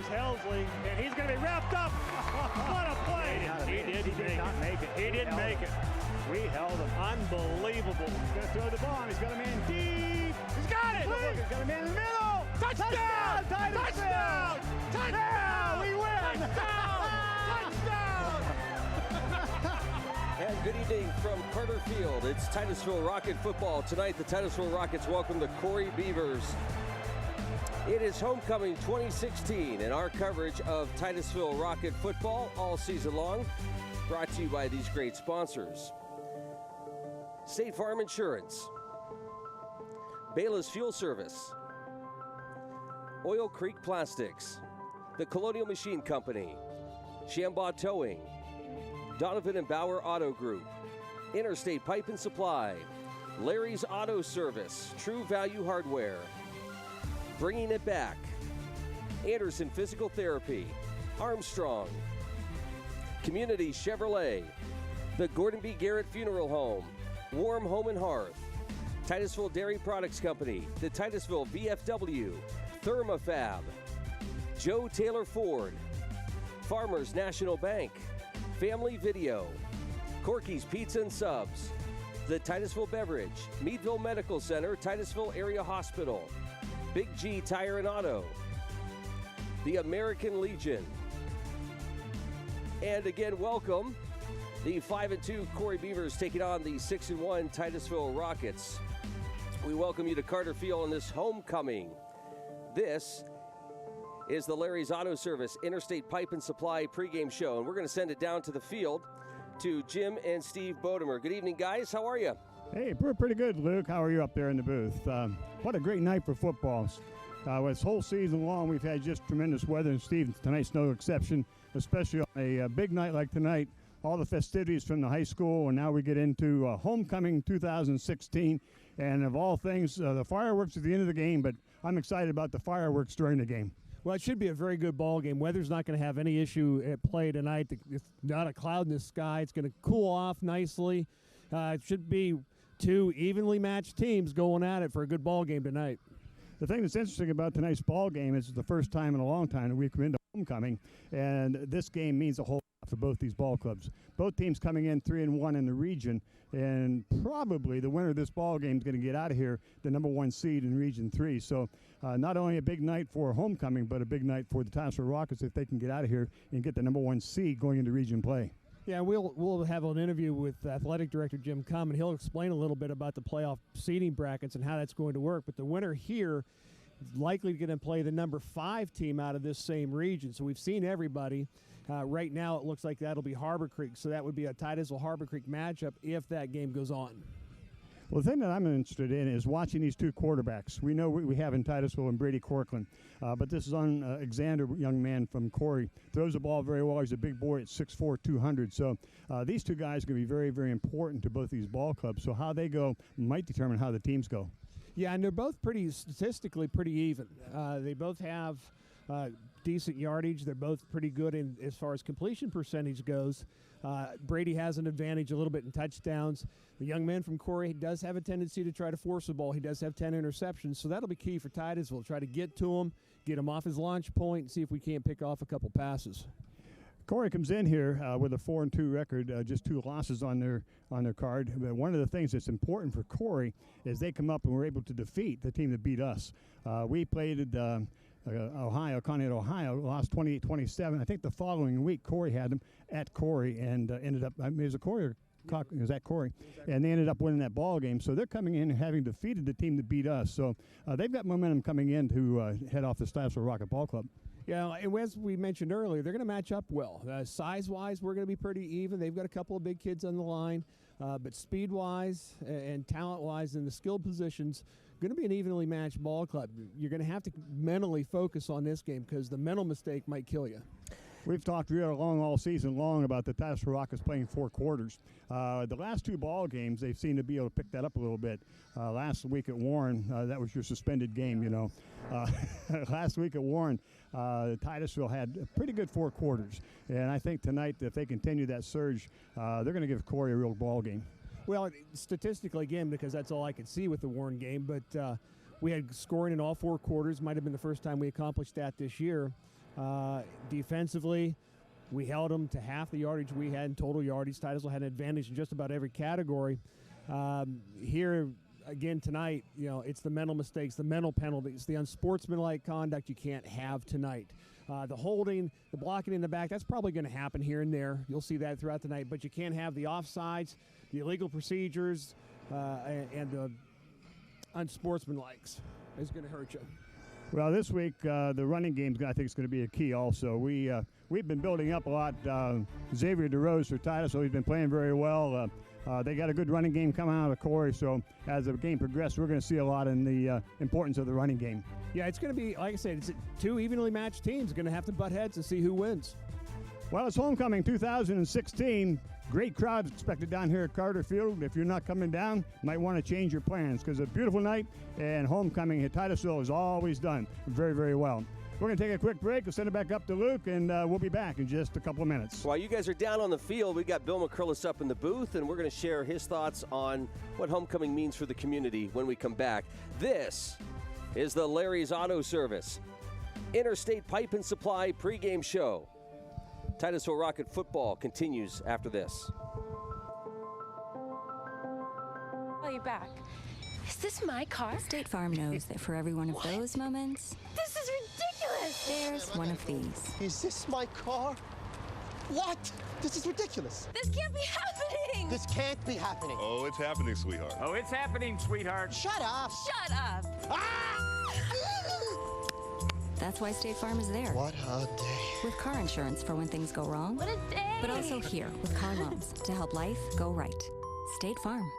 goes Helsley, and he's going to be wrapped up. What a play! He did not make it. He didn't make it. We held him. Unbelievable. He's going to throw the ball. He's got a man deep. He's got it. Look, he's got a man in the middle. Touchdown! Touchdown! Touchdown! We win! Touchdown! And good evening from Carter Field. It's Titusville Rocket football. Tonight, the Titusville Rockets welcome the Corry Beavers. It is Homecoming 2016, and our coverage of Titusville Rocket football all season long, brought to you by these great sponsors. State Farm Insurance, Bayless Fuel Service, Oil Creek Plastics, the Colonial Machine Company, Shambaugh Towing, Donovan and Bauer Auto Group, Interstate Pipe and Supply, Larry's Auto Service, True Value Hardware, Bringing It Back, Anderson Physical Therapy, Armstrong, Community Chevrolet, the Gordon B. Garrett Funeral Home, Warm Home and Hearth, Titusville Dairy Products Company, the Titusville VFW, Thermafab, Joe Taylor Ford, Farmers National Bank, Family Video, Corky's Pizza and Subs, the Titusville Beverage, Meadville Medical Center, Titusville Area Hospital, Big G Tire and Auto, the American Legion, and again, welcome the 5-2 Corry Beavers taking on the 6-1 Titusville Rockets. We welcome you to Carter Field on this homecoming. This is the Larry's Auto Service Interstate Pipe and Supply pregame show, and we're going to send it down to the field to Jim and Steve Bodemer. Good evening, guys. How are you? Hey, we're pretty good, Luke. How are you up there in the booth? What a great night for football. This whole season long, we've had just tremendous weather, and Steve, tonight's no exception, especially on a big night like tonight. All the festivities from the high school, and now we get into homecoming 2016. And of all things, the fireworks at the end of the game, but I'm excited about the fireworks during the game. Well, it should be a very good ball game. Weather's not going to have any issue at play tonight. It's not a cloud in the sky. It's going to cool off nicely. It should be two evenly matched teams going at it for a good ball game tonight. The thing that's interesting about tonight's ball game is it's the first time in a long time that we've come into homecoming, and this game means a whole lot for both these ball clubs. Both teams coming in 3-1 in the region, and probably the winner of this ball game is going to get out of here the number 1 seed in Region 3. So not only a big night for homecoming, but a big night for the Titusville Rockets if they can get out of here and get the number 1 seed going into region play. Yeah, we'll have an interview with Athletic Director Jim Cum, and he'll explain a little bit about the playoff seeding brackets and how that's going to work. But the winner here is likely going to play the number 5 team out of this same region. So we've seen everybody. Right now it looks like that'll be Harbor Creek, so that would be a Titusville-Harbor Creek matchup if that game goes on. Well, the thing that I'm interested in is watching these two quarterbacks. We know we have in Titusville and Brady Corcoran, but this is on Alexander, young man from Corry. Throws the ball very well. He's a big boy at 6'4", 200. So these two guys are going to be very, very important to both these ball clubs. So how they go might determine how the teams go. Yeah, and they're both statistically pretty even. They both have decent yardage. They're both pretty good in as far as completion percentage goes. Brady has an advantage a little bit in touchdowns. The young man from Corry does have a tendency to try to force the ball. He does have 10 interceptions, so that'll be key for Titusville. Try to get to him, get him off his launch point, and see if we can't pick off a couple passes. Corry comes in here with a 4-2 record, just 2 losses on their card. But one of the things that's important for Corry is they come up and were able to defeat the team that beat us. We played Conneaut, Ohio, lost 28-27. I think the following week, Corry had them at Corry and ended up, it was a Corry or it was at Corry, and they ended up winning that ball game. So they're coming in having defeated the team that beat us. So they've got momentum coming in to head off the Titusville Rocket Ball Club. Yeah, and as we mentioned earlier, they're going to match up well. Size-wise, we're going to be pretty even. They've got a couple of big kids on the line, but speed-wise and talent-wise in the skill positions, going to be an evenly matched ball club. You're going to have to mentally focus on this game because the mental mistake might kill you. We've talked real long all season long about the Titusville Rockets playing 4 quarters. The last 2 ball games, they've seemed to be able to pick that up a little bit. Last week at Warren, that was your suspended game, you know. Last week at Warren, Titusville had a pretty good 4 quarters. And I think tonight, if they continue that surge, they're going to give Corry a real ball game. Well, statistically, again, because that's all I could see with the Warren game, but we had scoring in all 4 quarters. Might have been the first time we accomplished that this year. Defensively, we held them to half the yardage we had in total yardage. Titusville had an advantage in just about every category. Here, again, tonight, it's the mental mistakes, the mental penalties, the unsportsmanlike conduct you can't have tonight. The holding, the blocking in the back, that's probably going to happen here and there. You'll see that throughout the night. But you can't have the offsides, the illegal procedures, and the unsportsmanlikes. It's going to hurt you. Well, this week, the running game, I think, is going to be a key also. We've been building up a lot. Xavier DeRose for Titusville, he's been playing very well. They got a good running game coming out of Corry, so as the game progresses, we're going to see a lot in the importance of the running game. Yeah, it's going to be, like I said, it's two evenly matched teams going to have to butt heads to see who wins. Well, it's homecoming 2016. Great crowd expected down here at Carter Field. If you're not coming down, you might want to change your plans because it's a beautiful night, and homecoming at Titusville is always done very, very well. We're going to take a quick break. We'll send it back up to Luke, and we'll be back in just a couple of minutes. While you guys are down on the field, we've got Bill McCrillis up in the booth, and we're going to share his thoughts on what homecoming means for the community when we come back. This is the Larry's Auto Service Interstate Pipe and Supply pregame show. Titusville Rocket football continues after this. Call you back. Is this my car? State Farm knows that for every one of those moments, This is ridiculous! there's one of these. Is this my car? What? This is ridiculous. This can't be happening! This can't be happening. Oh, it's happening, sweetheart. Oh, it's happening, sweetheart. Shut up. Shut up! Ah! That's why State Farm is there. What a day. With car insurance for when things go wrong, What a day! but also here with car loans to help life go right. State Farm.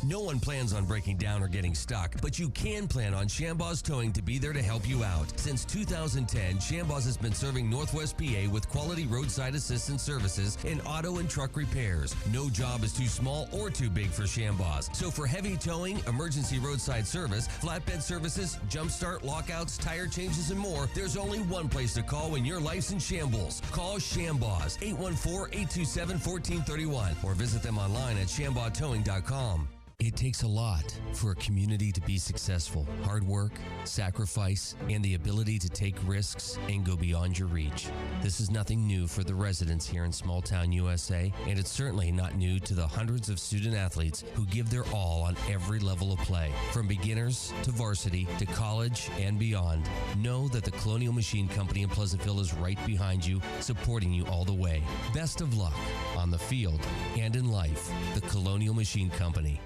No one plans on breaking down or getting stuck, but you can plan on Shambaugh Towing to be there to help you out. Since 2010, Shambaugh has been serving Northwest PA with quality roadside assistance services in auto and truck repairs. No job is too small or too big for Shambaugh. So for heavy towing, emergency roadside service, flatbed services, jump start, lockouts, tire changes, and more, there's only one place to call when your life's in shambles. Call Shambaugh 814-827-1431 or visit them online at shambauhtowing.com. It takes a lot for a community to be successful. Hard work, sacrifice, and the ability to take risks and go beyond your reach. This is nothing new for the residents here in small town USA, and it's certainly not new to the hundreds of student athletes who give their all on every level of play. From beginners to varsity to college and beyond, know that the Colonial Machine Company in Pleasantville is right behind you, supporting you all the way. Best of luck on the field and in life. The Colonial Machine Company.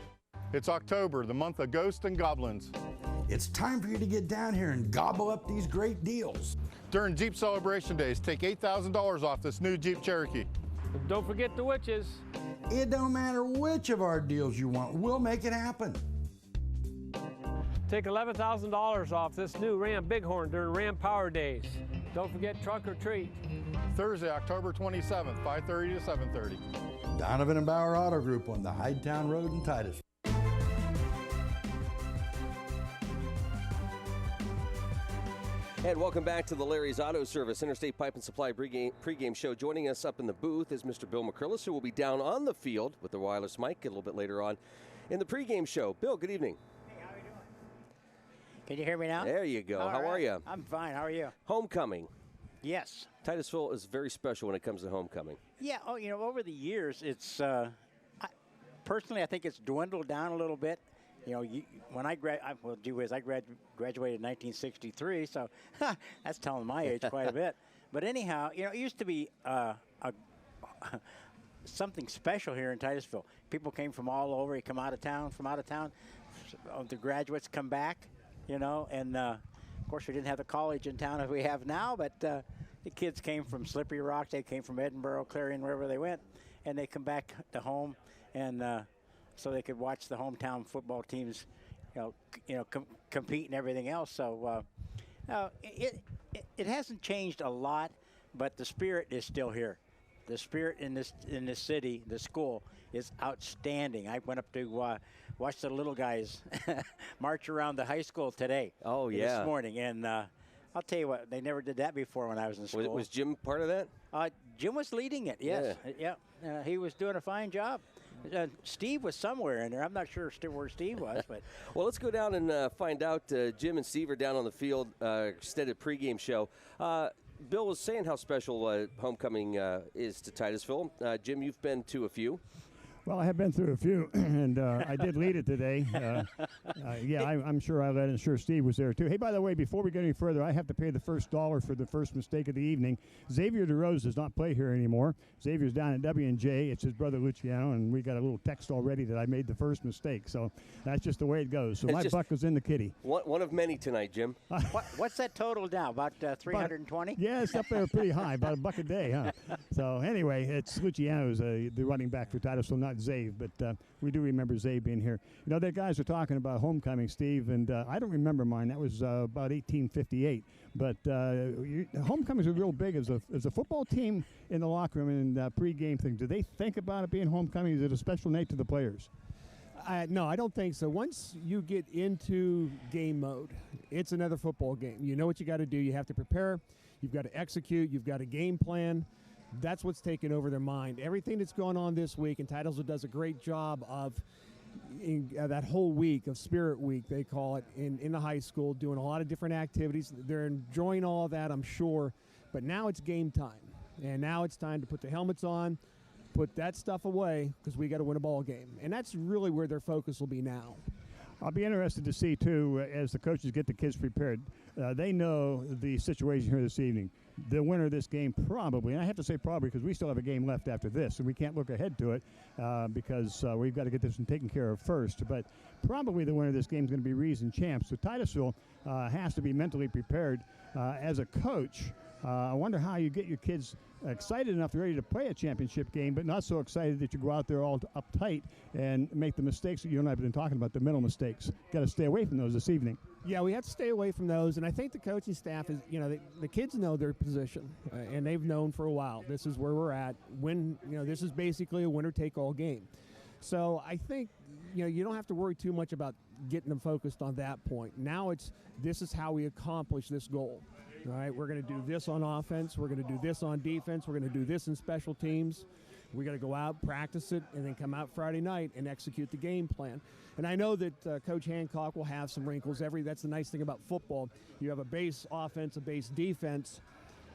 It's October, the month of ghosts and goblins. It's time for you to get down here and gobble up these great deals. During Jeep Celebration Days, take $8,000 off this new Jeep Cherokee. Don't forget the witches. It don't matter which of our deals you want, we'll make it happen. Take $11,000 off this new Ram Bighorn during Ram Power Days. Don't forget Trunk or Treat. Thursday, October 27th, 5:30 to 7:30. Donovan and Bauer Auto Group on the Hydetown Road in Titusville. And welcome back to the Larry's Auto Service Interstate Pipe and Supply pregame show. Joining us up in the booth is Mr. Bill McCrillis, who will be down on the field with the wireless mic a little bit later on in the pregame show. Bill, good evening. Hey, how are you doing? Can you hear me now? There you go. All How right. are you? I'm fine. How are you? Homecoming. Yes. Titusville is very special when it comes to homecoming. Yeah. Oh, over the years, it's personally, I think it's dwindled down a little bit. When I graduated in 1963, so that's telling my age quite a bit. But anyhow, it used to be something special here in Titusville. People came from all over. You come from out of town. The graduates come back, and of course we didn't have the college in town as we have now, but the kids came from Slippery Rock. They came from Edinburgh, Clarion, wherever they went, and they come back to home and. So they could watch the hometown football teams, compete and everything else. So it hasn't changed a lot, but the spirit is still here. The spirit in this city, the school, is outstanding. I went up to watch the little guys march around the high school today. Oh yeah, this morning, and I'll tell you what, they never did that before when I was in school. Was Jim part of that? Jim was leading it. Yes, yeah. He was doing a fine job. Steve was somewhere in there. I'm not sure where Steve was, but well, let's go down and find out. Jim and Steve are down on the field, extended pregame show. Bill was saying how special homecoming is to Titusville. Jim, you've been to a few. Well, I have been through a few, and I did lead it today. I'm sure I led, and sure Steve was there too. Hey, by the way, before we get any further, I have to pay the first dollar for the first mistake of the evening. Xavier DeRose does not play here anymore. Xavier's down at W&J. It's his brother Luciano, and we got a little text already that I made the first mistake. So that's just the way it goes. So my buck was in the kitty. One of many tonight, Jim. What's that total now? About 320? Yeah, it's up there pretty high, about a buck a day, huh? So anyway, it's Luciano's the running back for Titusville, not Zave, but we do remember Zave being here. You know, the guys are talking about homecoming, Steve, and I don't remember mine. That was about 1858. But homecomings are real big. As a football team in the locker room and pregame thing, do they think about it being homecoming? Is it a special night to the players? No, I don't think so. Once you get into game mode, it's another football game. You know what you got to do. You have to prepare. You've got to execute. You've got a game plan. That's what's taken over their mind. Everything that's going on this week, and Titusville does a great job of that whole week of Spirit Week, they call it, in the high school, doing a lot of different activities. They're enjoying all of that, I'm sure. But now it's game time. And now it's time to put the helmets on, put that stuff away, because we got to win a ball game. And that's really where their focus will be now. I'll be interested to see, too, as the coaches get the kids prepared. They know the situation here this evening. The winner of this game probably, and I have to say probably because we still have a game left after this, and we can't look ahead to it because we've got to get this one taken care of first. But probably the winner of this game is going to be Reason champs. So Titusville has to be mentally prepared as a coach. I wonder how you get your kids excited enough they're ready to play a championship game, but not so excited that you go out there all uptight and make the mistakes that you and I have been talking about, the mental mistakes. Got to stay away from those this evening. Yeah, we have to stay away from those, and I think the coaching staff is, the kids know their position, and they've known for a while. This is where we're at. This is basically a winner-take-all game. So I think, you don't have to worry too much about getting them focused on that point. Now this is how we accomplish this goal. All right, we're going to do this on offense. We're going to do this on defense. We're going to do this in special teams. We got to go out, practice it, and then come out Friday night and execute the game plan. And I know that Coach Hancock will have some wrinkles. That's the nice thing about football. You have a base offense, a base defense,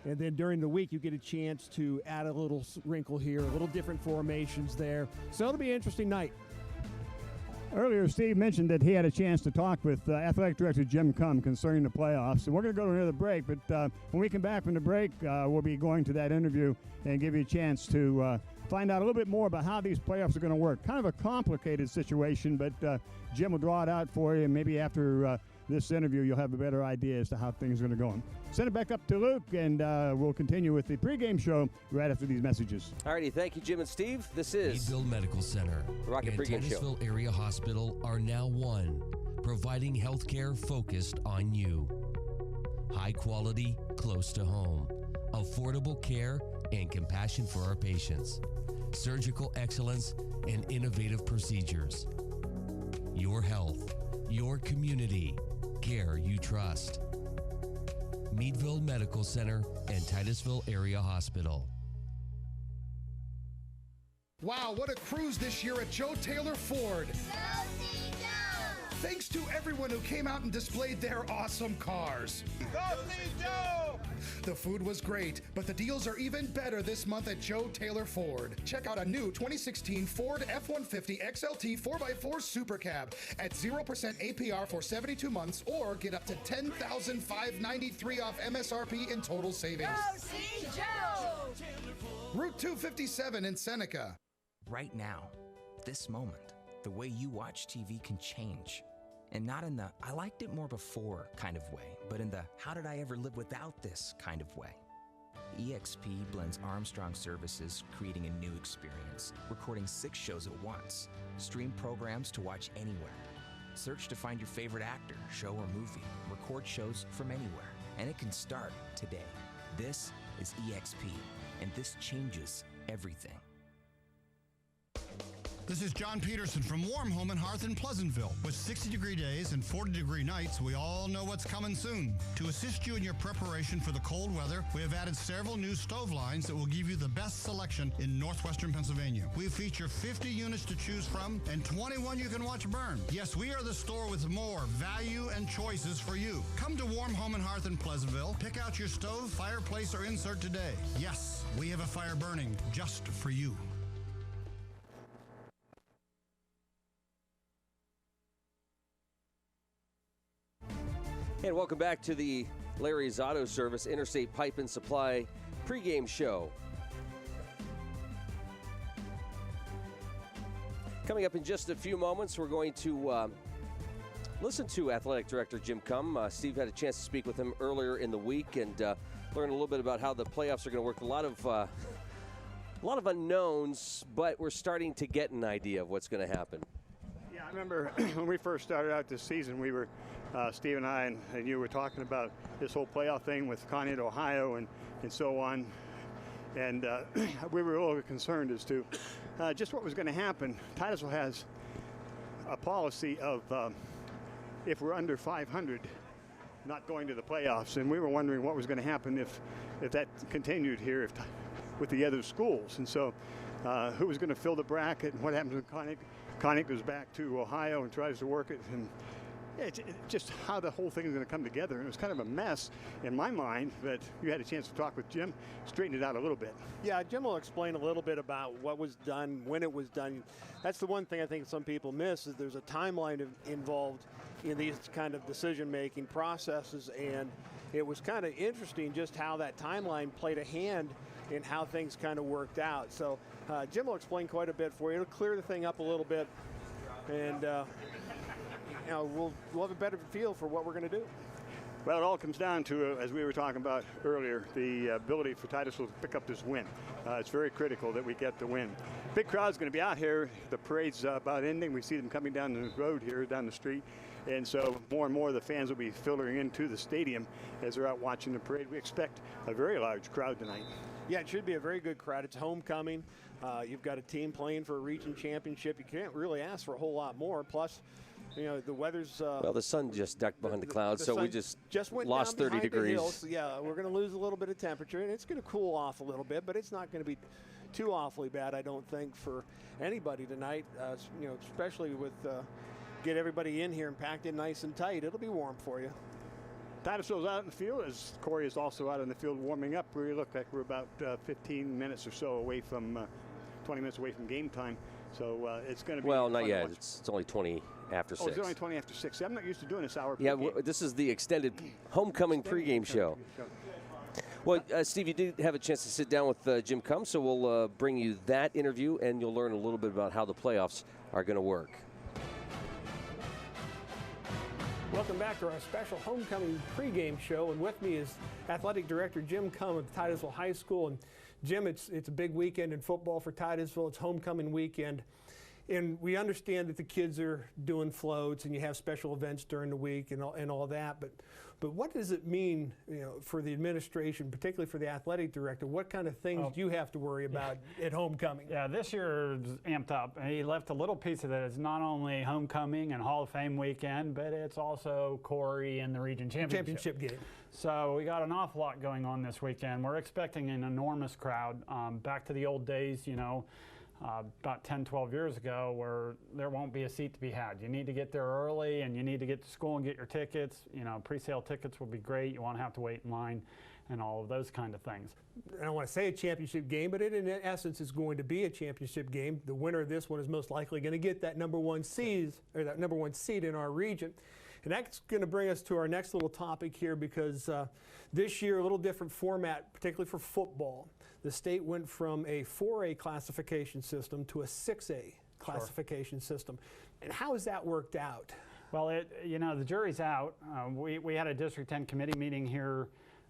and then during the week you get a chance to add a little wrinkle here, a little different formations there. So it'll be an interesting night. Earlier, Steve mentioned that he had a chance to talk with Athletic Director Jim Cum concerning the playoffs. And we're going to go to another break, but when we come back from the break, we'll be going to that interview and give you a chance to find out a little bit more about how these playoffs are going to work. Kind of a complicated situation, but Jim will draw it out for you, and maybe after this interview, you'll have a better idea as to how things are going to go. Send it back up to Luke, and we'll continue with the pregame show right after these messages. All righty, thank you, Jim and Steve. This is Meadville Medical Center Rocket and Pregame Show. Titusville Area Hospital are now one, providing health care focused on you. High quality, close to home, affordable care, and compassion for our patients. Surgical excellence and innovative procedures. Your health, your community, care you trust. Meadville Medical Center and Titusville Area Hospital. Wow, what a cruise this year at Joe Taylor Ford. Thanks to everyone who came out and displayed their awesome cars. Go see Joe! The food was great, but the deals are even better this month at Joe Taylor Ford. Check out a new 2016 Ford F-150 XLT 4x4 Super Cab at 0% APR for 72 months, or get up to $10,593 off MSRP in total savings. Go see Joe! Route 257 in Seneca. Right now, this moment, the way you watch TV can change. And not in the "I liked it more before" kind of way, but in the "how did I ever live without this" kind of way. EXP blends Armstrong services, creating a new experience, recording 6 shows at once, stream programs to watch anywhere. Search to find your favorite actor, show, or movie, record shows from anywhere, and it can start today. This is EXP, and this changes everything. This is John Peterson from Warm Home and Hearth in Pleasantville. With 60-degree days and 40-degree nights, we all know what's coming soon. To assist you in your preparation for the cold weather, we have added several new stove lines that will give you the best selection in northwestern Pennsylvania. We feature 50 units to choose from and 21 you can watch burn. Yes, we are the store with more value and choices for you. Come to Warm Home and Hearth in Pleasantville. Pick out your stove, fireplace, or insert today. Yes, we have a fire burning just for you. And welcome back to the Larry's Auto Service Interstate Pipe and Supply pregame show. Coming up in just a few moments, we're going to listen to Athletic Director Jim Cum. Steve had a chance to speak with him earlier in the week and learn a little bit about how the playoffs are going to work. A lot of unknowns, but we're starting to get an idea of what's going to happen. Yeah, I remember when we first started out this season, we were Steve and I and you were talking about this whole playoff thing with Connie, Ohio, and so on. And we were a little concerned as to just what was going to happen. Titusville has a policy of if we're under 500, not going to the playoffs. And we were wondering what was going to happen if that continued here with the other schools. And so who was going to fill the bracket and what happens when Connie goes back to Ohio and tries to work it. And it's just how the whole thing is going to come together. And it was kind of a mess in my mind, but you had a chance to talk with Jim, straighten it out a little bit. Yeah, Jim will explain a little bit about what was done, when it was done. That's the one thing I think some people miss is there's a timeline involved in these kind of decision-making processes, and it was kind of interesting just how that timeline played a hand in how things kind of worked out. So Jim will explain quite a bit for you. It'll clear the thing up a little bit, and we'll have a better feel for what we're going to do. Well, it all comes down to, as we were talking about earlier, the ability for Titusville to pick up this win. It's very critical that we get the win. Big crowd's going to be out here. The parade's about ending. We see them coming down the road here, down the street. And so more and more of the fans will be filtering into the stadium as they're out watching the parade. We expect a very large crowd tonight. Yeah, it should be a very good crowd. It's homecoming. You've got a team playing for a region championship. You can't really ask for a whole lot more. Plus, the weather's... well, the sun just ducked behind the clouds, so we just went lost down 30 degrees. Hills. Yeah, we're going to lose a little bit of temperature, and it's going to cool off a little bit, but it's not going to be too awfully bad, I don't think, for anybody tonight, especially with get everybody in here and packed in nice and tight. It'll be warm for you. Titusville's out in the field, as Corry is also out in the field warming up. We look like we're about 15 minutes or so away from 20 minutes away from game time. So it's going to be... Well, not yet. It's only 20 after 6. Oh, it's only 20 after 6. See, I'm not used to doing this hour. Yeah, this is the extended homecoming pregame show. Well, Steve, you did have a chance to sit down with Jim Cum, so we'll bring you that interview, and you'll learn a little bit about how the playoffs are going to work. Welcome back to our special homecoming pregame show, and with me is Athletic Director Jim Cum of Titusville High School. And Jim, it's a big weekend in football for Titusville. It's homecoming weekend, and we understand that the kids are doing floats and you have special events during the week and all that. But what does it mean, for the administration, particularly for the athletic director? What kind of things do you have to worry about at homecoming? Yeah, this year is amped up. He left a little piece of it. It's not only homecoming and Hall of Fame weekend, but it's also Corry and the region championship game. So we got an awful lot going on this weekend. We're expecting an enormous crowd. Back to the old days, about 10, 12 years ago, where there won't be a seat to be had. You need to get there early, and you need to get to school and get your tickets. Pre-sale tickets will be great. You won't have to wait in line and all of those kind of things. I don't want to say a championship game, but it in essence is going to be a championship game. The winner of this one is most likely going to get that number one seed in our region. And that's going to bring us to our next little topic here, because this year, a little different format, particularly for football. The state went from a 4A classification system to a 6A classification system. And how has that worked out? Well, the jury's out. We had a District 10 committee meeting here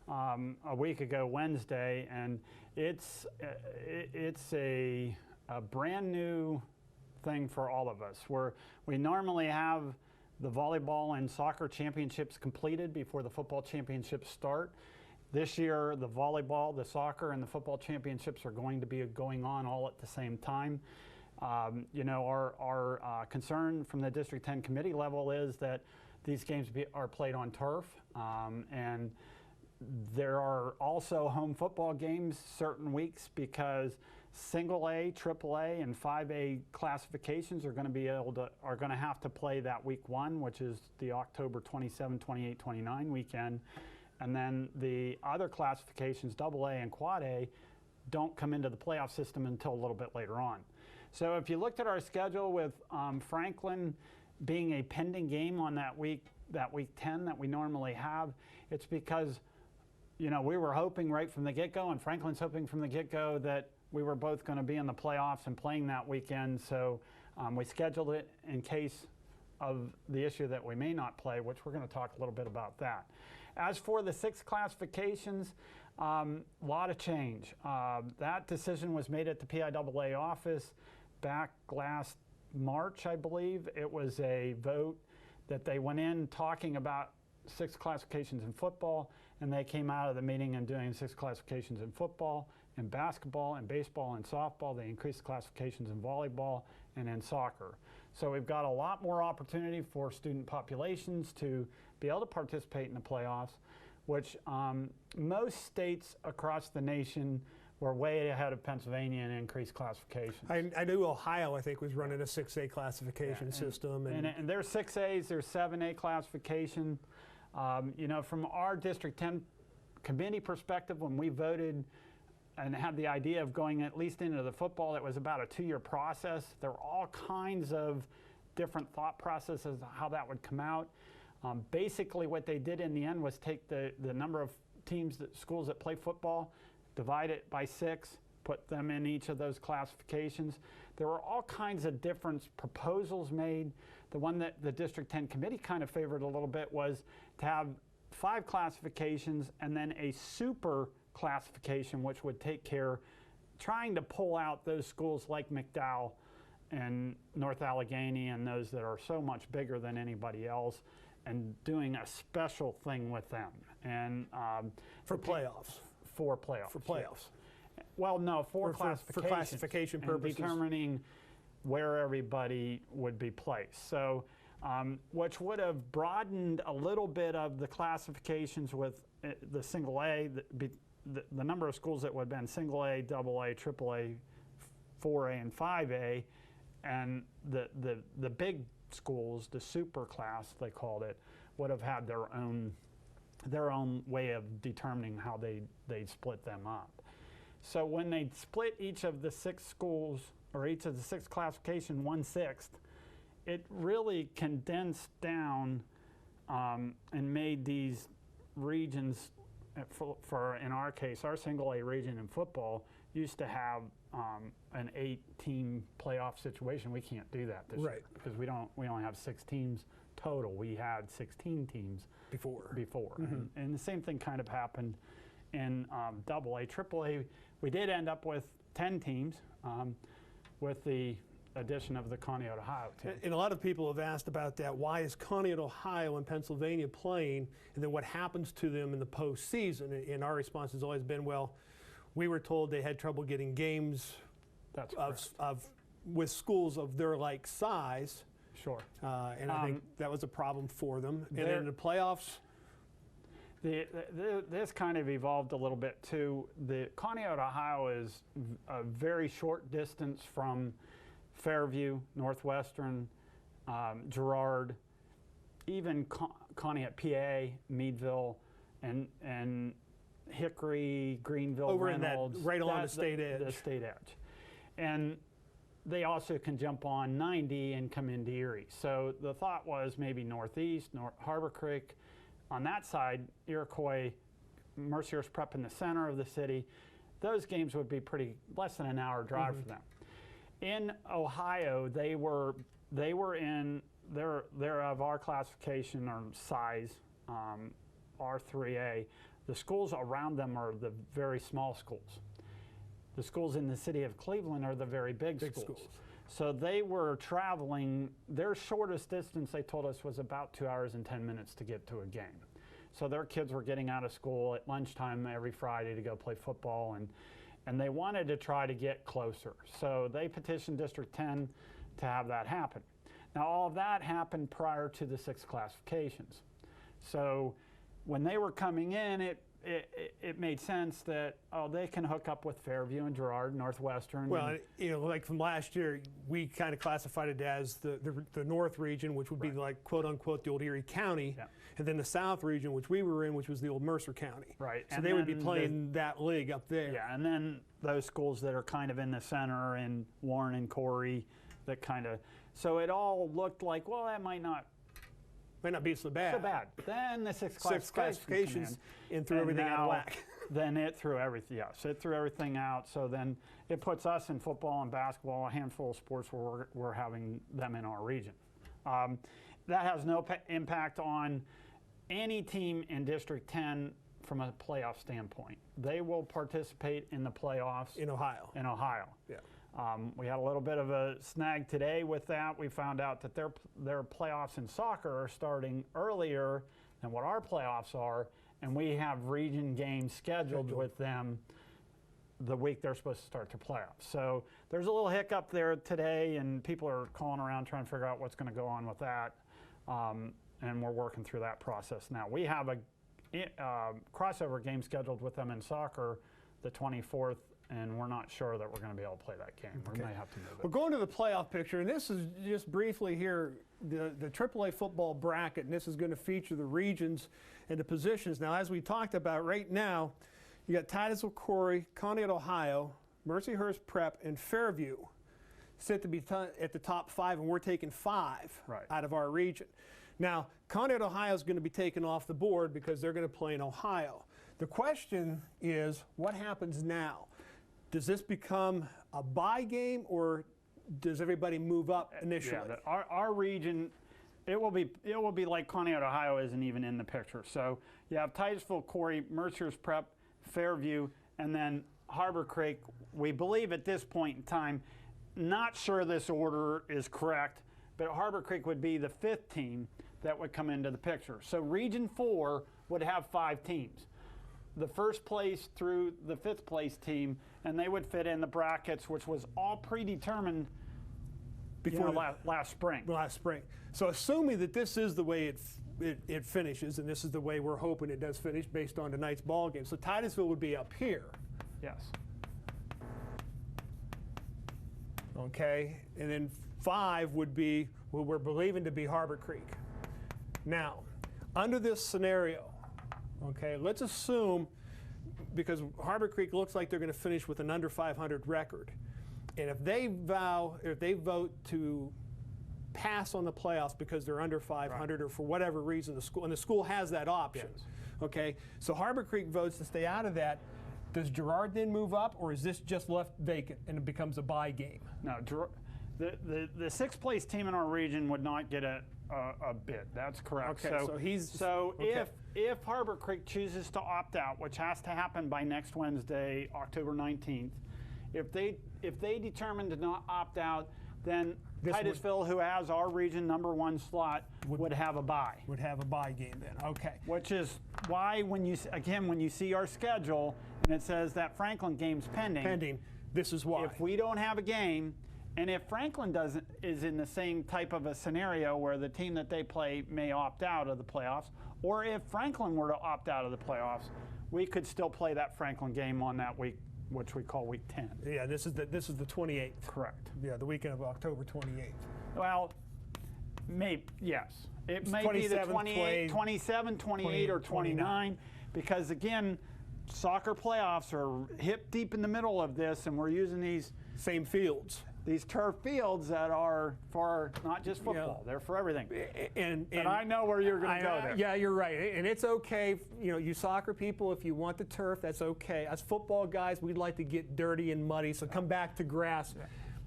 a week ago Wednesday, and it's a brand new thing for all of us. We normally have the volleyball and soccer championships completed before the football championships start. This year, the volleyball, the soccer, and the football championships are going to be going on all at the same time. You know, our concern from the District 10 committee level is that these games are played on turf, and there are also home football games certain weeks because single A, triple A, and 5A classifications are going to have to play that week 1, which is the October 27, 28, 29 weekend, and then the other classifications, double A and quad A, don't come into the playoff system until a little bit later on. So if you looked at our schedule with Franklin being a pending game on that week 10 that we normally have, it's because, you know, we were hoping right from the get-go, and Franklin's hoping from the get-go that we were both going to be in the playoffs and playing that weekend. So we scheduled it in case of the issue that we may not play, which we're going to talk a little bit about that. As for the 6 classifications, a lot of change. That decision was made at the PIAA office back last March, I believe. It was a vote that they went in talking about 6 classifications in football, and they came out of the meeting and doing 6 classifications in football, in basketball, and baseball, and softball. They increased classifications in volleyball and in soccer. So we've got a lot more opportunity for student populations to be able to participate in the playoffs, which most states across the nation were way ahead of Pennsylvania in increased classifications. I knew Ohio, I think, was running a 6A classification system. And there's 6As, there's 7A classification. You know, from our District 10 committee perspective, when we voted and had the idea of going at least into the football, it was about a 2-year process. There were all kinds of different thought processes how that would come out. Basically, what they did in the end was take the number of schools that play football, divide it by 6, put them in each of those classifications. There were all kinds of different proposals made. The one that the District 10 committee kind of favored a little bit was to have 5 classifications and then a super classification, which would take care trying to pull out those schools like McDowell and North Allegheny and those that are so much bigger than anybody else, and doing a special thing with them. And for playoffs. For playoffs. For playoffs. Yeah. Well, no, for classification purposes. And determining where everybody would be placed. So, which would have broadened a little bit of the classifications with the single A, the number of schools that would have been single A, double A, triple A, 4A, and 5A, and the big schools, the super class they called it, would have had their own way of determining how they'd split them up. So when they split each of the 6 schools, or each of the 6 classification 1/6, it really condensed down and made these regions, for in our case, our single A region in football used to have an 8-team playoff situation. We can't do that this year because we only have 6 teams total. We had 16 teams before. Mm-hmm. And the same thing kind of happened in double A. Triple A, we did end up with 10 teams with the addition of the Conneaut, Ohio team. And a lot of people have asked about that. Why is Conneaut, Ohio and Pennsylvania playing, and then what happens to them in the postseason? And our response has always been, well, we were told they had trouble getting games with schools of their like size. Sure. And I think that was a problem for them. And in the playoffs, this kind of evolved a little bit too. The Conneaut, Ohio is a very short distance from Fairview, Northwestern, Girard, even Conneaut, PA, Meadville, and Hickory, Greenville, over Reynolds, in that, right along the state edge. The state edge. And they also can jump on 90 and come into Erie. So the thought was maybe northeast, Harbor Creek. On that side, Iroquois, Mercier's Prep in the center of the city, those games would be less than an hour drive for them. In Ohio, they're of our classification or size, R3A. The schools around them are the very small schools. The schools in the city of Cleveland are the very big schools. So they were traveling, their shortest distance, they told us, was about 2 hours and 10 minutes to get to a game. So their kids were getting out of school at lunchtime every Friday to go play football. and they wanted to try to get closer. So they petitioned District 10 to have that happen. Now, all of that happened prior to the 6 classifications. So when they were coming in, it made sense that, oh, they can hook up with Fairview and Girard, Northwestern. Well, like from last year, we kind of classified it as the North region, which would be like, quote unquote, the old Erie County, and then the South region, which we were in, which was the old Mercer County. Right. So they would be playing that league up there. Yeah, and then those schools that are kind of in the center, and Warren and Corry, that kind of, so it all looked like, well, that might not be so bad. Then the 6 classifications and threw everything out of whack. Then it threw everything, yes, it threw everything out. So then it puts us in football and basketball, a handful of sports where we're having them in our region. That has no impact on any team in District 10 from a playoff standpoint. They will participate in the playoffs. In Ohio. Yeah. We had a little bit of a snag today with that. We found out that their playoffs in soccer are starting earlier than what our playoffs are, and we have region games scheduled with them the week they're supposed to start their playoffs. So there's a little hiccup there today, and people are calling around trying to figure out what's going to go on with that, and we're working through that process now. We have a crossover game scheduled with them in soccer the 24th, and we're not sure that we're going to be able to play that game. We may have to move it. We're going to the playoff picture, and this is just briefly here, the AAA football bracket, and this is going to feature the regions and the positions. Now, as we talked about right now, you got Titusville, Corry, Conneaut, Ohio, Mercyhurst Prep, and Fairview set to be at the top 5, and we're taking 5 out of our region. Now, Conneaut, Ohio is going to be taken off the board because they're going to play in Ohio. The question is, what happens now? Does this become a bye game, or does everybody move up initially? Yeah, our region, it will be like Conneaut, Ohio isn't even in the picture. So you have Titusville, Corry, Mercyhurst Prep, Fairview, and then Harbor Creek. We believe at this point in time, not sure this order is correct, but Harbor Creek would be the 5th team that would come into the picture. So Region 4 would have 5 teams. The 1st place through the 5th place team, and they would fit in the brackets, which was all predetermined before last spring. So assuming that this is the way it finishes, and this is the way we're hoping it does finish based on tonight's ball game. So Titusville would be up here. Yes. Okay, and then 5 would be what we're believing to be Harbor Creek. Now, under this scenario, okay, let's assume, because Harbor Creek looks like they're going to finish with an under 500 record, and if they vote to pass on the playoffs because they're under 500 or for whatever reason, the school has that option. Yes. Okay, so Harbor Creek votes to stay out of that. Does Girard then move up, or is this just left vacant and it becomes a bye game? No, the 6th place team in our region would not get a bid. That's correct. Okay, if Harbor Creek chooses to opt out, which has to happen by next Wednesday, October 19th, if they determine to not opt out, then Titusville, who has our region #1 slot, would have a bye. Would have a bye game then. Okay. Which is why when you see our schedule and it says that Franklin game's pending. This is why. If we don't have a game, and if Franklin is in the same type of a scenario where the team that they play may opt out of the playoffs, or if Franklin were to opt out of the playoffs, we could still play that Franklin game on that week, which we call week 10. Yeah, this is the 28th. Correct. Yeah, the weekend of October 28th. Well, maybe, yes. It may be the 27, 28, or 29, because again, soccer playoffs are hip deep in the middle of this, and we're using these same fields. These turf fields that are for not just football, they're for everything. And I know where you're going to go there. Yeah, you're right. And it's okay, you soccer people, if you want the turf, that's okay. As football guys, we'd like to get dirty and muddy, so come back to grass.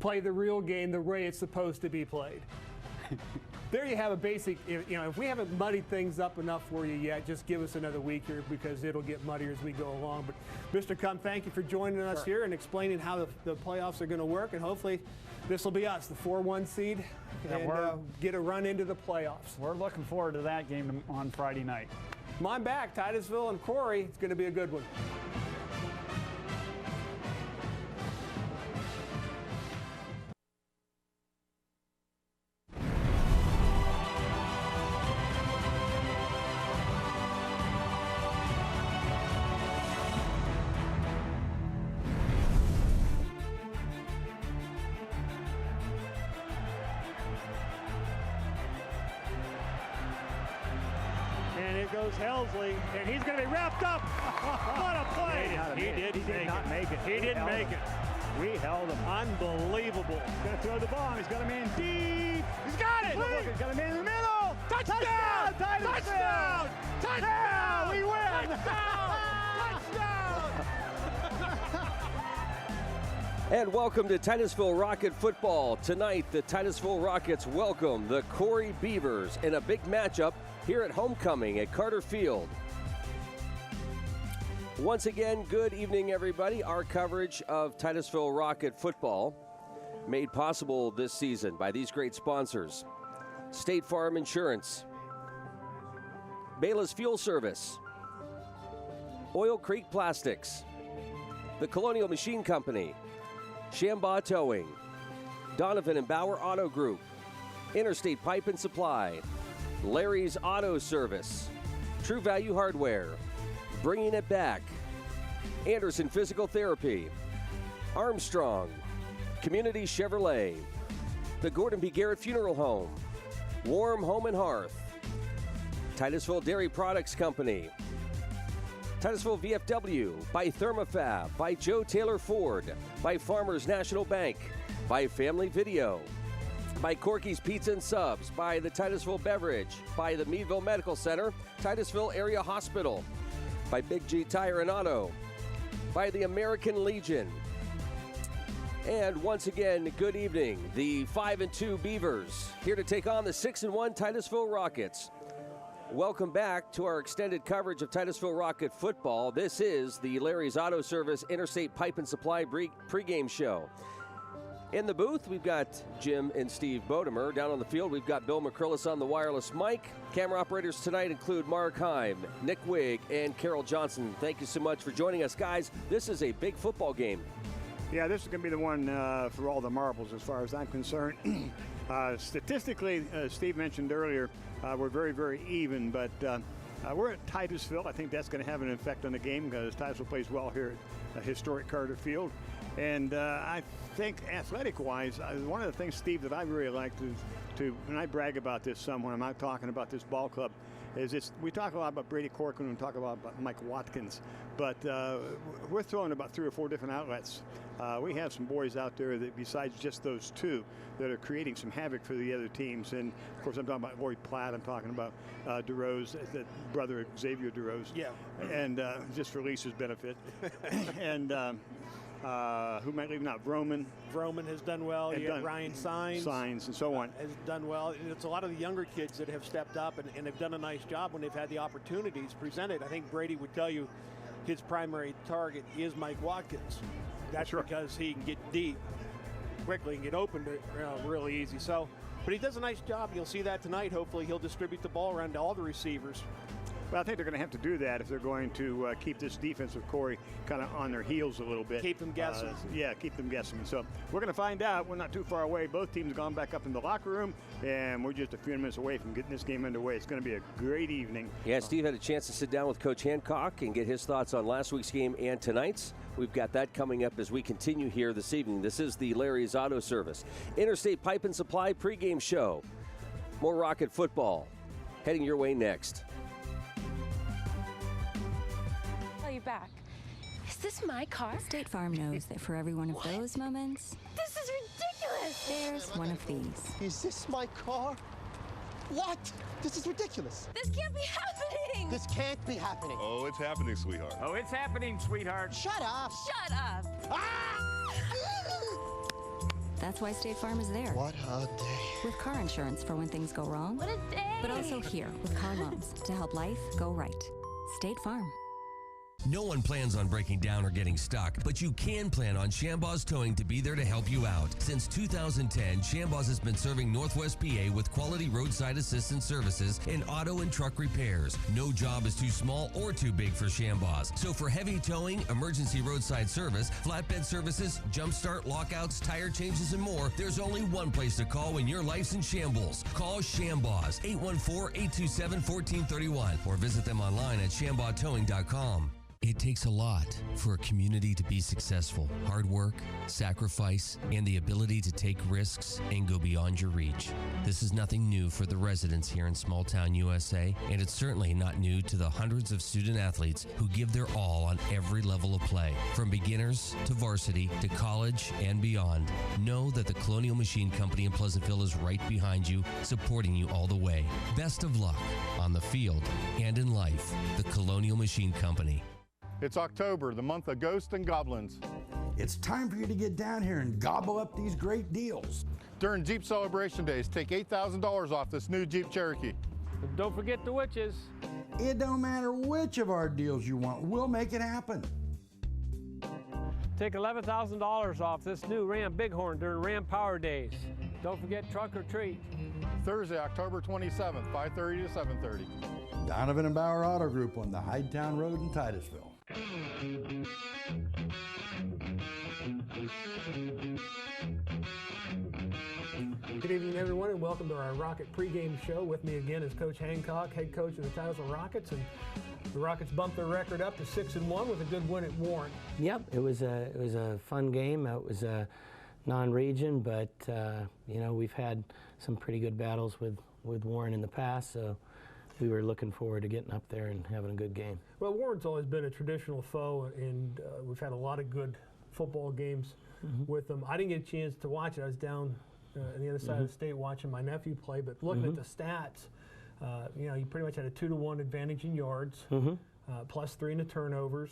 Play the real game the way it's supposed to be played. There you have a basic, if we haven't muddied things up enough for you yet, just give us another week here because it'll get muddier as we go along. But Mr. Cum, thank you for joining us here and explaining how the playoffs are going to work. And hopefully this will be us, the 4-1 seed, and get a run into the playoffs. We're looking forward to that game on Friday night. Come on back, Titusville and Corry. It's going to be a good one. Here goes Helsley, and he's going to be wrapped up. What a play! He did not make it. He didn't make it. We held him. Unbelievable. He's going to throw the bomb. He's got a man deep. He's got it. Look, he's got a man in the middle. Touchdown! Touchdown! Touchdown! We win! Touchdown! And welcome to Titusville Rocket football. Tonight, the Titusville Rockets welcome the Corry Beavers in a big matchup here at homecoming at Carter Field. Once again, good evening, everybody. Our coverage of Titusville Rocket football made possible this season by these great sponsors: State Farm Insurance, Bayless Fuel Service, Oil Creek Plastics, the Colonial Machine Company, Shambaugh Towing, Donovan and Bauer Auto Group, Interstate Pipe and Supply, Larry's Auto Service, True Value Hardware, Bringing It Back, Anderson Physical Therapy, Armstrong, Community Chevrolet, the Gordon B. Garrett Funeral Home, Warm Home and Hearth, Titusville Dairy Products Company, Titusville VFW, by Thermofab, by Joe Taylor Ford, by Farmers National Bank, by Family Video, by Corky's Pizza and Subs, by the Titusville Beverage, by the Meadville Medical Center, Titusville Area Hospital, by Big G Tire and Auto, by the American Legion. And once again, good evening. The 5-2 Beavers here to take on the 6-1 Titusville Rockets. Welcome back to our extended coverage of Titusville Rocket football. This is the Larry's Auto Service Interstate Pipe and Supply pregame show. In the booth, we've got Jim and Steve Bodemer. Down on the field, we've got Bill McCrillis on the wireless mic. Camera operators tonight include Mark Heim, Nick Wigg, and Carol Johnson. Thank you so much for joining us, guys. This is a big football game. Yeah, this is going to be the one for all the marbles as far as I'm concerned. Statistically, Steve mentioned earlier, we're very, very even, but we're at Titusville. I think that's going to have an effect on the game because Titusville plays well here at historic Carter Field. And I think athletic-wise, one of the things, Steve, that I really like to, and I brag about this some when I'm out talking about this ball club, is we talk a lot about Brady Corcoran and talk about Mike Watkins, but we're throwing about 3 or 4 different outlets. We have some boys out there that, besides just those two, that are creating some havoc for the other teams. And of course, I'm talking about Lloyd Platt. I'm talking about DeRose, the brother of Xavier DeRose. Yeah. And just for Lisa's benefit. And who might leave out? Vroman. Vroman has done well. You got Ryan Signs and so on. Has done well. And it's a lot of the younger kids that have stepped up and have done a nice job when they've had the opportunities presented. I think Brady would tell you his primary target is Mike Watkins. That's because he can get deep quickly and get open really easy. So, but he does a nice job. You'll see that tonight. Hopefully he'll distribute the ball around to all the receivers. Well, I think they're going to have to do that if they're going to keep this defense of Corry kind of on their heels a little bit. Keep them guessing. Keep them guessing. So we're going to find out. We're not too far away. Both teams have gone back up in the locker room, and we're just a few minutes away from getting this game underway. It's going to be a great evening. Yeah, Steve had a chance to sit down with Coach Hancock and get his thoughts on last week's game and tonight's. We've got that coming up as we continue here this evening. This is the Larry's Auto Service Interstate Pipe and Supply pregame show. More Rocket football heading your way next. Back. Is this my car? State Farm knows that for every one of those moments, This is ridiculous! there's one of these. Is this my car? What? This is ridiculous. This can't be happening! This can't be happening. Oh, it's happening, sweetheart. Oh, it's happening, sweetheart. Shut up. Shut up! Ah! That's why State Farm is there. What a day. With car insurance for when things go wrong. What a day! But also here with car loans to help life go right. State Farm. No one plans on breaking down or getting stuck, but you can plan on Shambaugh's Towing to be there to help you out. Since 2010, Shambaugh's has been serving Northwest PA with quality roadside assistance services and auto and truck repairs. No job is too small or too big for Shambaugh's. So for heavy towing, emergency roadside service, flatbed services, jump start, lockouts, tire changes, and more, there's only one place to call when your life's in shambles. Call Shambaugh's, 814-827-1431, or visit them online at shambaughtowing.com. It takes a lot for a community to be successful. Hard work, sacrifice, and the ability to take risks and go beyond your reach. This is nothing new for the residents here in small town USA, and it's certainly not new to the hundreds of student athletes who give their all on every level of play. From beginners to varsity to college and beyond, know that the Colonial Machine Company in Pleasantville is right behind you, supporting you all the way. Best of luck on the field and in life. The Colonial Machine Company. It's October, the month of ghosts and goblins. It's time for you to get down here and gobble up these great deals. During Jeep Celebration Days, take $8,000 off this new Jeep Cherokee. Don't forget the witches. It don't matter which of our deals you want, we'll make it happen. Take $11,000 off this new Ram Bighorn during Ram Power Days. Don't forget Truck or Treat. Thursday, October 27th, 5:30 to 7:30. Donovan and Bauer Auto Group on the Hydetown Road in Titusville. Good evening, everyone, and welcome to our Rocket pregame show. With me again is Coach Hancock, head coach of the Titusville Rockets, and the Rockets bumped their record up to 6-1 with a good win at Warren. Yep, it was a fun game. It was a non-region, but you know, we've had some pretty good battles with Warren in the past, so we were looking forward to getting up there and having a good game. Well, Warren's always been a traditional foe, and we've had a lot of good football games with them. I didn't get a chance to watch it. I was down on the other side of the state watching my nephew play, but looking at the stats, you know, you pretty much had a 2-to-1 advantage in yards, plus 3 in the turnovers.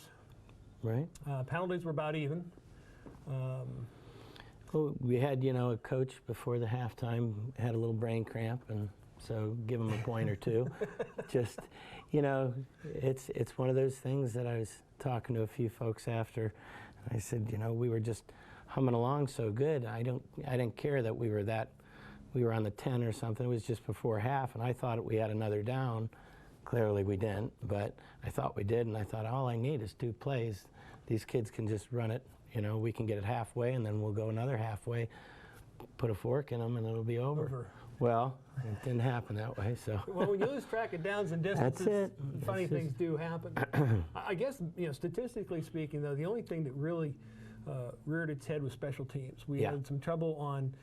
Right. Penalties were about even. Well, we had, you know, a coach before the halftime had a little brain cramp, and so give him a point or two. Just, you know, it's one of those things that I was talking to a few folks after. I said, you know, we were just humming along so good. I didn't care that we were on the 10 or something. It was just before half, and I thought we had another down. Clearly we didn't, but I thought we did, and I thought all I need is 2 plays. These kids can just run it. You know, we can get it halfway, and then we'll go another halfway, put a fork in them, and it'll be over. Well, it didn't happen that way, so. Well, when you lose track of downs and distances, funny things do happen. I guess, you know, statistically speaking, though, the only thing that really reared its head was special teams. We had some trouble on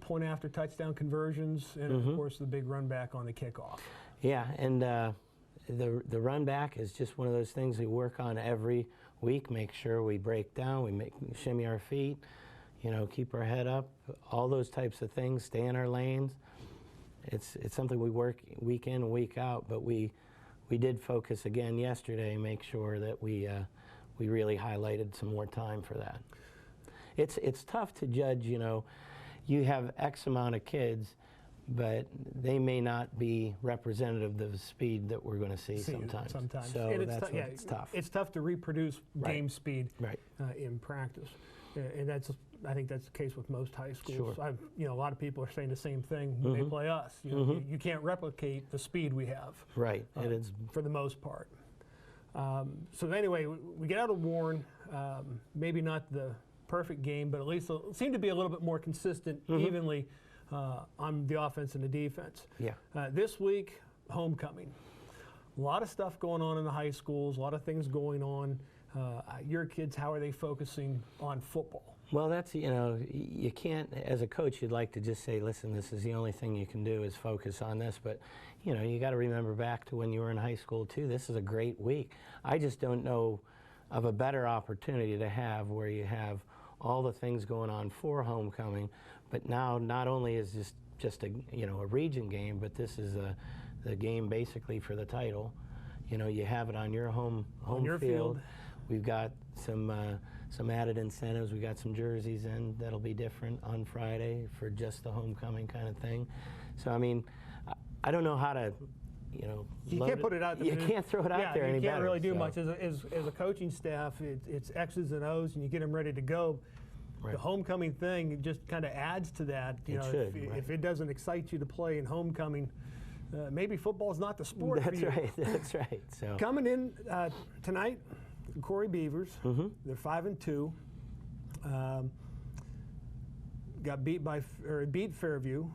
point after touchdown conversions, and of course the big run back on the kickoff. Yeah, and the run back is just one of those things we work on every week. Make sure we break down, we shimmy our feet, you know, keep our head up, all those types of things. Stay in our lanes. It's something we work week in and week out, but we did focus again yesterday, make sure that we really highlighted some more time for that. It's tough to judge, you know, you have X amount of kids, but they may not be representative of the speed that we're going to see sometimes. So it's tough. It's tough to reproduce game speed in practice, and I think that's the case with most high schools. Sure. You know, a lot of people are saying the same thing when they play us. You know, you can't replicate the speed we have. Right. It is for the most part. So anyway, we get out of Warren. Maybe not the perfect game, but at least it seemed to be a little bit more consistent, evenly on the offense and the defense. Yeah. This week, homecoming. A lot of stuff going on in the high schools. A lot of things going on. Your kids, how are they focusing on football? Well, that's, you know, you can't, as a coach, you'd like to just say, listen, this is the only thing you can do is focus on this. But, you know, you got to remember back to when you were in high school, too. This is a great week. I just don't know of a better opportunity to have where you have all the things going on for homecoming. But now not only is this just a, you know, a region game, but this is the game basically for the title. You know, you have it on your home field. We've got some added incentives. We got some jerseys in that'll be different on Friday for just the homecoming kind of thing. So I mean, I don't know how to, you know, you can't put it out there. You can't throw it out there any better. You can't really do much as a coaching staff. It's X's and O's, and you get them ready to go. Right. The homecoming thing just kind of adds to that. You know, if it doesn't excite you to play in homecoming, maybe football's not the sport for you. That's right. So coming in tonight, Corry Beavers. They're 5-2. Got beat Fairview.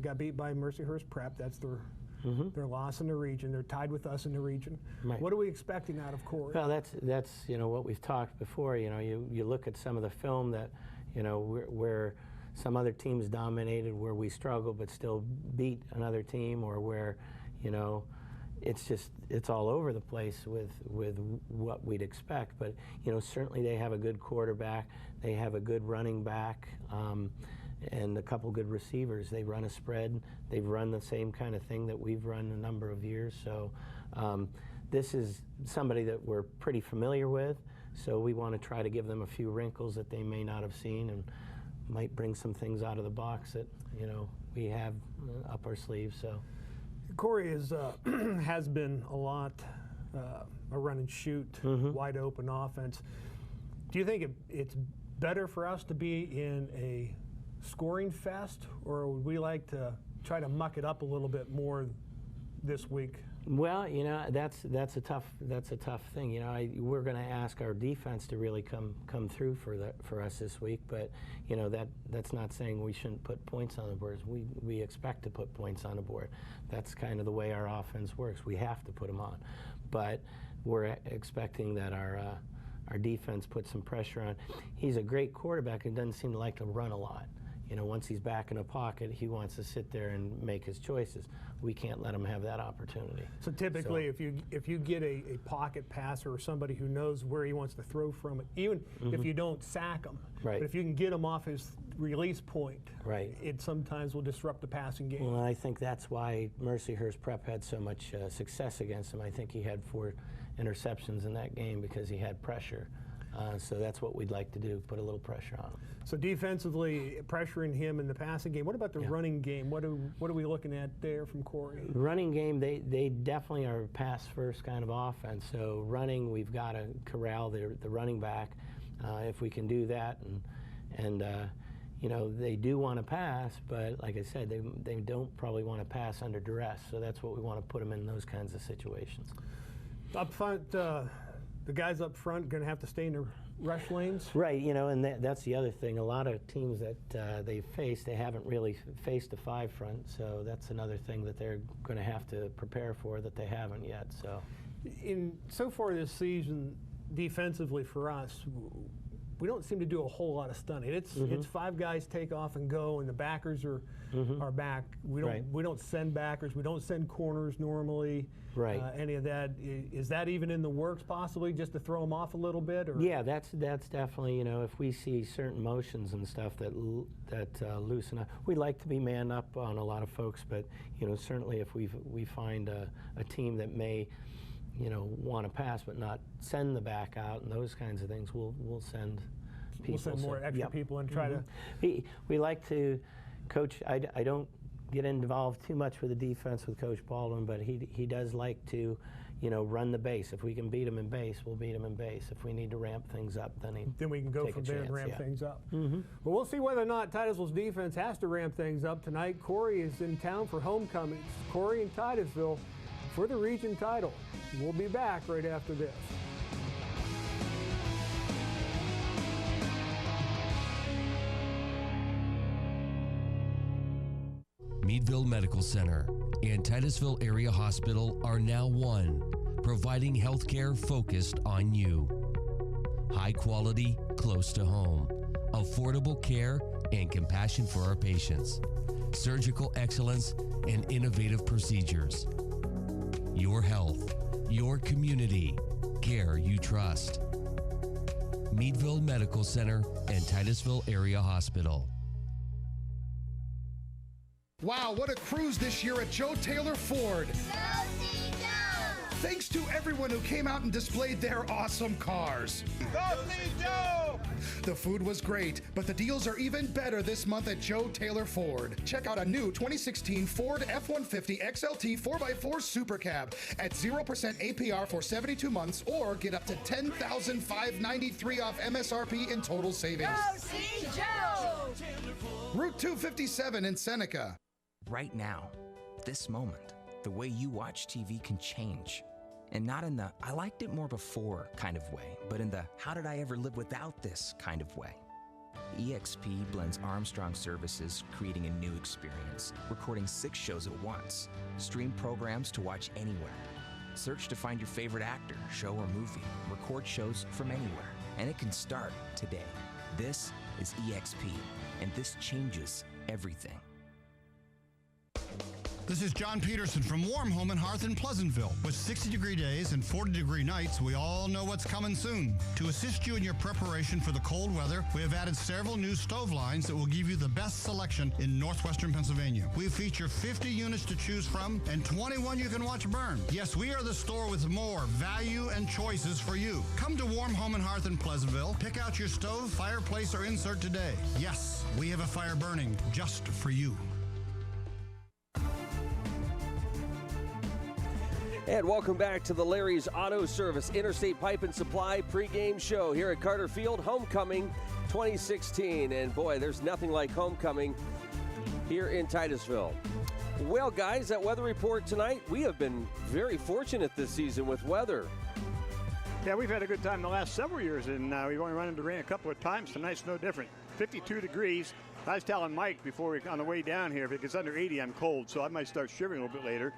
Got beat by Mercyhurst Prep. That's their They're lost in the region. They're tied with us in the region. Right. What are we expecting out of Corry? Well, that's what we've talked before. You look at some of the film that where some other teams dominated, where we struggled but still beat another team, or where it's all over the place with what we'd expect. But certainly they have a good quarterback. They have a good running back. And a couple good receivers. They run a spread. They've run the same kind of thing that we've run a number of years. So this is somebody that we're pretty familiar with. So we want to try to give them a few wrinkles that they may not have seen, and might bring some things out of the box that we have up our sleeves. So Corry has been a lot a run and shoot, wide open offense. Do you think it's better for us to be in a scoring fest, or would we like to try to muck it up a little bit more this week? Well, that's a tough thing. We're going to ask our defense to really come through for us this week, but that's not saying we shouldn't put points on the board. We expect to put points on the board. That's kind of the way our offense works. We have to put them on, but we're expecting that our defense puts some pressure on. He's a great quarterback and doesn't seem to like to run a lot. Once he's back in a pocket, he wants to sit there and make his choices. We can't let him have that opportunity. So typically, if you get a pocket passer or somebody who knows where he wants to throw from it, even if you don't sack him, right. But if you can get him off his release point, right. It sometimes will disrupt the passing game. Well, I think that's why Mercyhurst Prep had so much success against him. I think he had 4 interceptions in that game because he had pressure. So that's what we'd like to do, put a little pressure on him. So defensively, pressuring him in the passing game. What about the running game? What are we looking at there from Corry? Running game, they definitely are a pass-first kind of offense. So running, we've got to corral the running back. If we can do that, and they do want to pass, but like I said, they don't probably want to pass under duress. So that's what we want to put them in those kinds of situations. Up front, the guys up front going to have to stay in the rush lanes? Right, and that's the other thing. A lot of teams that they've faced, they haven't really faced a 5 front, so that's another thing that they're going to have to prepare for that they haven't yet. So far this season, defensively for us, we don't seem to do a whole lot of stunning. It's 5 guys take off and go, and the backers are back. We don't send backers. We don't send corners normally. Right. Any of that, is that even in the works possibly, just to throw them off a little bit? Or? Yeah, that's definitely, if we see certain motions and stuff that loosen up. We like to be manned up on a lot of folks, but certainly if we find a team that may want to pass but not send the back out and those kinds of things, we'll send people. We'll send more extra people and try to. We like to, Coach, I don't get involved too much with the defense with Coach Baldwin, but he does like to run the base. If we can beat him in base, we'll beat him in base. If we need to ramp things up, then we can go from there and ramp things up. But we'll see whether or not Titusville's defense has to ramp things up tonight. Corry is in town for homecoming. Corry and Titusville for the region title. We'll be back right after this. Meadville Medical Center and Titusville Area Hospital are now one, providing health care focused on you. High quality, close to home, affordable care and compassion for our patients, surgical excellence and innovative procedures. Your health, your community, care you trust. Meadville Medical Center and Titusville Area Hospital. Wow, what a cruise this year at Joe Taylor Ford. Thanks to everyone who came out and displayed their awesome cars. Go see Joe! The food was great, but the deals are even better this month at Joe Taylor Ford. Check out a new 2016 Ford F-150 XLT 4x4 Super Cab at 0% APR for 72 months, or get up to $10,593 off MSRP in total savings. Go see Joe! Route 257 in Seneca. Right now, this moment, the way you watch TV can change. And not in the, I liked it more before kind of way, but in the, how did I ever live without this kind of way. EXP blends Armstrong services, creating a new experience, recording 6 shows at once. Stream programs to watch anywhere. Search to find your favorite actor, show, or movie. Record shows from anywhere. And it can start today. This is EXP, and this changes everything. This is John Peterson from Warm Home and Hearth in Pleasantville. With 60-degree days and 40-degree nights, we all know what's coming soon. To assist you in your preparation for the cold weather, we have added several new stove lines that will give you the best selection in northwestern Pennsylvania. We feature 50 units to choose from and 21 you can watch burn. Yes, we are the store with more value and choices for you. Come to Warm Home and Hearth in Pleasantville. Pick out your stove, fireplace, or insert today. Yes, we have a fire burning just for you. And welcome back to the Larry's Auto Service Interstate Pipe and Supply pregame show here at Carter Field, Homecoming 2016. And boy, there's nothing like homecoming here in Titusville. Well, guys, that weather report tonight, we have been very fortunate this season with weather. Yeah, we've had a good time the last several years, and we've only run into rain a couple of times. Tonight's no different. 52 degrees. I was telling Mike before on the way down here, if it gets under 80, I'm cold, so I might start shivering a little bit later.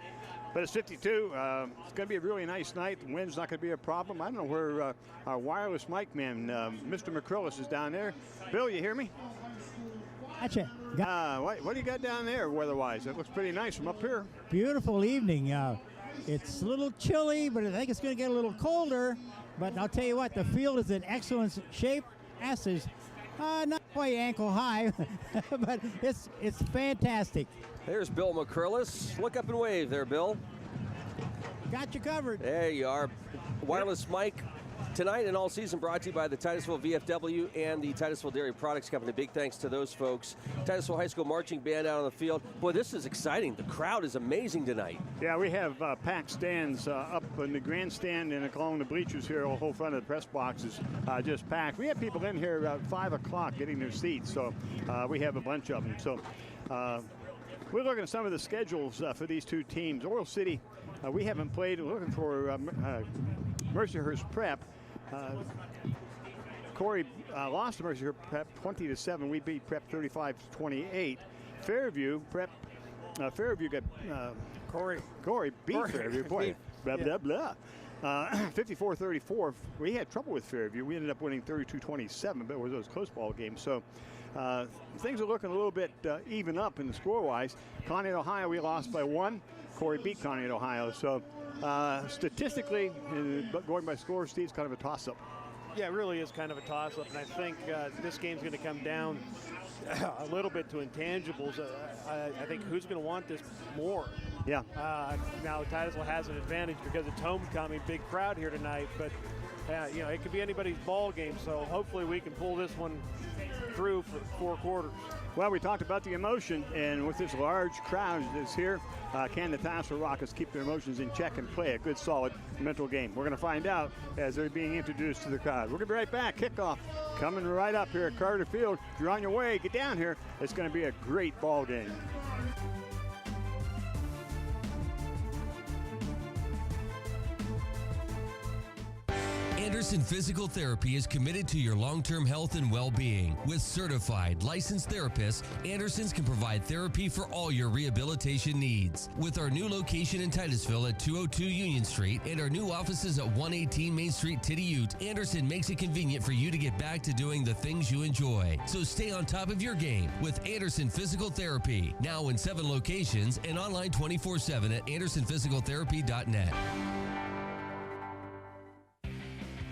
But it's 52. It's going to be a really nice night. The wind's not going to be a problem. I don't know where our wireless mic man, Mr. McCrillis, is down there. Bill, you hear me? Gotcha. What do you got down there weather-wise? It looks pretty nice from up here. Beautiful evening. It's a little chilly, but I think it's going to get a little colder. But I'll tell you what, the field is in excellent shape. Asses, not quite ankle high, but it's fantastic. There's Bill McCrillis. Look up and wave there, Bill. Got you covered. There you are. Wireless mic tonight and all season brought to you by the Titusville VFW and the Titusville Dairy Products Company. Big thanks to those folks. Titusville High School marching band out on the field. Boy, this is exciting. The crowd is amazing tonight. Yeah, we have packed stands up in the grandstand and along the bleachers here. The whole front of the press box is just packed. We have people in here about 5 o'clock getting their seats, so we have a bunch of them. So we're looking at some of the schedules for these two teams. Oil City, we haven't played. We're looking for Mercyhurst Prep. Corry lost to Mercyhurst Prep 20-7. We beat Prep 35-28. Fairview Prep. Fairview got Corry beat Fairview. Boy, blah blah blah. 54-34. We had trouble with Fairview. We ended up winning 32-27, but it was those close ball games. So things are looking a little bit even up in the score-wise. Conneaut, Ohio, we lost by 1. Corry beat Conneaut, Ohio. So statistically, going by score, Steve's kind of a toss-up. Yeah, it really is kind of a toss-up, and I think this game's going to come down a little bit to intangibles. I think who's going to want this more? Yeah. Now Titusville has an advantage because it's homecoming, big crowd here tonight, but it could be anybody's ball game. So hopefully we can pull this one through for 4 quarters. Well, we talked about the emotion, and with this large crowd that's here, can the Titusville Rockets keep their emotions in check and play a good, solid mental game? We're going to find out as they're being introduced to the crowd. We're going to be right back. Kickoff coming right up here at Carter Field. If you're on your way, get down here. It's going to be a great ball game. Anderson Physical Therapy is committed to your long-term health and well-being. With certified, licensed therapists, Anderson's can provide therapy for all your rehabilitation needs. With our new location in Titusville at 202 Union Street and our new offices at 118 Main Street, Tityute, Anderson makes it convenient for you to get back to doing the things you enjoy. So stay on top of your game with Anderson Physical Therapy. Now in 7 locations and online 24/7 at andersonphysicaltherapy.net.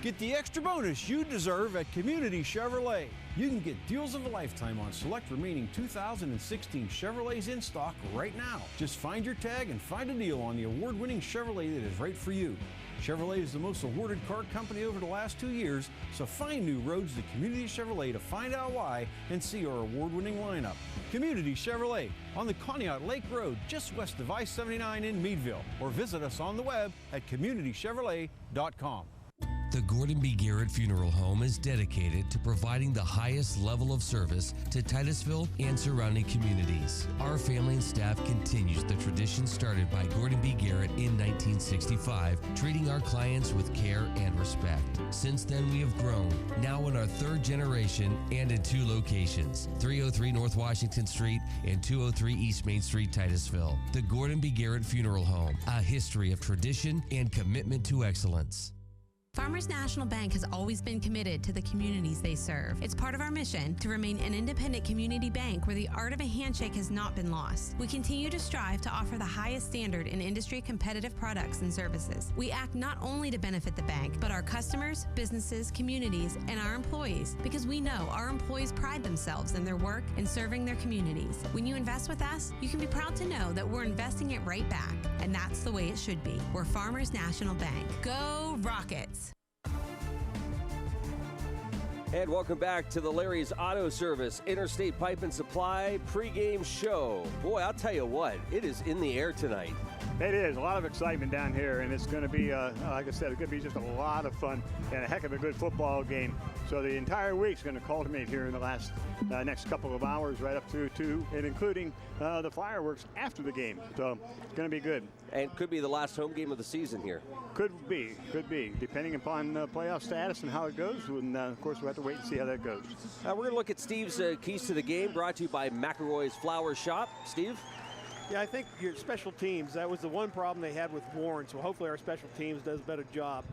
Get the extra bonus you deserve at Community Chevrolet. You can get deals of a lifetime on select remaining 2016 Chevrolets in stock right now. Just find your tag and find a deal on the award-winning Chevrolet that is right for you. Chevrolet is the most awarded car company over the last 2 years, so find new roads to Community Chevrolet to find out why and see our award-winning lineup. Community Chevrolet on the Conneaut Lake Road, just west of I-79 in Meadville, or visit us on the web at communitychevrolet.com. The Gordon B. Garrett Funeral Home is dedicated to providing the highest level of service to Titusville and surrounding communities. Our family and staff continues the tradition started by Gordon B. Garrett in 1965, treating our clients with care and respect. Since then, we have grown, now in our third generation and in 2 locations, 303 North Washington Street and 203 East Main Street, Titusville. The Gordon B. Garrett Funeral Home, a history of tradition and commitment to excellence. Farmers National Bank has always been committed to the communities they serve. It's part of our mission to remain an independent community bank where the art of a handshake has not been lost. We continue to strive to offer the highest standard in industry competitive products and services. We act not only to benefit the bank, but our customers, businesses, communities, and our employees, because we know our employees pride themselves in their work and serving their communities. When you invest with us, you can be proud to know that we're investing it right back, and that's the way it should be. We're Farmers National Bank. Go Rockets! And welcome back to the Larry's Auto Service Interstate Pipe and Supply pregame show. Boy, I'll tell you what, it is in the air tonight. It is. A lot of excitement down here, and it's going to be, like I said, it's going to be just a lot of fun and a heck of a good football game. So the entire week's going to culminate here in the next couple of hours right up through to and including the fireworks after the game. So it's going to be good. And could be the last home game of the season here. Could be, depending upon playoff status and how it goes. And, of course, we'll have to wait and see how that goes. We're going to look at Steve's keys to the game, brought to you by McElroy's Flower Shop. Steve? Yeah, I think your special teams, that was the one problem they had with Warren, so hopefully our special teams does a better job.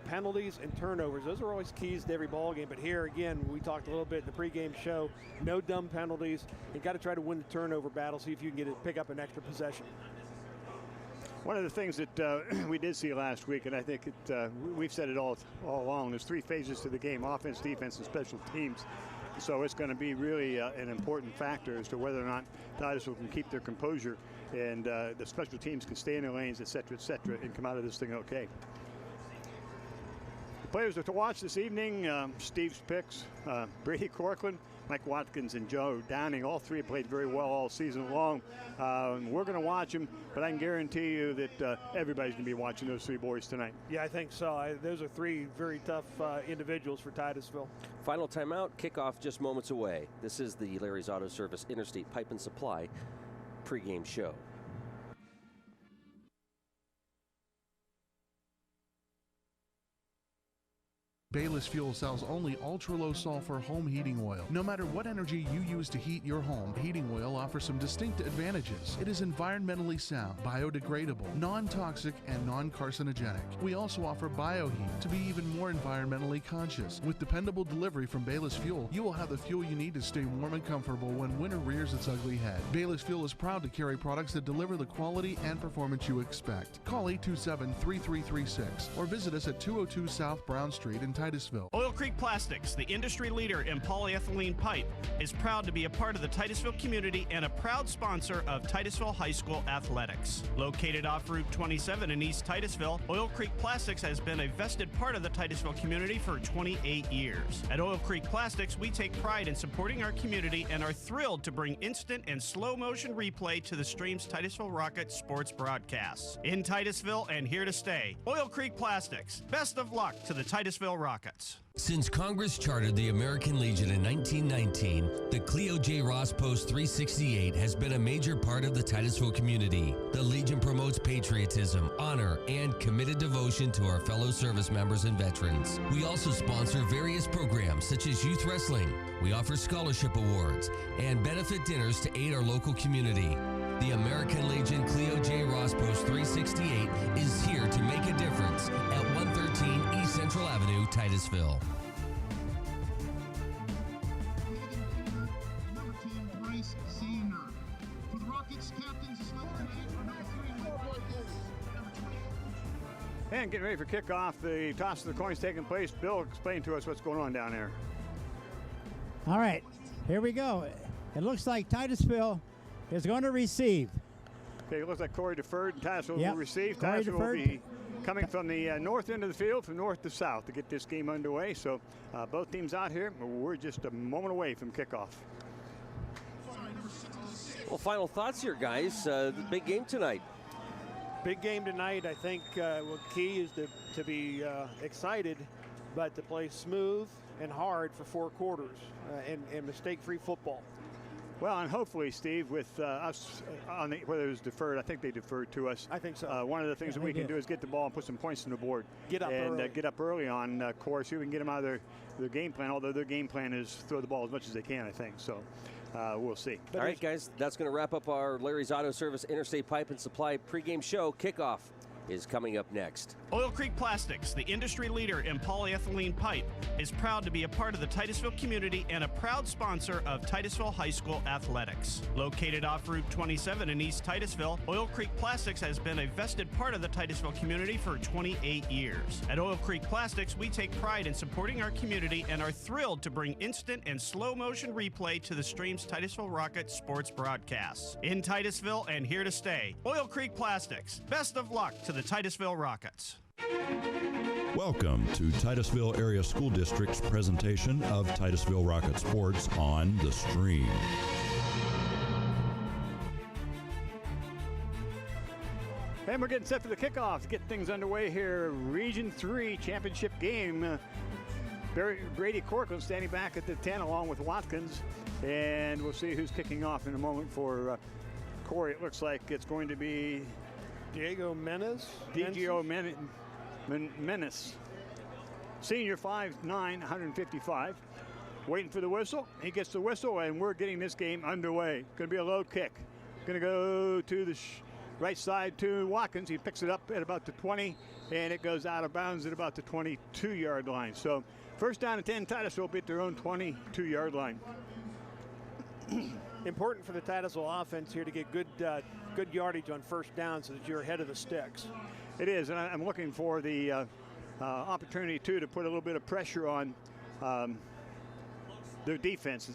Penalties and turnovers, those are always keys to every ball game, but here again, we talked a little bit in the pregame show, no dumb penalties. You got to try to win the turnover battle, see if you can pick up an extra possession. One of the things that we did see last week, and I think we've said it all along, there's 3 phases to the game: offense, defense, and special teams. So it's going to be really an important factor as to whether or not Titusville can keep their composure and the special teams can stay in their lanes, et cetera, and come out of this thing okay. The players to watch this evening, Steve's picks, Brady Corcoran, Mike Watkins, and Joe Downing. All 3 have played very well all season long. We're going to watch them, but I can guarantee you that everybody's going to be watching those 3 boys tonight. Yeah, I think so. Those are 3 very tough individuals for Titusville. Final timeout, kickoff just moments away. This is the Larry's Auto Service Interstate Pipe and Supply pregame show. Bayless Fuel sells only ultra-low sulfur home heating oil. No matter what energy you use to heat your home, heating oil offers some distinct advantages. It is environmentally sound, biodegradable, non-toxic, and non-carcinogenic. We also offer bioheat to be even more environmentally conscious. With dependable delivery from Bayless Fuel, you will have the fuel you need to stay warm and comfortable when winter rears its ugly head. Bayless Fuel is proud to carry products that deliver the quality and performance you expect. Call 827-3336 or visit us at 202 South Brown Street in Titusville. Oil Creek Plastics, the industry leader in polyethylene pipe, is proud to be a part of the Titusville community and a proud sponsor of Titusville High School athletics. Located off Route 27 in East Titusville, Oil Creek Plastics has been a vested part of the Titusville community for 28 years. At Oil Creek Plastics, we take pride in supporting our community and are thrilled to bring instant and slow motion replay to the stream's Titusville Rockets sports broadcasts. In Titusville and here to stay, Oil Creek Plastics. Best of luck to the Titusville Rockets. Since Congress chartered the American Legion in 1919, the Cleo J. Ross Post 368 has been a major part of the Titusville community. The Legion promotes patriotism, honor, and committed devotion to our fellow service members and veterans. We also sponsor various programs such as youth wrestling. We offer scholarship awards and benefit dinners to aid our local community. The American Legion Cleo J. Ross Post 368 is here to make a difference at 113 East Central Avenue, Titusville. And getting ready for kickoff, the toss of the coins taking place. Bill, explain to us what's going on down there. All right, here we go. It looks like Titusville is going to receive. Okay, it looks like Corry deferred and Titusville will receive. Corry Titusville will deferred. be coming from the north end of the field, from north to south, to get this game underway. So both teams out here. We're just a moment away from kickoff. Well, final thoughts here, guys. The big game tonight. Big game tonight. I think the key is to be excited, but to play smooth and hard for 4 quarters and mistake-free football. Well, and hopefully, Steve, with us on whether it was deferred, I think they deferred to us. I think so. One of the things that we can do is get the ball and put some points on the board. Get up early on course. We can get them out of their game plan, although their game plan is throw the ball as much as they can, I think. So we'll see. All right, guys, that's going to wrap up our Larry's Auto Service Interstate Pipe and Supply pregame show. Kickoff is coming up next. Oil Creek Plastics, the industry leader in polyethylene pipe, is proud to be a part of the Titusville community and a proud sponsor of Titusville High School athletics. Located off Route 27 in East Titusville, Oil Creek Plastics has been a vested part of the Titusville community for 28 years. At Oil Creek Plastics, we take pride in supporting our community and are thrilled to bring instant and slow motion replay to the Stream's Titusville Rockets sports broadcasts. In Titusville and here to stay, Oil Creek Plastics. Best of luck to the Titusville Rockets. Welcome to Titusville Area School District's presentation of Titusville Rocket Sports on the Stream. And we're getting set for the kickoff to get things underway here. Region 3 championship game. Brady Corcoran standing back at the 10 along with Watkins. And we'll see who's kicking off in a moment for Corry. It looks like it's going to be Diego Menes. Menes. Senior 5'9", 155. Waiting for the whistle. He gets the whistle, and we're getting this game underway. Going to be a low kick. Going to go to the right side to Watkins. He picks it up at about the 20, and it goes out of bounds at about the 22-yard line. So first down and 10, Titusville will be at their own 22-yard line. Important for the Titusville offense here to get good yardage on first down so that you're ahead of the sticks. It is, and I'm looking for the opportunity, too, to put a little bit of pressure on their defense.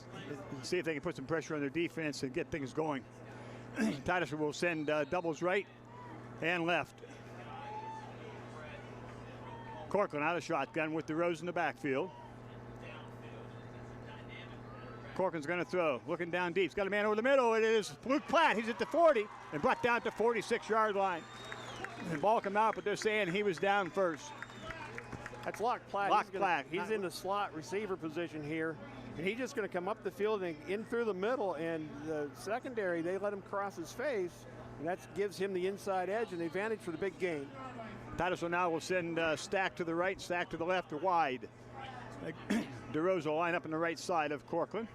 See if they can put some pressure on their defense and get things going. Titusville will send doubles right and left. Corcoran out of shotgun with DeRose in the backfield. Corcoran's going to throw, looking down deep. He's got a man over the middle. It is Luke Platt. He's at the 40 and brought down at the 46-yard line. The ball come out, but they're saying he was down first. That's Locke Platt. Platt. He's in the slot receiver position here, and he's just going to come up the field and in through the middle, and the secondary, they let him cross his face, and that gives him the inside edge and the advantage for the big game. Titusville now will send Stack to the right, Stack to the left, or wide. DeRose will line up on the right side of Corcoran.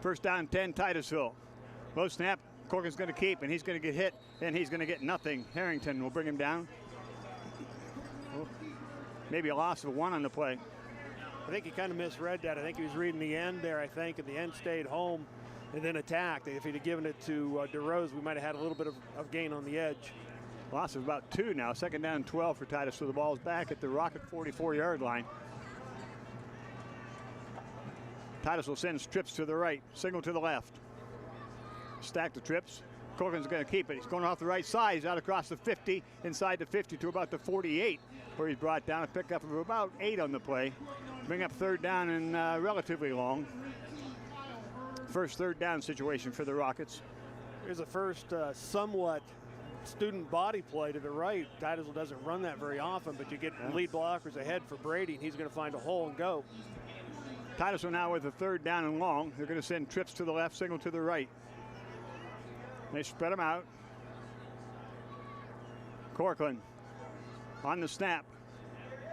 First down 10, Titusville. Low snap, Corcoran's going to keep, and he's going to get hit, and he's going to get nothing. Harrington will bring him down. Maybe a loss of 1 on the play. I think he kind of misread that. I think he was reading the end there, and the end stayed home and then attacked. If he'd have given it to DeRose, we might have had a little bit of gain on the edge. Loss of about 2 now. Second down 12 for Titusville. The ball's back at the Rocket 44-yard line. Titusville sends trips to the right, signal to the left. Stack the trips. Corcoran's going to keep it. He's going off the right side. He's out across the 50, inside the 50 to about the 48, where he's brought down a pickup of about 8 on the play. Bring up third down and relatively long. First third down situation for the Rockets. Here's a first somewhat student body play to the right. Titusville doesn't run that very often, but you get lead blockers ahead for Brady, and he's going to find a hole and go. Titusville now with a third down and long. They're going to send trips to the left, signal to the right. They spread them out. Corcoran on the snap.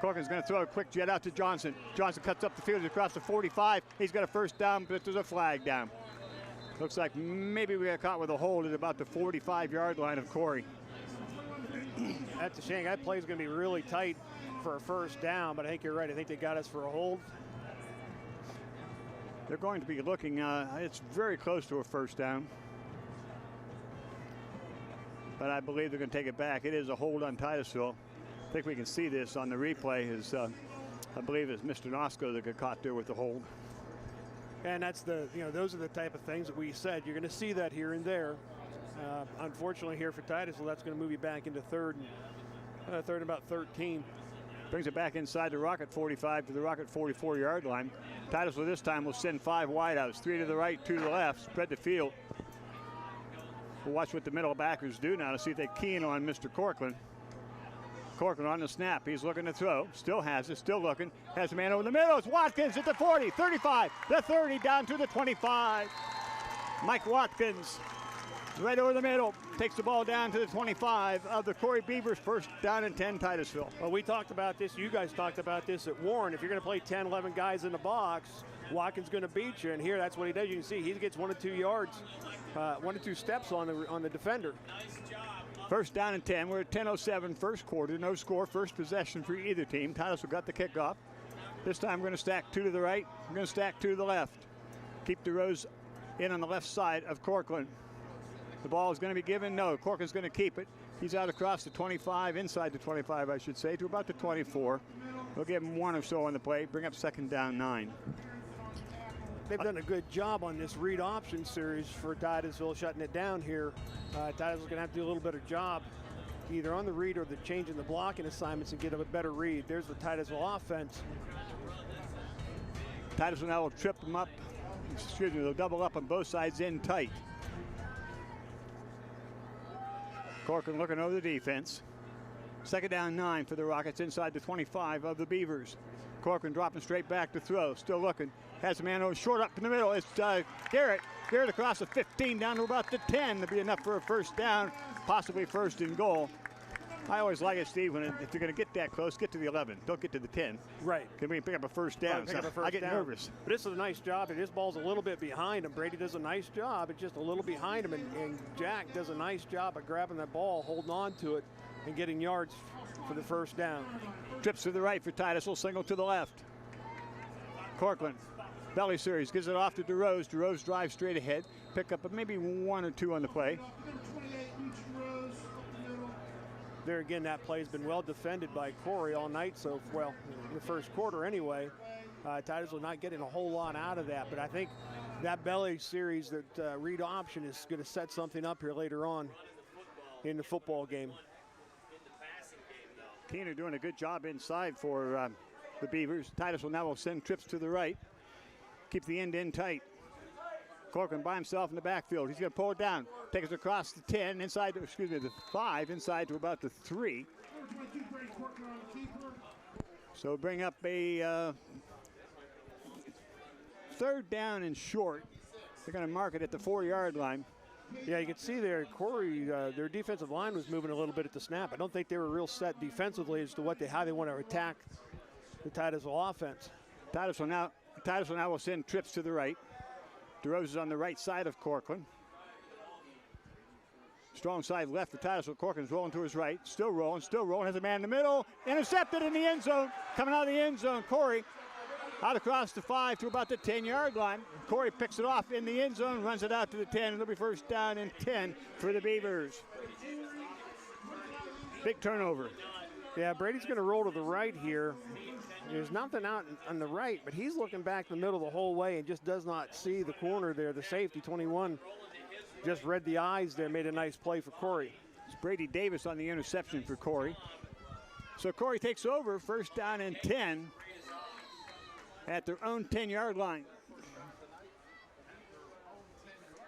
Corcoran's going to throw a quick jet out to Johnson. Johnson cuts up the field across the 45. He's got a first down, but there's a flag down. Looks like maybe we got caught with a hold at about the 45-yard line of Corry. That's a shame. That play's going to be really tight for a first down, but I think you're right. I think they got us for a hold. They're going to be looking, it's very close to a first down. But I believe they're going to take it back. It is a hold on Titusville. I think we can see this on the replay. I believe it's Mr. Nosco that got caught there with the hold. And that's those are the type of things that we said. You're going to see that here and there. Unfortunately here for Titusville, that's going to move you back into third and about 13. Brings it back inside the Rocket 45 to the Rocket 44-yard line. Titusville this time will send 5 wideouts, 3 to the right, 2 to the left, spread the field. We'll watch what the middle backers do now to see if they key in on Mr. Corcoran. Corcoran on the snap. He's looking to throw. Still has it. Still looking. Has a man over the middle. It's Watkins at the 40, 35, the 30, down to the 25. Mike Watkins, right over the middle, takes the ball down to the 25 of the Corry Beavers. First down and 10, Titusville. Well, we talked about this. You guys talked about this at Warren. If you're going to play 10, 11 guys in the box, Watkins going to beat you. And here, that's what he does. You can see he gets 1 or 2 yards, 1 or 2 steps on the defender. First down and 10. We're at 10:07 first quarter. No score. First possession for either team. Titusville got the kickoff. This time we're going to stack 2 to the right. We're going to stack 2 to the left. Keep DeRose in on the left side of Corcoran. The ball is going to be given. No, Corcoran's going to keep it. He's out across the 25, inside the 25, I should say, to about the 24. We'll give him 1 or so on the play. Bring up second down 9. They've done a good job on this read option series for Titusville, shutting it down here. Titusville's going to have to do a little better job either on the read or the changing the blocking assignments and get a better read. There's the Titusville offense. Titusville now will trip them up. Excuse me, they'll double up on both sides in tight. Corcoran looking over the defense. Second down 9 for the Rockets inside the 25 of the Beavers. Corcoran dropping straight back to throw. Still looking. Has a man over short up in the middle. It's Garrett. Garrett across the 15 down to about the 10. That'll be enough for a first down, possibly first and goal. I always like it, Steve, when if you're going to get that close, get to the 11. Don't get to the 10. Right. Can we pick up a first down? I get nervous. But this is a nice job, and this ball's a little bit behind him. Brady does a nice job. It's just a little behind him, and Jack does a nice job of grabbing that ball, holding on to it, and getting yards for the first down. Trips to the right for Titusville, single to the left. Corcoran, belly series, gives it off to DeRose. DeRose drives straight ahead. Pick up maybe 1 or 2 on the play. There again, that play's been well defended by Corry all night, so well, in the first quarter anyway. Titusville not getting a whole lot out of that, but I think that belly series, that read option, is going to set something up here later on in the football game. Keener doing a good job inside for the Beavers. Titusville now will send trips to the right. Keep the end in tight. Corcoran by himself in the backfield. He's going to pull it down. Take us across the 10, inside, excuse me, the 5, inside to about the 3. So bring up a third down and short. They're going to mark it at the 4-yard line. Yeah, you can see there, Corry, their defensive line was moving a little bit at the snap. I don't think they were real set defensively as to how they want to attack the Titusville offense. Titusville now will send trips to the right. DeRose is on the right side of Corcoran. Strong side left for Titusville. Corcoran's rolling to his right. Still rolling. Has a man in the middle. Intercepted in the end zone. Coming out of the end zone, Corry. Out across the 5 to about the 10-yard line. Corry picks it off in the end zone, runs it out to the 10. It'll be first down and 10 for the Beavers. Big turnover. Yeah, Brady's going to roll to the right here. There's nothing out on the right, but he's looking back the middle the whole way and just does not see the corner there. The safety, 21, just read the eyes there, made a nice play for Corry. It's Brady Davis on the interception for Corry. So Corry takes over, first down and 10 at their own 10-yard line.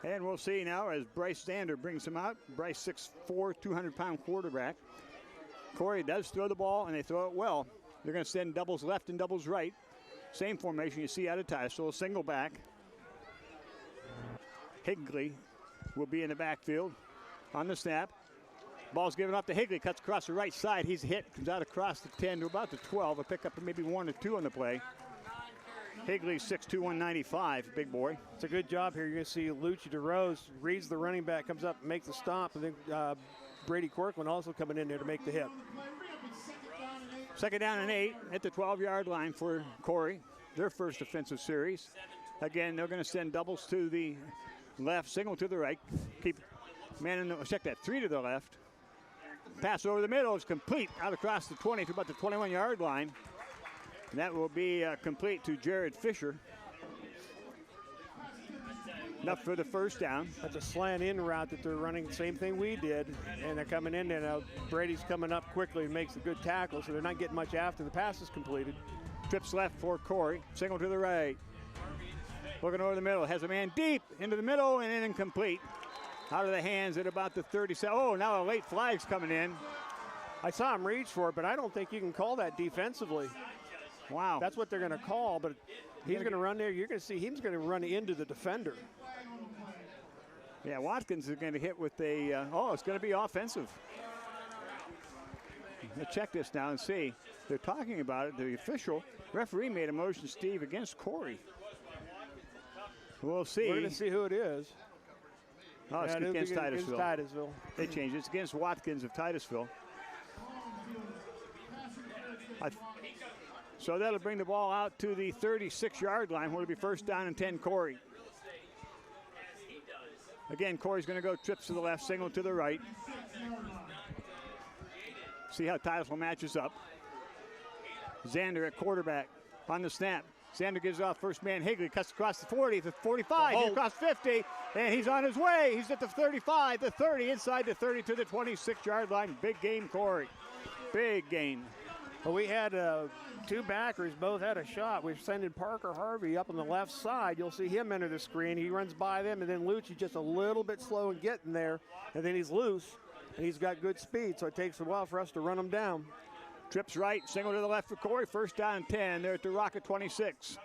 And we'll see now as Bryce Stander brings him out. Bryce, 6'4", 200-pound quarterback. Corry does throw the ball, and they throw it well. They're going to send doubles left and doubles right. Same formation you see out of Titusville, single back. Higley will be in the backfield on the snap. Ball's given off to Higley, cuts across the right side. He's hit, comes out across the 10 to about the 12. A pickup of maybe 1 or 2 on the play. Higley, 6'2", 195, big boy. It's a good job here. You're going to see Lucci DeRose reads the running back, comes up, makes the stop, and then Brady Corcoran also coming in there to make the hit. Second down and 8 at the 12-yard line for Corry, their first offensive series. Again, they're going to send doubles to the left, single to the right. Keep man in the, check that, 3 to the left. Pass over the middle is complete out across the 20 to about the 21-yard line. And that will be complete to Jared Fisher. Enough for the first down. That's a slant in route that they're running, same thing we did, and they're coming in there now. Brady's coming up quickly and makes a good tackle, so they're not getting much after the pass is completed. Trips left for Corry, single to the right. Looking over the middle, has a man deep into the middle and incomplete. Out of the hands at about the 37. Oh, now a late flag's coming in. I saw him reach for it, but I don't think you can call that defensively. Wow. That's what they're going to call, but he's going to run there. You're going to see he's going to run into the defender. Yeah, Watkins is going to hit with a, it's going to be offensive. Let's check this now and see. They're talking about it. The official referee made a motion, Steve, against Corry. We'll see. We're going to see who it is. Oh, it's against Titusville. Titusville. They changed it. It's against Watkins of Titusville. So that'll bring the ball out to the 36-yard line where it'll be first down and 10, Corry. Again, Corey's going to go trips to the left, single to the right. See how Titusville matches up. Xander at quarterback on the snap. Xander gives off first man. Higley cuts across the 40, the 45, he's across 50, and he's on his way. He's at the 35, the 30, inside the 30 to the 26-yard line. Big game, Corry. Big game. Well, we had two backers, both had a shot. We're sending Parker Harvey up on the left side. You'll see him enter the screen. He runs by them, and then Lucci just a little bit slow in getting there, and then he's loose, and he's got good speed, so it takes a while for us to run him down. Trips right, single to the left for Corry. First down and 10. They're at the Rocket 26.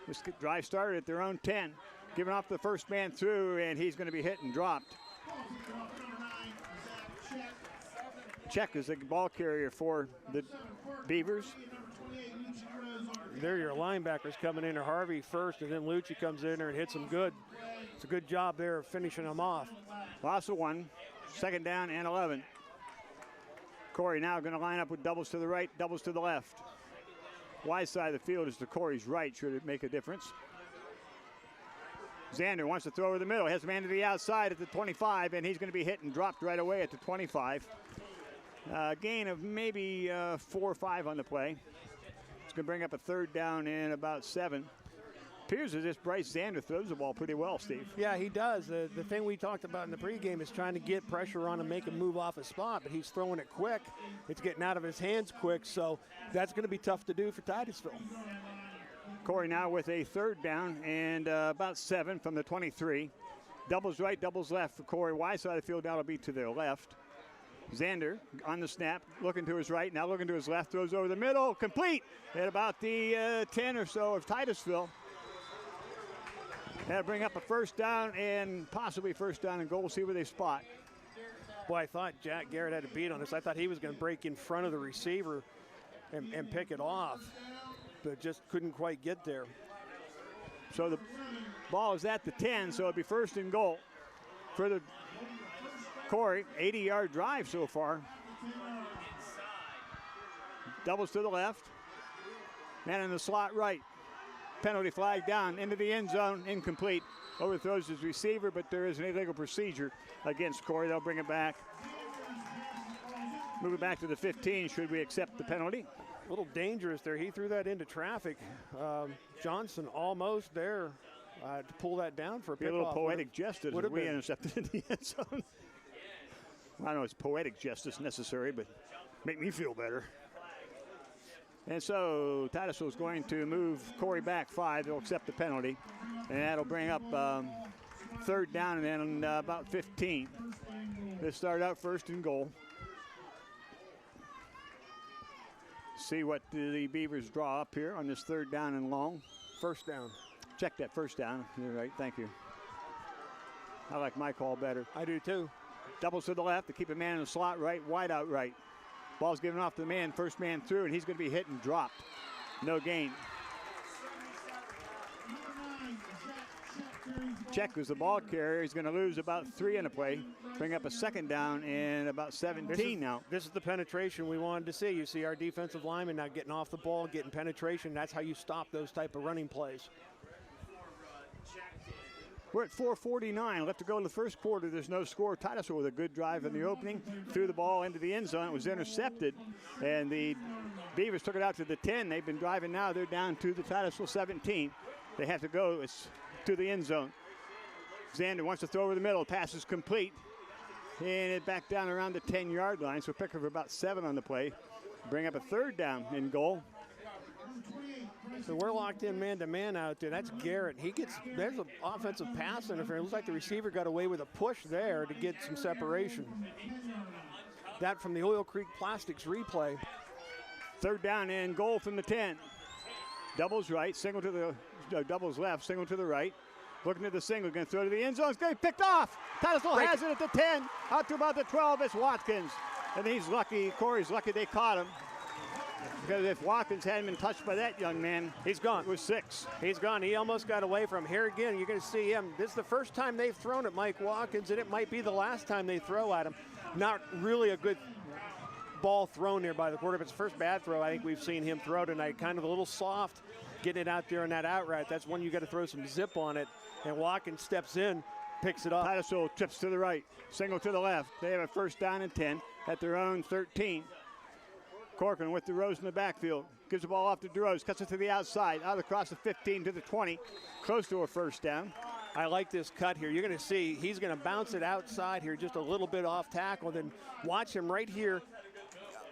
This drive started at their own 10. Giving off the first man through, and he's going to be hit and dropped. Check is the ball carrier for the Beavers. There your linebackers coming in. Harvey first, and then Lucci comes in there and hits him good. It's a good job there of finishing them off. Loss of one. Second down and 11. Corry now going to line up with doubles to the right, doubles to the left. Wide side of the field is to Corey's right. Should it make a difference? Xander wants to throw over the middle. Has a man to the outside at the 25, and he's going to be hit and dropped right away at the 25. Gain of maybe 4 or 5 on the play. It's going to bring up a third down and about 7. Appears as if Bryce Xander throws the ball pretty well, Steve. Yeah, he does. The thing we talked about in the pregame is trying to get pressure on him, make him move off his spot, but he's throwing it quick. It's getting out of his hands quick, so that's going to be tough to do for Titusville. Corry now with a third down and about 7 from the 23. Doubles right, doubles left for Corry. Wide side of the field now will be to their left. Xander on the snap, looking to his right, now looking to his left, throws over the middle, complete at about the 10 or so of Titusville. That'll bring up a first down and possibly first down and goal. See where they spot. Boy, I thought Jack Garrett had a beat on this. I thought he was going to break in front of the receiver and pick it off, but just couldn't quite get there. So the ball is at the 10, so it'll be first and goal for the Corry. 80-yard drive so far. Doubles to the left. Man in the slot right. Penalty flag down into the end zone, incomplete. Overthrows his receiver, but there is an illegal procedure against Corry. They'll bring it back. Move it back to the 15. Should we accept the penalty? A little dangerous there. He threw that into traffic. Johnson almost there to pull that down for a pickoff. A little poetic justice as we intercepted in the end zone. I don't know it's poetic justice necessary, but make me feel better. And so Titusville is going to move Corry back 5. They'll accept the penalty. And that'll bring up third down and then about 15. They start out first and goal. See what the Beavers draw up here on this third down and long. First down. Check that first down. You're right. Thank you. I like my call better. I do too. Doubles to the left to keep a man in the slot right, wide out right. Ball's given off to the man, first man through, and he's going to be hit and dropped. No gain. Check was the ball carrier. He's going to lose about 3 in the play. Bring up a second down and about 17 now. This is the penetration we wanted to see. You see our defensive linemen now getting off the ball, getting penetration. That's how you stop those type of running plays. We're at 4:49 left to go in the first quarter. There's no score. Titusville with a good drive in the opening. Threw the ball into the end zone. It was intercepted, and the Beavers took it out to the 10. They've been driving now. They're down to the Titusville 17. They have to go to the end zone. Xander wants to throw over the middle. Pass is complete. And it back down around the 10-yard line. So pick up about 7 on the play. Bring up a third down and goal. So we're locked in man-to-man out there. That's Garrett. There's an offensive pass interference. It looks like the receiver got away with a push there to get some separation. That from the Oil Creek Plastics replay. Third down and goal from the 10. Doubles right, single to the doubles left, single to the right. Looking at the single, going to throw to the end zone. It's going to be picked off. Titusville has it at the 10, out to about the 12. It's Watkins. And he's lucky, Corey's lucky they caught him. Because if Watkins hadn't been touched by that young man, he's gone. It was 6. He's gone. He almost got away from him. Here again, you're going to see him. This is the first time they've thrown at Mike Watkins, and it might be the last time they throw at him. Not really a good ball thrown there by the quarterback. It's the first bad throw I think we've seen him throw tonight. Kind of a little soft, getting it out there on that outright. That's when you got to throw some zip on it. And Watkins steps in, picks it up. Titusville trips to the right, single to the left. They have a first down and 10 at their own 13. Corcoran with DeRose in the backfield. Gives the ball off to DeRose, cuts it to the outside, out across the 15 to the 20, close to a first down. I like this cut here. You're going to see he's going to bounce it outside here just a little bit off tackle. Then watch him right here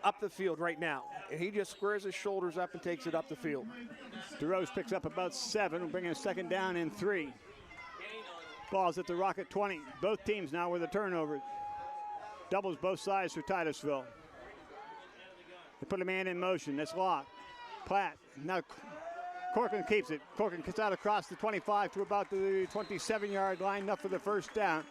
up the field right now. And he just squares his shoulders up and takes it up the field. DeRose picks up about 7, bringing a second down and 3. Ball's at the Rocket 20. Both teams now with a turnover. Doubles both sides for Titusville. They put a man in motion. That's locked. Platt. Now Corcoran keeps it. Corcoran gets out across the 25 to about the 27-yard line, enough for the first down.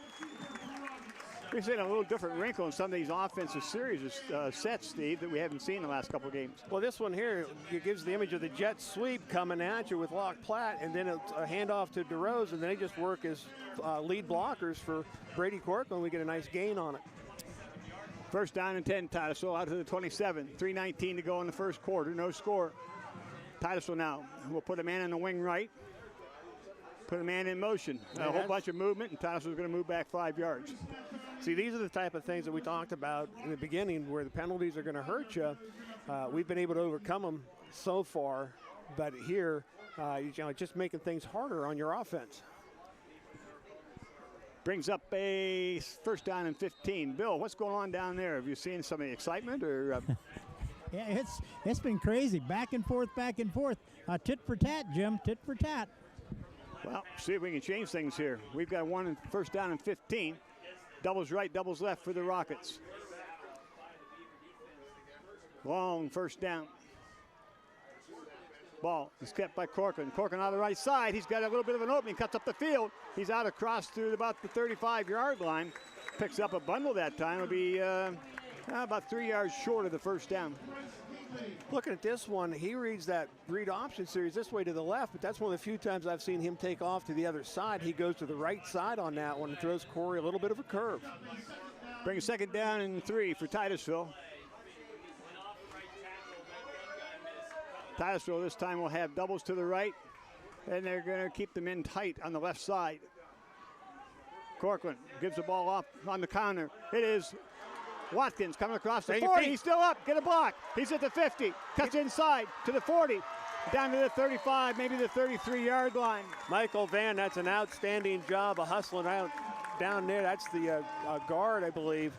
We're seeing a little different wrinkle in some of these offensive series sets, Steve, that we haven't seen in the last couple of games. Well, this one here, it gives the image of the jet sweep coming at you with Locke Platt, and then a handoff to DeRose, and then they just work as lead blockers for Brady Corcoran. We get a nice gain on it. First down and 10, Titusville out to the 27. 3:19 to go in the first quarter, no score. Titusville now will put a man in the wing right, put a man in motion. A whole bunch of movement, and Titusville's going to move back 5 yards. See, these are the type of things that we talked about in the beginning where the penalties are going to hurt you. We've been able to overcome them so far, but here, just making things harder on your offense. Brings up a first down and 15. Bill, what's going on down there? Have you seen some of the excitement? Or Yeah, it's been crazy. Back and forth, back and forth. Tit for tat, Jim, tit for tat. Well, see if we can change things here. We've got one first down and 15. Doubles right, doubles left for the Rockets. Long first down. Ball is kept by Corcoran. Corcoran on the right side. He's got a little bit of an opening, cuts up the field. He's out across to about the 35-yard line. Picks up a bundle that time. It'll be about 3 yards short of the first down. Looking at this one, he reads that read option series this way to the left, but that's one of the few times I've seen him take off to the other side. He goes to the right side on that one and throws Corry a little bit of a curve. Bring a second down and 3 for Titusville. Titusville this time will have doubles to the right, and they're going to keep them in tight on the left side. Corcoran gives the ball off on the counter. It is Watkins coming across the 40. He's still up. Get a block. He's at the 50. Cuts inside to the 40. Down to the 35, maybe the 33-yard line. Michael Van, that's an outstanding job of hustling out down there. That's the guard, I believe,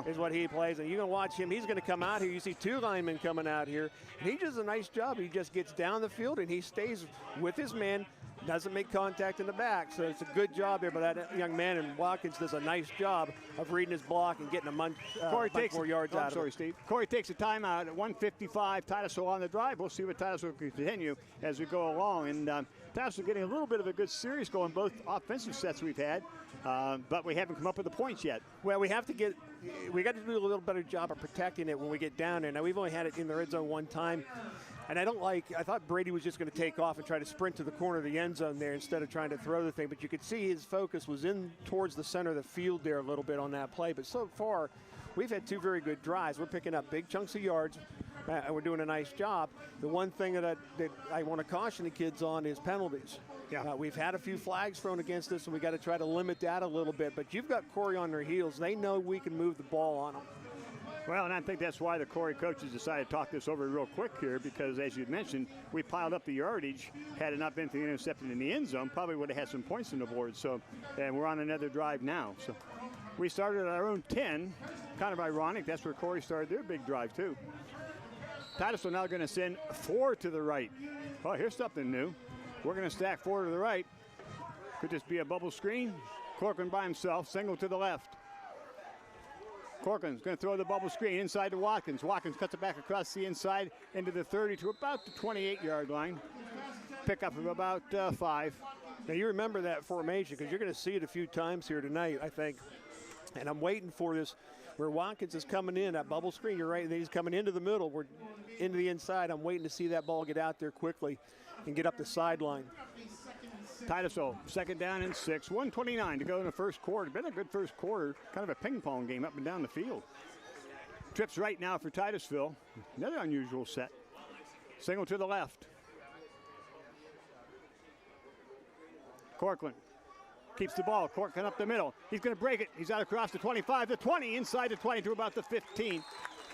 is what he plays. And you're going to watch him. He's going to come out here. You see 2 linemen coming out here. And he does a nice job. He just gets down the field, and he stays with his man, doesn't make contact in the back. So it's a good job here by that young man. And Watkins does a nice job of reading his block and getting a bunch more yards out of it. Steve. Corey takes a timeout at 1:55. Titusville on the drive. We'll see what Titusville can continue as we go along. And Titusville getting a little bit of a good series going, both offensive sets we've had. But we haven't come up with the points yet. Well, we got to do a little better job of protecting it when we get down there. Now, we've only had it in the red zone one time. And I thought Brady was just going to take off and try to sprint to the corner of the end zone there instead of trying to throw the thing. But you could see his focus was in towards the center of the field there a little bit on that play. But so far, we've had 2 very good drives. We're picking up big chunks of yards, and we're doing a nice job. The one thing that I want to caution the kids on is penalties. Yeah. We've had a few flags thrown against us, and we got to try to limit that a little bit. But you've got Corry on their heels. They know we can move the ball on them. Well, and I think that's why the Corry coaches decided to talk this over real quick here, because as you mentioned, we piled up the yardage. Had it not been for the interception in the end zone, probably would have had some points on the board. So, and we're on another drive now. So we started at our own 10. Kind of ironic. That's where Corry started their big drive too. Titusville now going to send 4 to the right. Oh, here's something new. We're going to stack 4 to the right. Could this be a bubble screen? Corcoran by himself, single to the left. Corcoran's going to throw the bubble screen inside to Watkins. Watkins cuts it back across the inside into the 30 to about the 28-yard line. Pickup of about 5. Now, you remember that formation because you're going to see it a few times here tonight, I think. And I'm waiting for this where Watkins is coming in, that bubble screen. You're right, he's coming into the middle. We're into the inside. I'm waiting to see that ball get out there quickly and get up the sideline. Titusville, 2nd down and 6. 1:29 to go in the first quarter. Been a good first quarter. Kind of a ping pong game up and down the field. Trips right now for Titusville. Another unusual set. Single to the left. Corcoran keeps the ball. Corcoran up the middle. He's going to break it. He's out across the 25, the 20, inside the 20 to about the 15.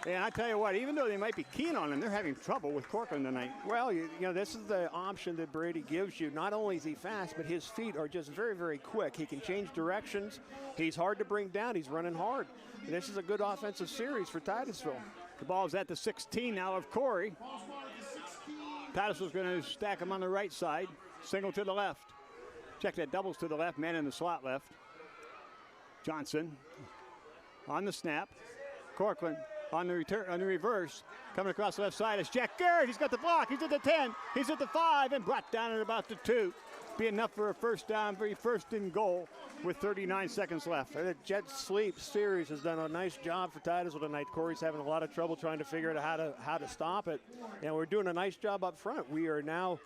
And I tell you what, even though they might be keen on him, they're having trouble with Corcoran tonight. Well, you know, this is the option that Brady gives you. Not only is he fast, but his feet are just very, very quick. He can change directions. He's hard to bring down. He's running hard. And this is a good offensive series for Titusville. The ball's at the 16 now of Corry. Titusville's going to stack him on the right side. Single to the left. Check that, doubles to the left, man in the slot left. Johnson on the snap. Corcoran on the return, on the reverse. Coming across the left side is Jack Garrett. He's got the block. He's at the 10. He's at the 5 and brought down at about the 2. Be enough for a first down, very first and goal with 39 seconds left. The jet sweep series has done a nice job for Titusville tonight. Corey's having a lot of trouble trying to figure out how to stop it, and we're doing a nice job up front. We are now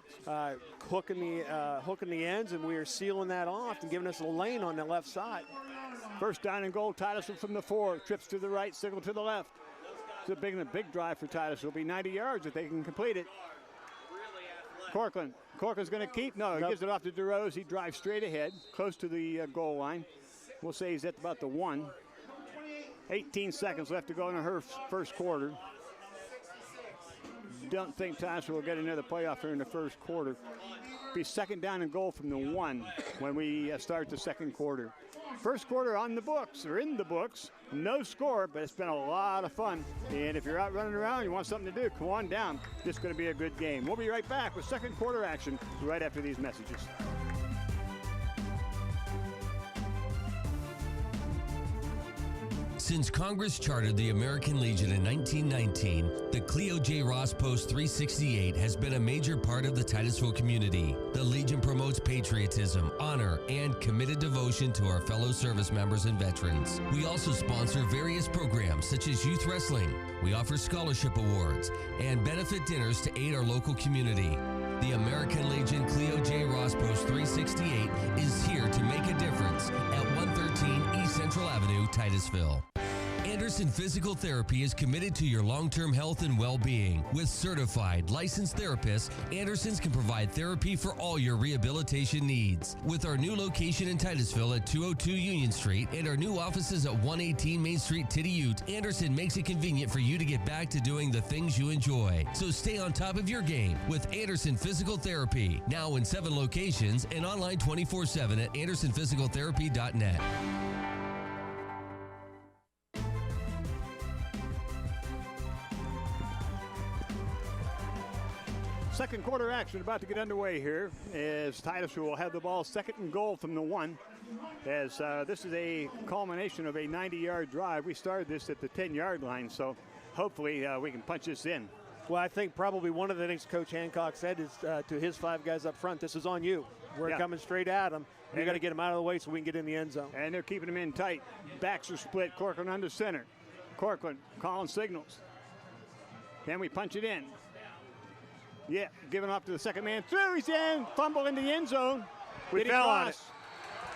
hooking the ends, and we are sealing that off and giving us a lane on the left side. First down and goal, Titusville from the 4. Trips to the right, signal to the left. It's a big drive for Titusville. It'll be 90 yards if they can complete it. Corcoran. Corcoran's going to keep. No, he gives it off to DeRose. He drives straight ahead, close to the goal line. We'll say he's at about the 1. 18 seconds left to go in her first quarter. Don't think Titusville will get another playoff here in the first quarter. Be 2nd down and goal from the 1 when we start the second quarter. First quarter on the books, or in the books. No score, but it's been a lot of fun. And if you're out running around, you want something to do, come on down. This is going to be a good game. We'll be right back with second quarter action right after these messages. Since Congress chartered the American Legion in 1919, the Cleo J. Ross Post 368 has been a major part of the Titusville community. The Legion promotes patriotism, honor, and committed devotion to our fellow service members and veterans. We also sponsor various programs such as youth wrestling. We offer scholarship awards and benefit dinners to aid our local community. The American Legion Cleo J. Ross Post 368 is here to make a difference at 113 East Central Avenue, Titusville. Anderson Physical Therapy is committed to your long-term health and well-being. With certified, licensed therapists, Anderson's can provide therapy for all your rehabilitation needs. With our new location in Titusville at 202 Union Street and our new offices at 118 Main Street, Tityute, Anderson makes it convenient for you to get back to doing the things you enjoy. So stay on top of your game with Anderson Physical Therapy. Now in 7 locations and online 24/7 at andersonphysicaltherapy.net. Second quarter action about to get underway here as Titusville will have the ball 2nd and goal from the 1. As this is a culmination of a 90-yard drive. We started this at the 10-yard line, so hopefully we can punch this in. Well, I think probably one of the things Coach Hancock said is to his 5 guys up front, this is on you. We're coming straight at them. You got to get them out of the way so we can get in the end zone. And they're keeping them in tight. Backs are split. Corcoran under center. Corcoran calling signals. Can we punch it in? Yeah, giving off to the second man. Through, he's in. Fumble in the end zone. We fell on it.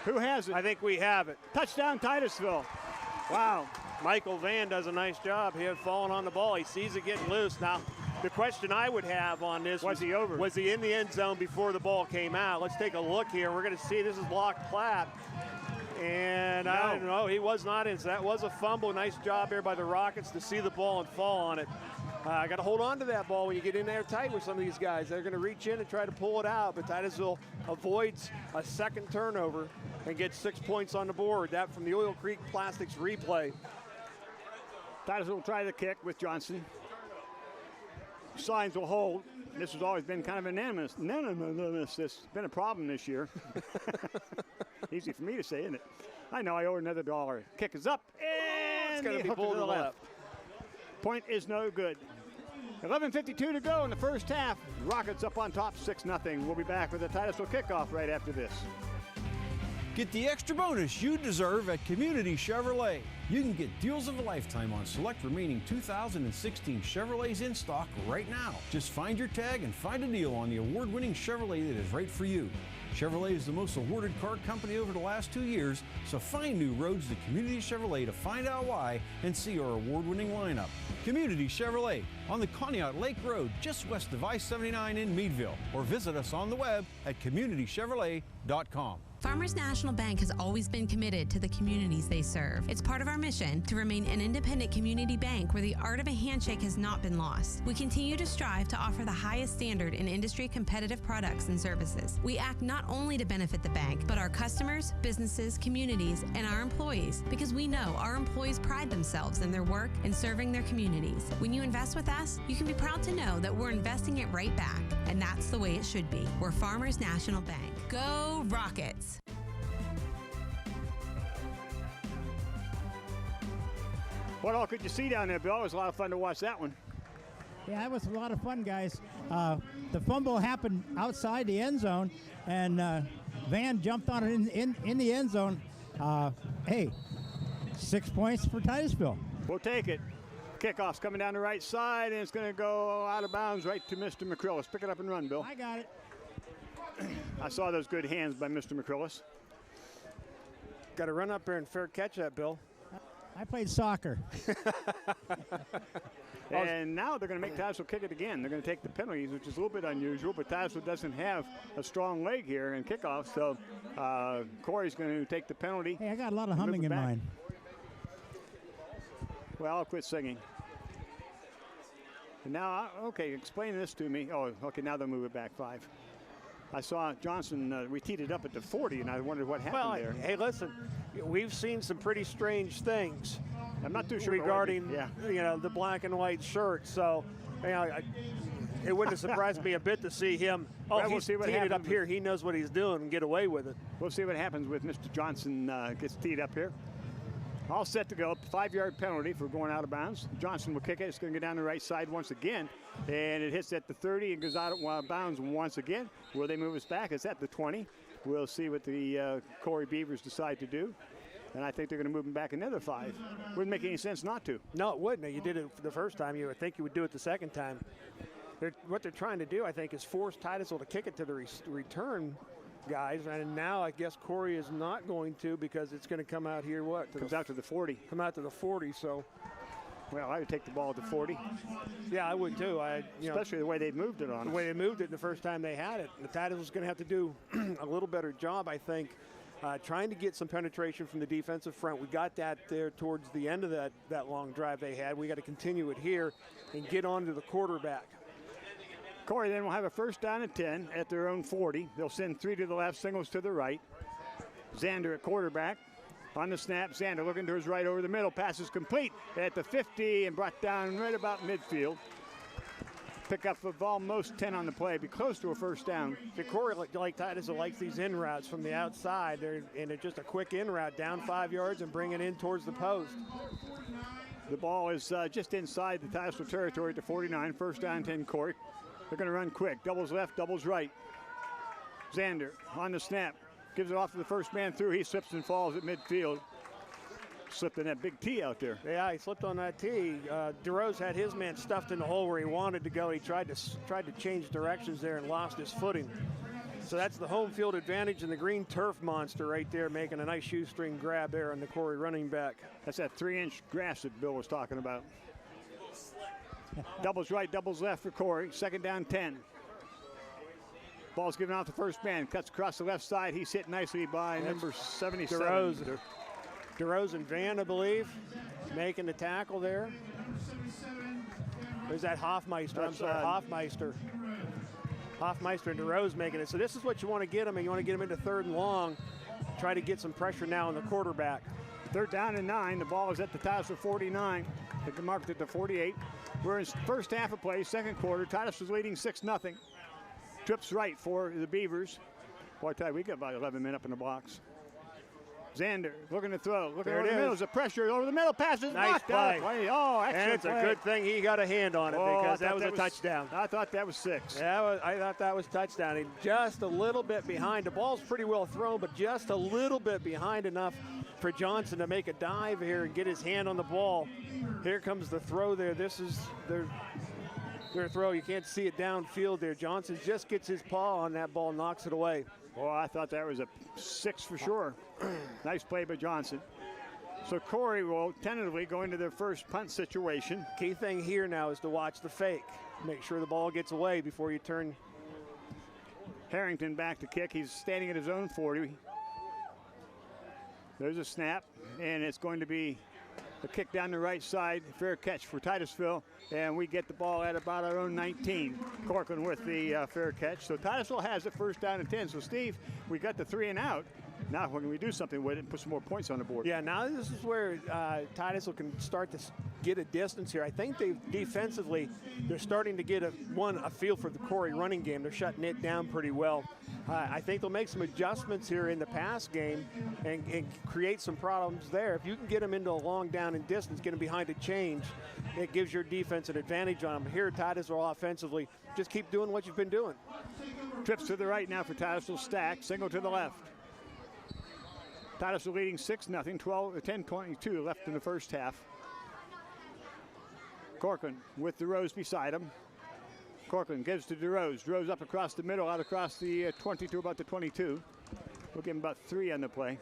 Who has it? I think we have it. Touchdown, Titusville. Wow. Michael Van does a nice job. He had fallen on the ball. He sees it getting loose. Now, the question I would have on this was he over? Was he in the end zone before the ball came out? Let's take a look here. We're going to see this is blocked clap. And I don't know, he was not in. So that was a fumble. Nice job here by the Rockets to see the ball and fall on it. Got to hold on to that ball when you get in there tight with some of these guys. They're going to reach in and try to pull it out, but Titusville avoids a second turnover and gets 6 points on the board. That from the Oil Creek Plastics replay. Titusville will try the kick with Johnson. Signs will hold. This has always been kind of anonymous. It's been a problem this year. Easy for me to say, isn't it? I know, I owe another $1. Kick is up, and it's going to be pulled to the left. Point is no good. 11:52 to go in the first half. Rockets up on top 6-0. We'll be back with the Titusville kickoff right after this. Get the extra bonus you deserve at Community Chevrolet. You can get deals of a lifetime on select remaining 2016 Chevrolets in stock right now. Just find your tag and find a deal on the award-winning Chevrolet that is right for you. Chevrolet is the most awarded car company over the last 2 years, so find new roads to Community Chevrolet to find out why and see our award-winning lineup. Community Chevrolet on the Conneaut Lake Road, just west of I-79 in Meadville, or visit us on the web at communitychevrolet.com. Farmers National Bank has always been committed to the communities they serve. It's part of our mission to remain an independent community bank where the art of a handshake has not been lost. We continue to strive to offer the highest standard in industry competitive products and services. We act not only to benefit the bank, but our customers, businesses, communities, and our employees, because we know our employees pride themselves in their work and serving their communities. When you invest with us, you can be proud to know that we're investing it right back, and that's the way it should be. We're Farmers National Bank. Go Rockets! What all could you see down there, Bill? It was a lot of fun to watch that one. Yeah, that was a lot of fun, guys. The fumble happened outside the end zone, and Van jumped on it in the end zone. Hey, 6 points for Titusville. We'll take it. Kickoff's coming down the right side, and it's going to go out of bounds right to Mr. McCrillis. Pick it up and run, Bill. I got it. I saw those good hands by Mr. McCrillis. Got to run up there and fair catch that, Bill. I played soccer. And now they're going to make Titusville kick it again. They're going to take the penalties, which is a little bit unusual, but Titusville doesn't have a strong leg here in kickoff, so Corry's going to take the penalty. Hey, I got a lot of humming in mine. Well, I'll quit singing. And now, okay, explain this to me. Oh, okay, now they'll move it back 5. I saw Johnson, we teed it up at the 40, and I wondered what happened there. Hey, listen, we've seen some pretty strange things. I'm not too sure regarding the black and white shirt. So, it wouldn't have surprised me a bit to see him. Oh, well, he's teed it up here. He knows what he's doing and get away with it. We'll see what happens with Mr. Johnson gets teed up here. All set to go. 5-yard penalty for going out of bounds. Johnson will kick it. It's going to go down the right side once again. And it hits at the 30 and goes out of bounds once again. Will they move us back? It's at the 20. We'll see what the Corry Beavers decide to do. And I think they're going to move him back another 5. Wouldn't make any sense not to. No, it wouldn't. You did it the first time. You would think you would do it the second time. What they're trying to do, I think, is force Titusville to kick it to the return guys, and now I guess Corry is not going to, because it's going to come out here. Comes out to the 40. Come out to the 40. So, well, I would take the ball at the 40. Yeah, I would too. Especially the way they moved it on us. The way they moved it the first time they had it. The Titusville's going to have to do a little better job, I think, trying to get some penetration from the defensive front. We got that there towards the end of that long drive they had. We got to continue it here and get on to the quarterback. Corry then will have a first down and 10 at their own 40. They'll send 3 to the left, singles to the right. Xander at quarterback. On the snap, Xander looking to his right over the middle. Pass is complete at the 50 and brought down right about midfield. Pick up of almost 10 on the play. Be close to a first down. The Corry, like Titusville, likes these in routes from the outside. And it's just a quick in route down 5 yards and bring it in towards the post. The ball is just inside the Titusville territory at the 49. First down, 10 Corry. They're going to run quick. Doubles left, doubles right. Xander on the snap. Gives it off to the first man through. He slips and falls at midfield. Slipped in that big T out there. Yeah, he slipped on that T. DeRose had his man stuffed in the hole where he wanted to go. He tried to change directions there and lost his footing. So that's the home field advantage, and the green turf monster right there making a nice shoestring grab there on the Corry running back. That's that 3-inch grass that Bill was talking about. Doubles right, doubles left for Corry. Second down, 10. Ball's given off the first man. Cuts across the left side. He's hit nicely by number 77. DeRose and Van, I believe, making the tackle there. There's that Hoffmeister. I'm sorry, Hoffmeister. Hoffmeister and DeRose making it. So this is what you want to get them, and you want to get them into 3rd and long. Try to get some pressure now on the quarterback. 3rd down and 9. The ball is at the Titusville 49. They marked at the 48. We're in first half of play, second quarter. Titusville's leading 6-0. Trips right for the Beavers. Boy, Ty, we got about 11 men up in the box. Xander looking to throw. Looking There over it the middle. is. There's a pressure over the middle. Passes. Nice play. Oh, excellent And it's play. a good thing he got a hand on it because that was a touchdown. I thought that was 6. Yeah, I thought that was touchdown. He just a little bit behind. The ball's pretty well thrown, but just a little bit behind enough for Johnson to make a dive here and get his hand on the ball. Here comes the throw there. This is their throw. You can't see it downfield there. Johnson just gets his paw on that ball, knocks it away. Well, I thought that was a 6 for sure. Nice play by Johnson. So Corry will tentatively go into their first punt situation. Key thing here now is to watch the fake. Make sure the ball gets away before you turn. Harrington back to kick. He's standing at his own 40. There's a snap, and it's going to be a kick down the right side. Fair catch for Titusville, and we get the ball at about our own 19. Corcoran with the fair catch. So Titusville has it, first down and 10. So Steve, we got the 3 and out. Now when we do something with it and put some more points on the board. Yeah, now this is where Titusville can start to get a distance here. I think they defensively, they're starting to get a feel for the Corry running game. They're shutting it down pretty well. I think they'll make some adjustments here in the pass game and create some problems there. If you can get them into a long down and distance, get them behind a change, it gives your defense an advantage on them. Here, Titusville offensively, just keep doing what you've been doing. Trips to the right now for Titusville. Stack, single to the left. Titusville leading 6-0, 10-22 left in the first half. Corcoran with DeRose beside him. Corcoran gives to DeRose. DeRose up across the middle, out across the 20 to about the 22. We'll give him about 3 on the play.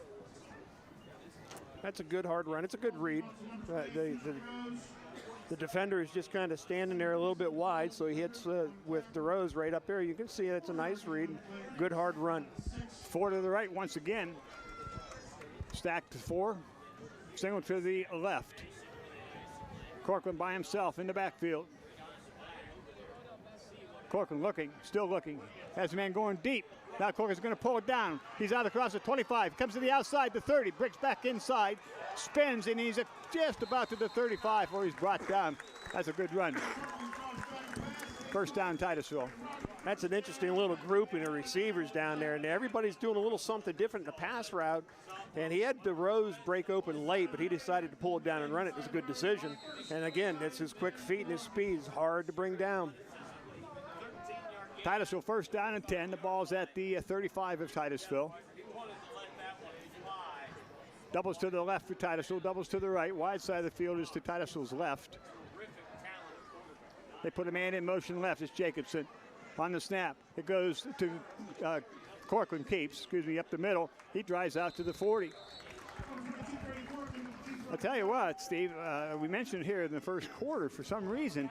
That's a good hard run. It's a good read. The defender is just kind of standing there a little bit wide, so he hits with DeRose right up there. You can see it's a nice read. Good hard run. 4 to the right once again. Stack to 4. Single to the left. Corcoran by himself in the backfield. Corcoran looking, still looking. Has a man going deep. Now Corcoran's going to pull it down. He's out across the 25. Comes to the outside, the 30. Breaks back inside. Spins, and he's just about to the 35 where he's brought down. That's a good run. First down, Titusville. That's an interesting little grouping of receivers down there, and everybody's doing a little something different in the pass route. And he had DeRose break open late, but he decided to pull it down and run it. It was a good decision. And again, it's his quick feet and his speed is hard to bring down. Titusville first down and 10. The ball's at the 35 of Titusville. Doubles to the left for Titusville, doubles to the right. Wide side of the field is to Titusville's left. They put a man in motion left. It's Jacobson on the snap. It goes to Corcoran keeps, up the middle. He drives out to the 40. I'll tell you what, Steve, we mentioned here in the first quarter, for some reason,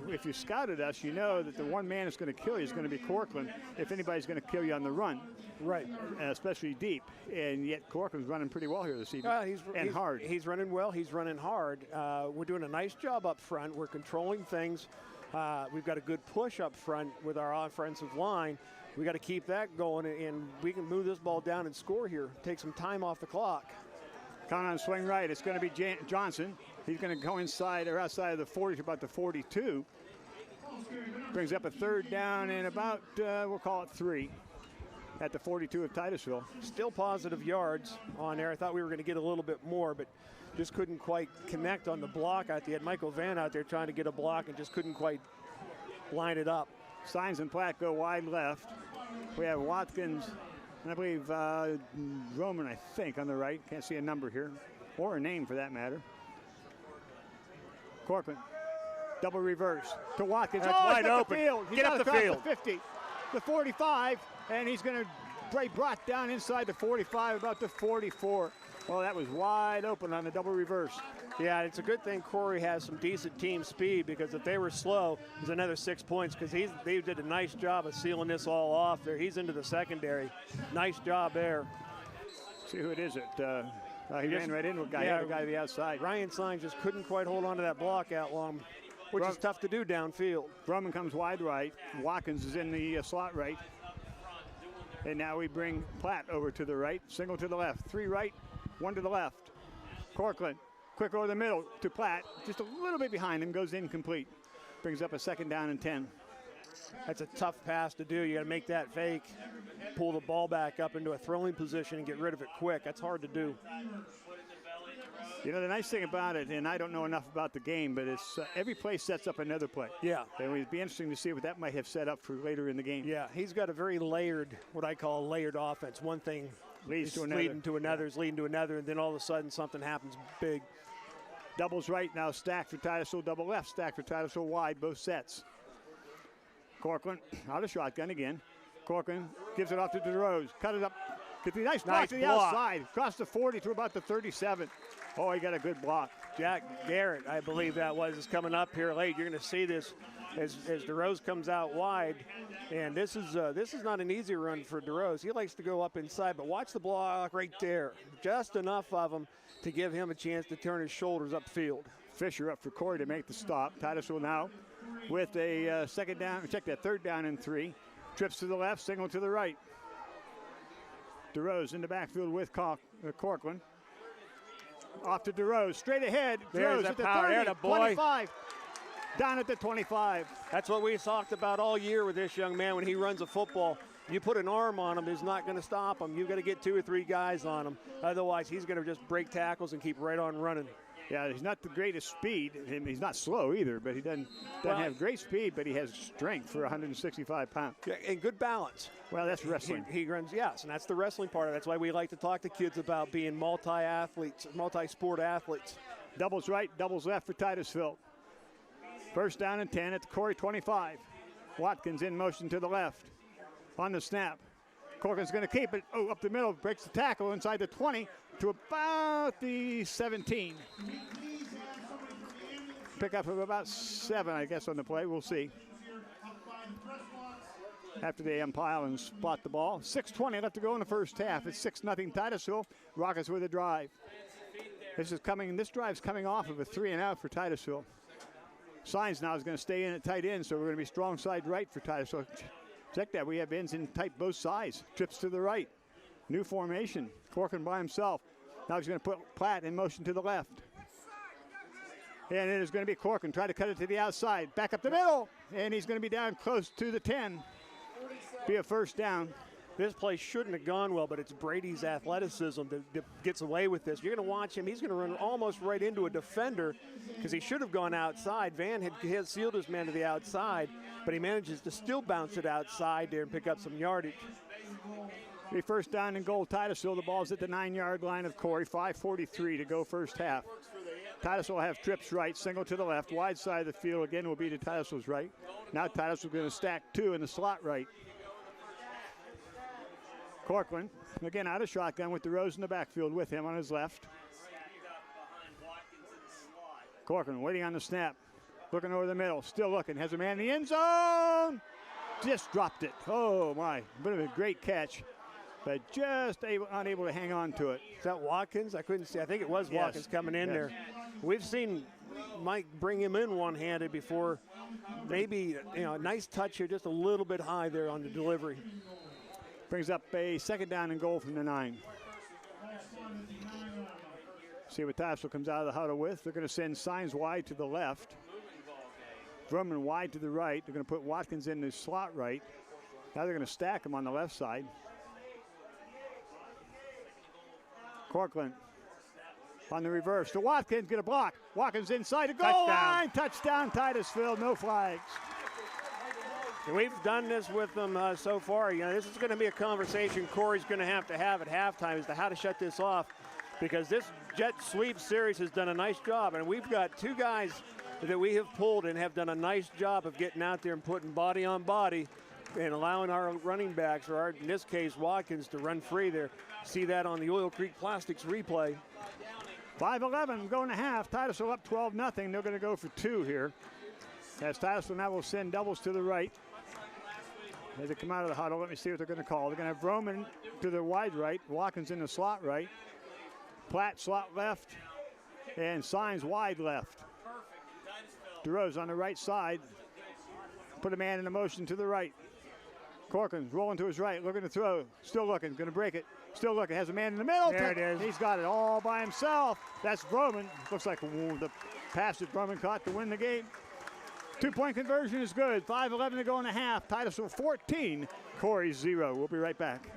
if you scouted us, you know that the one man that's going to kill you is going to be Corcoran if anybody's going to kill you on the run. Right. Especially deep. And yet Corcoran's running pretty well here this evening. He's hard. He's running well. He's running hard. We're doing a nice job up front. We're controlling things. We've got a good push up front with our offensive line. We got to keep that going, and we can move this ball down and score here. Take some time off the clock. Count on swing right. It's going to be Johnson. He's going to go inside or outside of the 40 to about the 42. Brings up a third down and about, we'll call it 3 at the 42 of Titusville. Still positive yards on there. I thought we were going to get a little bit more, but just couldn't quite connect on the block out there. Had Michael Van out there trying to get a block and just couldn't quite line it up. Signs and Platt go wide left. We have Watkins, and I believe Roman, I think, on the right. Can't see a number here, or a name for that matter. Corcoran, double reverse to Watkins. That's wide open. Get up the field. The 50, the 45, and he's going to be brought down inside the 45, about the 44. Well, that was wide open on the double reverse. Yeah, it's a good thing Corry has some decent team speed, because if they were slow, there's another 6 points, because they did a nice job of sealing this all off there. He's into the secondary. Nice job there. See who it is. He ran right into a guy, the guy to the outside. Ryan Sines just couldn't quite hold on to that block out long, which is tough to do downfield. Roman comes wide right. Watkins is in the slot right. And now we bring Platt over to the right. Single to the left. 3 right, 1 to the left. Corcoran, quick over the middle to Platt. Just a little bit behind him, goes incomplete. Brings up a second down and 10. That's a tough pass to do. You got to make that fake, pull the ball back up into a throwing position and get rid of it quick. That's hard to do. You know, the nice thing about it, and I don't know enough about the game, but it's every play sets up another play. Yeah. And it would be interesting to see what that might have set up for later in the game. Yeah, he's got a very layered, what I call a layered offense. One thing leads to another. Leading to another is leading to another, and then all of a sudden something happens big. Doubles right now, stacked for Titusville, double left, stacked for Titusville wide, both sets. Corcoran out of shotgun again. Corcoran gives it off to DeRose. Cut it up. Gets a nice block to the outside. Across the 40 to about the 37. Oh, he got a good block. Jack Garrett, I believe that was, is coming up here late. You're going to see this as DeRose comes out wide. And this is not an easy run for DeRose. He likes to go up inside, but watch the block right there. Just enough of him to give him a chance to turn his shoulders upfield. Fisher up for Corry to make the stop. Titusville now with a second down. Check that, third down and 3. Trips to the left, signal to the right. DeRose in the backfield with Corcoran. Off to DeRose, straight ahead. DeRose at the 30, 25. Down at the 25. That's what we talked about all year with this young man when he runs a football. You put an arm on him, he's not going to stop him. You've got to get 2 or 3 guys on him. Otherwise, he's going to just break tackles and keep right on running. Yeah, he's not the greatest speed. He's not slow either, but he doesn't have great speed, but he has strength for 165 pounds. Yeah, and good balance. Well, that's wrestling. He runs, yes, and that's the wrestling part of it. That's why we like to talk to kids about being multi-athletes, multi-sport athletes. Doubles right, doubles left for Titusville. First down and 10 at the Corry 25. Watkins in motion to the left. On the snap. Corcoran's going to keep it. Oh, up the middle, breaks the tackle inside the 20 to about the 17. Pick up of about 7, I guess, on the play. We'll see. After they umpire and spot the ball. 6:20 left to go in the first half. It's 6-0 Titusville. Rockets with a drive. This drive's coming off of a 3-and-out for Titusville. Signs now is going to stay in at tight end, so we're going to be strong side right for Titusville. Check that, we have ends in tight both sides. Trips to the right. New formation. Corcoran by himself. Now he's going to put Platt in motion to the left. And it is going to be Corcoran. Try to cut it to the outside. Back up the middle. And he's going to be down close to the 10. Be a first down. This play shouldn't have gone well, but it's Brady's athleticism that gets away with this. You're going to watch him. He's going to run almost right into a defender because he should have gone outside. Van had sealed his man to the outside, but he manages to still bounce it outside there and pick up some yardage. Be first down and goal. Titusville, the ball's at the 9-yard line of Corry. 5:43 to go first half. Titusville will have trips right, single to the left. Wide side of the field again will be to Titusville's right. Now Titusville going to stack 2 in the slot right. Corcoran, again out of shotgun with DeRose in the backfield with him on his left. Corcoran waiting on the snap. Looking over the middle, still looking. Has a man in the end zone. Just dropped it. Oh, my. Bit of a great catch, but just unable to hang on to it. Is that Watkins? I couldn't see. I think it was Watkins coming in there. We've seen Mike bring him in one-handed before. Maybe, a nice touch here, just a little bit high there on the delivery. Brings up a second down and goal from the 9. See what Titusville comes out of the huddle with. They're going to send Signs wide to the left. Drummond wide to the right. They're going to put Watkins in the slot right. Now they're going to stack him on the left side. Corcoran on the reverse to Watkins. Get a block. Watkins inside the goal line. Touchdown Titusville. No flags. We've done this with them so far. This is going to be a conversation Corey's going to have at halftime as to how to shut this off, because this jet sweep series has done a nice job, and we've got 2 guys that we have pulled and have done a nice job of getting out there and putting body on body and allowing our running backs, or in this case Watkins, to run free there. See that on the Oil Creek Plastics replay. 5:11 going to half. Titusville up 12-0. They're going to go for 2 here. As Titusville now will send doubles to the right. As they come out of the huddle, let me see what they're going to call. They're going to have Roman to the wide right, Watkins in the slot right, Platt slot left, and Signs wide left. DeRose on the right side. Put a man in a motion to the right. Corcoran's rolling to his right, looking to throw. Still looking, going to break it. Still looking, has a man in the middle. There it is. He's got it all by himself. That's Roman. Looks like the pass that Roman caught to win the game. Two-point conversion is good. 5:11 to go in the half. Titusville 14, Corry 0. We'll be right back.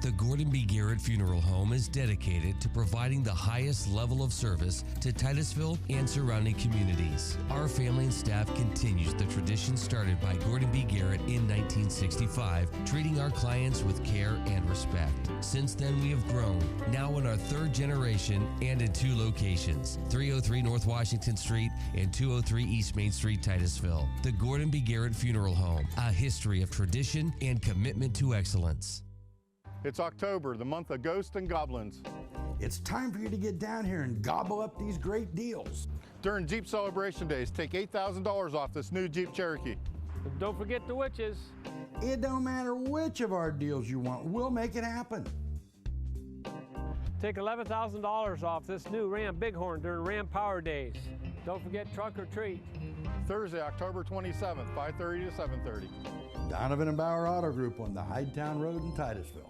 The Gordon B. Garrett Funeral Home is dedicated to providing the highest level of service to Titusville and surrounding communities. Our family and staff continues the tradition started by Gordon B. Garrett in 1965, treating our clients with care and respect. Since then, we have grown, now in our third generation and in 2 locations, 303 North Washington Street and 203 East Main Street, Titusville. The Gordon B. Garrett Funeral Home, a history of tradition and commitment to excellence. It's October, the month of ghosts and goblins. It's time for you to get down here and gobble up these great deals. During Jeep Celebration Days, take $8,000 off this new Jeep Cherokee. Don't forget the witches. It don't matter which of our deals you want, we'll make it happen. Take $11,000 off this new Ram Bighorn during Ram Power Days. Don't forget trunk or treat. Thursday, October 27th, 5:30 to 7:30. Donovan and Bauer Auto Group on the Hydetown Road in Titusville.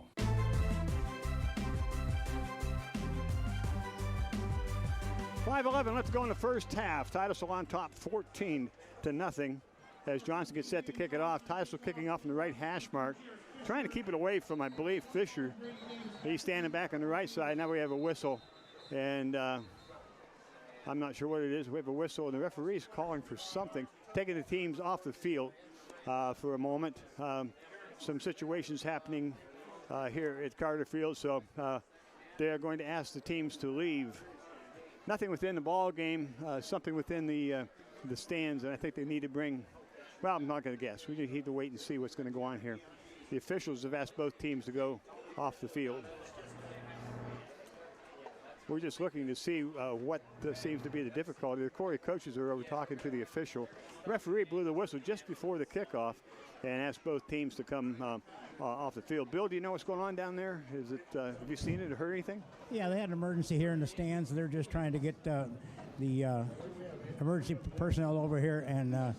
5:11, let's go in the first half. Titusville on top 14-0 as Johnson gets set to kick it off. Titusville kicking off from the right hash mark, trying to keep it away from, I believe, Fisher. He's standing back on the right side. Now we have a whistle, and I'm not sure what it is. We have a whistle, and the referee's calling for something, taking the teams off the field for a moment. Some situations happening here at Carter Field, so they are going to ask the teams to leave. Nothing within the ball game, something within the stands, and I think they need to bring, well, I'm not going to guess. We need to wait and see what's going to go on here. The officials have asked both teams to go off the field. We're just looking to see what seems to be the difficulty. The Corry coaches are over talking to the official. The referee blew the whistle just before the kickoff and asked both teams to come off the field. Bill, do you know what's going on down there? Is it? Have you seen it or heard anything? Yeah, they had an emergency here in the stands. They're just trying to get the emergency personnel over here and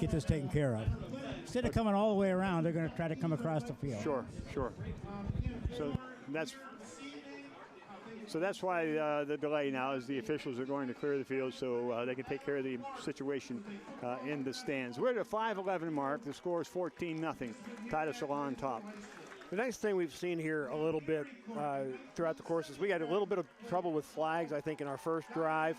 get this taken care of. Instead of coming all the way around, they're going to try to come across the field. Sure. So that's why the delay now is the officials are going to clear the field so they can take care of the situation in the stands. We're at a 5:11 mark. The score is 14-0. Titusville on top. The nice thing we've seen here a little bit throughout the course is we had a little bit of trouble with flags, I think, in our first drive,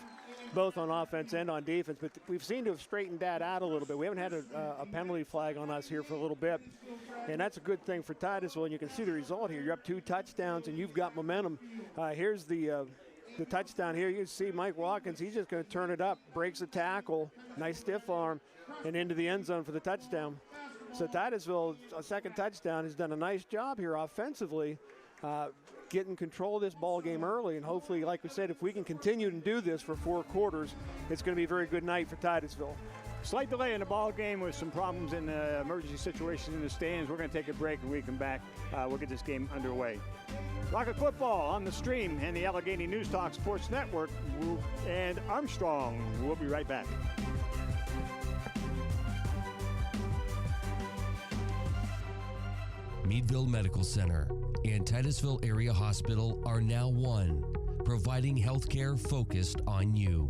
both on offense and on defense, but we've seemed to have straightened that out a little bit. We haven't had a penalty flag on us here for a little bit, and that's a good thing for Titusville, and you can see the result here. You're up 2 touchdowns, and you've got momentum. Here's the touchdown here. You can see Mike Watkins, he's just going to turn it up, breaks a tackle, nice stiff arm, and into the end zone for the touchdown. So Titusville, a second touchdown, has done a nice job here offensively, getting control of this ball game early, and hopefully, like we said, if we can continue to do this for 4 quarters, it's going to be a very good night for Titusville. Slight delay in the ball game with some problems in the emergency situation in the stands. We're going to take a break. When we come back, we'll get this game underway. Rocket football on the stream and the Allegheny News Talk Sports Network and Armstrong. We'll be right back. Meadville Medical Center and Titusville Area Hospital are now one, providing health care focused on you.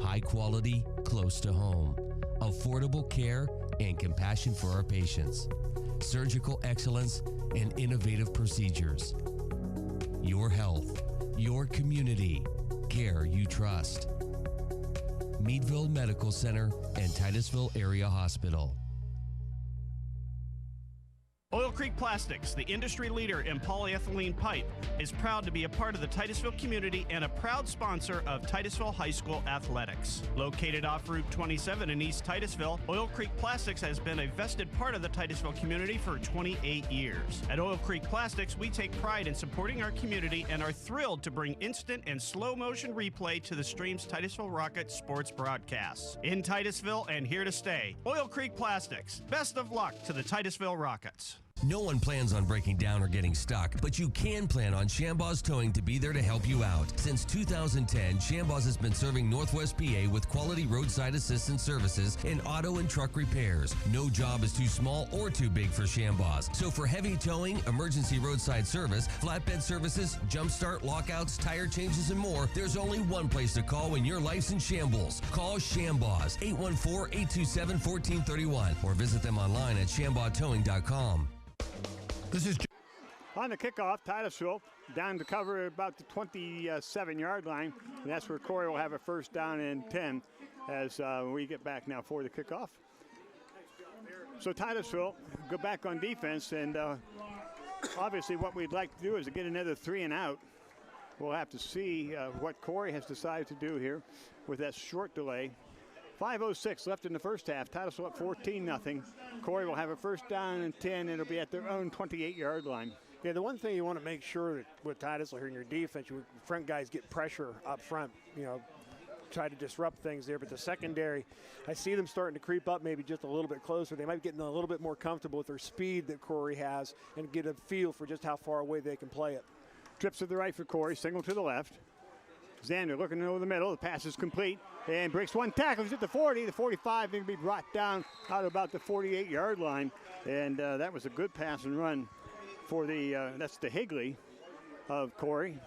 High quality, close to home, affordable care and compassion for our patients, surgical excellence and innovative procedures. Your health, your community, care you trust. Meadville Medical Center and Titusville Area Hospital. Oil Creek Plastics, the industry leader in polyethylene pipe, is proud to be a part of the Titusville community and a proud sponsor of Titusville High School athletics. Located off Route 27 in East Titusville, Oil Creek Plastics has been a vested part of the Titusville community for 28 years. At Oil Creek Plastics, we take pride in supporting our community and are thrilled to bring instant and slow motion replay to the stream's Titusville Rocket sports broadcasts. In Titusville and here to stay, Oil Creek Plastics. Best of luck to the Titusville Rockets. No one plans on breaking down or getting stuck, but you can plan on Shambaugh's Towing to be there to help you out. Since 2010, Shambaugh's has been serving Northwest PA with quality roadside assistance services and auto and truck repairs. No job is too small or too big for Shambaugh's. So for heavy towing, emergency roadside service, flatbed services, jump start, lockouts, tire changes, and more, there's only one place to call when your life's in shambles. Call Shambaugh's, 814-827-1431, or visit them online at shambauhtowing.com. This is on the kickoff. Titusville down to cover about the 27-yard line, and that's where Corry will have a first down and 10 as we get back now for the kickoff. So Titusville go back on defense, and obviously what we'd like to do is to get another 3 and out. We'll have to see what Corry has decided to do here with that short delay. 5:06 left in the first half. Titusville up 14-0. Corry will have a first down and 10. It'll be at their own 28-yard line. Yeah, the one thing you want to make sure that with Titusville here in your defense, your front guys get pressure up front, try to disrupt things there. But the secondary, I see them starting to creep up maybe just a little bit closer. They might be getting a little bit more comfortable with their speed that Corry has and get a feel for just how far away they can play it. Trips to the right for Corry, single to the left. Xander looking over the middle. The pass is complete and breaks one tackle. He's at the 40, the 45. Going to be brought down out about the 48-yard line. And that was a good pass and run for that's the Higley of Corry.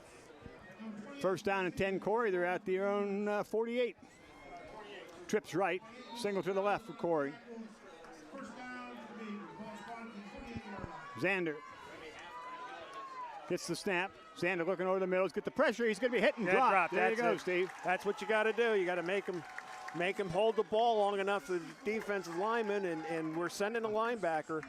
First down and 10 Corry. They're at their own 48. Trips right, single to the left for Corry. Xander gets the snap. Xander looking over the middle. Get the pressure. He's going to be hit and drop. There you go, Steve. That's what you got to do. You got to make him hold the ball long enough for the defensive lineman, and we're sending a linebacker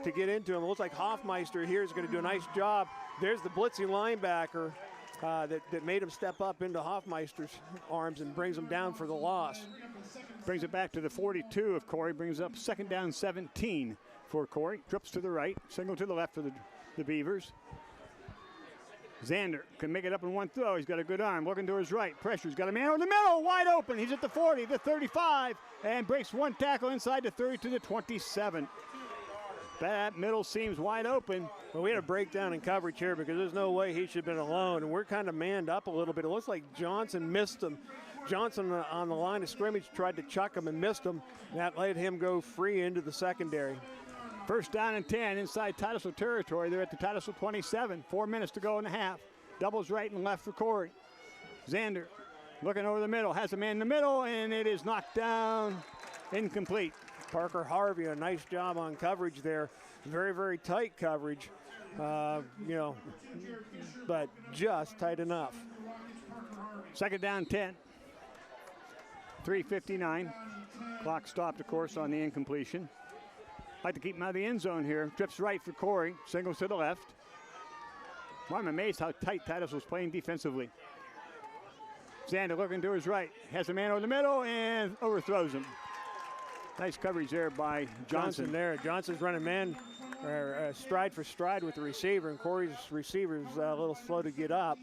to get into him. It looks like Hoffmeister here is going to do a nice job. There's the blitzing linebacker that made him step up into Hoffmeister's arms and brings him down for the loss. Brings it back to the 42 of Corry. Brings up second down 17 for Corry. Trips to the right, single to the left for the Beavers. Xander can make it up in one throw. He's got a good arm. Looking to his right. Pressure. He's got a man over the middle. Wide open. He's at the 40, the 35, and breaks one tackle inside the 30 to the 27. That middle seems wide open. Well, we had a breakdown in coverage here because there's no way he should have been alone, and we're kind of manned up a little bit. It looks like Johnson missed him. Johnson on the line of scrimmage tried to chuck him and missed him. And that let him go free into the secondary. First down and 10 inside Titusville territory. They're at the Titusville 27. 4 minutes to go in the half. Doubles right and left for Corry. Xander looking over the middle. Has a man in the middle, and it is knocked down. Incomplete. Parker Harvey, a nice job on coverage there. Very, very tight coverage, but just tight enough. Second down 10. 3:59. Clock stopped, of course, on the incompletion. Like to keep him out of the end zone here. Trips right for Corry. Singles to the left. Well, I'm amazed how tight Titusville's playing defensively. Xander looking to his right. Has a man over the middle and overthrows him. Nice coverage there by Johnson. Johnson's running man stride for stride with the receiver, and Corry's receiver's a little slow to get up.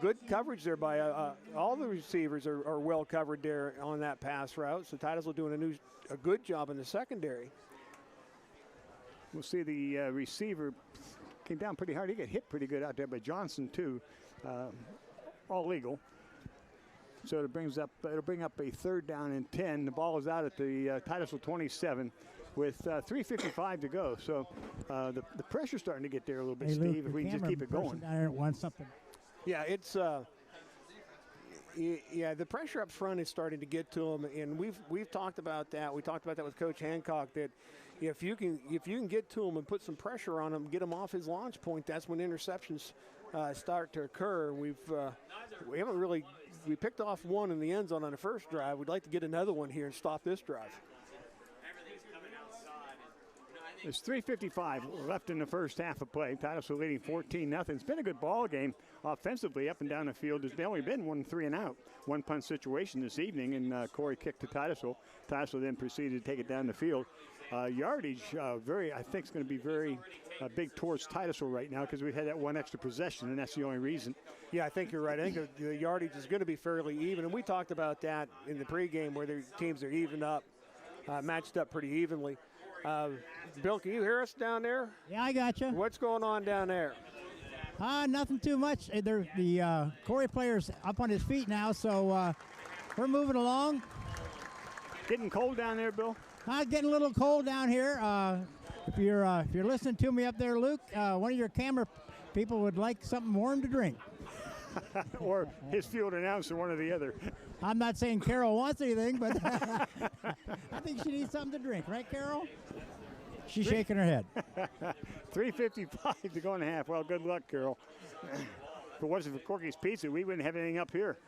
Good coverage there by all the receivers are well covered there on that pass route. So Titusville doing a good job in the secondary. We'll see the receiver came down pretty hard. He got hit pretty good out there by Johnson too. All legal. So it'll bring up a third down and 10. The ball is out at the Titusville 27 with 3:55 to go. So the pressure's starting to get there a little bit, hey, Steve, Luke, if we can just keep it going. Down there wants something. Yeah, it's the pressure up front is starting to get to him, and we've talked about that. We talked about that with Coach Hancock, that if you can get to him and put some pressure on him, get him off his launch point, that's when interceptions start to occur. We picked off one in the end zone on the first drive. We'd like to get another one here and stop this drive. There's 3:55 left in the first half of play. Titusville leading 14-0. It's been a good ball game offensively up and down the field. There's only been 1 3 and out. One punt situation this evening, and Corry kicked to Titusville. Titusville then proceeded to take it down the field. Yardage, I think, is going to be very big towards Titusville right now because we've had that one extra possession, and that's the only reason. Yeah, I think you're right. I think the yardage is going to be fairly even, and we talked about that in the pregame where the teams are even up, matched up pretty evenly. Bill, can you hear us down there? Yeah, I got you. What's going on down there? Nothing too much. The Corry player's up on his feet now, so we're moving along. Getting cold down there, Bill? Getting a little cold down here. If you're listening to me up there, Luke, one of your camera people would like something warm to drink. Or his field announcer, one or the other. I'm not saying Carol wants anything, but I think she needs something to drink. Right, Carol? She's shaking her head. 3:55 to go in half. Well, good luck, Carol. If it wasn't for Corky's Pizza, we wouldn't have anything up here.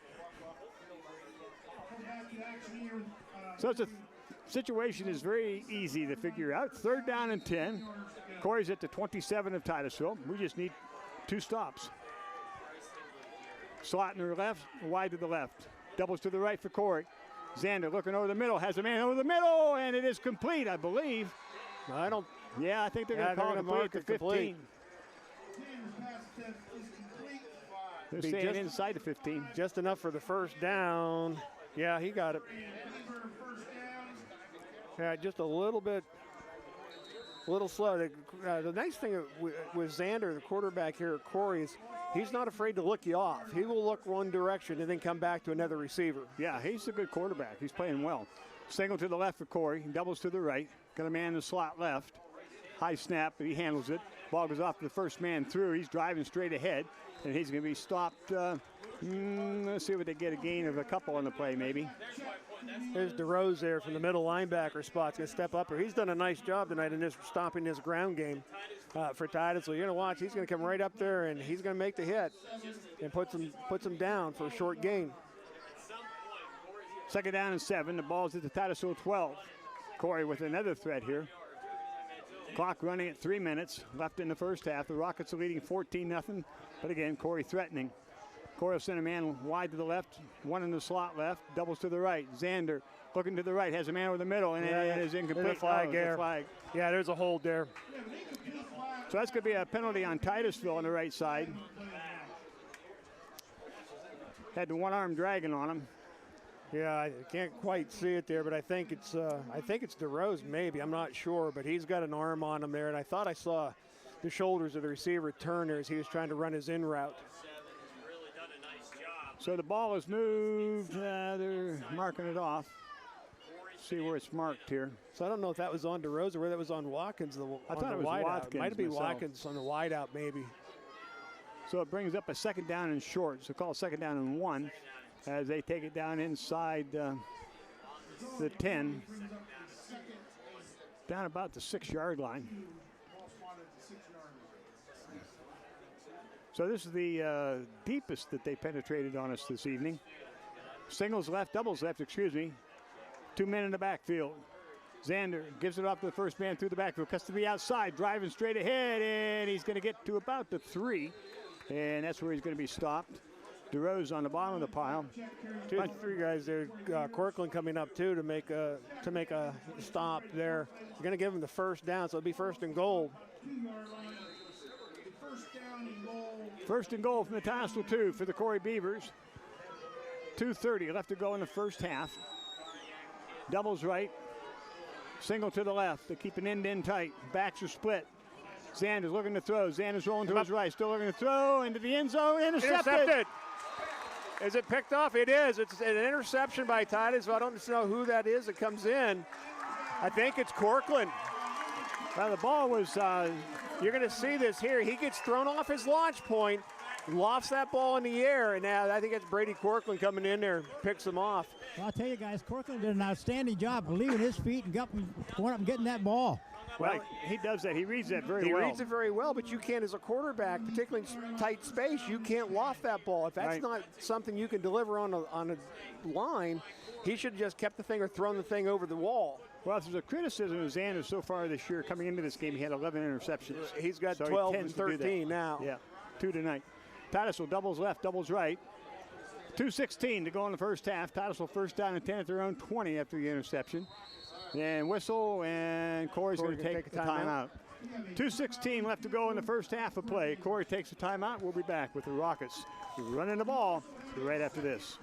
So the situation is very easy to figure out. 3rd down and 10. Corry's at the 27 of Titusville. We just need 2 stops. Slot in the left, wide to the left. Doubles to the right for Corry. Xander looking over the middle, has a man over the middle, and it is complete, I believe. I think they're going to call it complete at 15. They're staying inside the 15. Just enough for the first down. Yeah, he got it. Yeah, just a little slow. The nice thing with Xander, the quarterback here at Corry, is he's not afraid to look you off. He will look one direction and then come back to another receiver. Yeah, he's a good quarterback. He's playing well. Single to the left for Corry, doubles to the right. Got a man in the slot left. High snap, but he handles it. Ball goes off to the first man through. He's driving straight ahead, and he's going to be stopped. Let's see if they get a gain of a couple on the play, maybe. There's DeRose there from the middle linebacker spot. He's going to step up. He's done a nice job tonight in this stopping this ground game for Titus. So you're going to watch. He's going to come right up there, and he's going to make the hit and puts him down for a short gain. 2nd down and 7. The ball's at the Titusville 12. Corry with another threat here. Clock running at 3 minutes left in the first half. The Rockets are leading 14-0. But again, Corry threatening. Corry will send a man wide to the left, one in the slot left, doubles to the right. Xander looking to the right, has a man over the middle, and it is incomplete. There's a flag there. Yeah, there's a hold there. So that's going to be a penalty on Titusville on the right side. Had the one-arm dragging on him. Yeah, I can't quite see it there, but I think it's DeRose maybe. I'm not sure, but he's got an arm on him there, and I thought I saw the shoulders of the receiver turn there as he was trying to run his in route. So the ball is moved. They're marking it off. See where it's marked here. So I don't know if that was on DeRose or whether that was on Watkins. I thought it was Watkins. Might be Watkins on the wide out maybe. So it brings up a 2nd down and short. So call 2nd down and 1 as they take it down inside the 10. Down about the 6-yard line. So this is the deepest that they penetrated on us this evening. Singles left, doubles left, 2 men in the backfield. Xander gives it off to the first man through the backfield. Cuts to the outside, driving straight ahead, and he's going to get to about the 3. And that's where he's going to be stopped. DeRose on the bottom of the pile. 2 or 3 guys there. Corcoran coming up too to make a stop there. You're going to give him the first down, so it'll be 1st and goal. 1st and goal from the Titusville 2 for the Corry Beavers. 2:30 left to go in the first half. Doubles right. Single to the left. They keep an end in tight. Backs are split. Xander's looking to throw. Xander's rolling to his right. Still looking to throw into the end zone. Intercepted. Is it picked off? It is. It's an interception by Titus. I don't know who that is that comes in. I think it's Corcoran. Well, the ball was, you're going to see this here. He gets thrown off his launch point, lofts that ball in the air, and now I think it's Brady Corcoran coming in there, picks him off. Well, I'll tell you guys, Corcoran did an outstanding job of leaving his feet and going up and getting that ball. Well, he does that. He reads that very well. He reads it very well, but you can't, as a quarterback, particularly in tight space, you can't loft that ball. If that's not something you can deliver on a line, he should have just kept the thing or thrown the thing over the wall. Well, if there's a criticism of Xander so far this year, coming into this game, he had 11 interceptions. He's got 12 and 13 now. Yeah, 2 tonight. Titusville doubles left, doubles right. 2:16 to go in the first half. Titusville 1st down and 10 at their own 20 after the interception. And whistle, and Corry's going to take the timeout. 2:16 left to go in the first half of play. Corry takes a timeout. We'll be back with the Rockets running the ball right after this.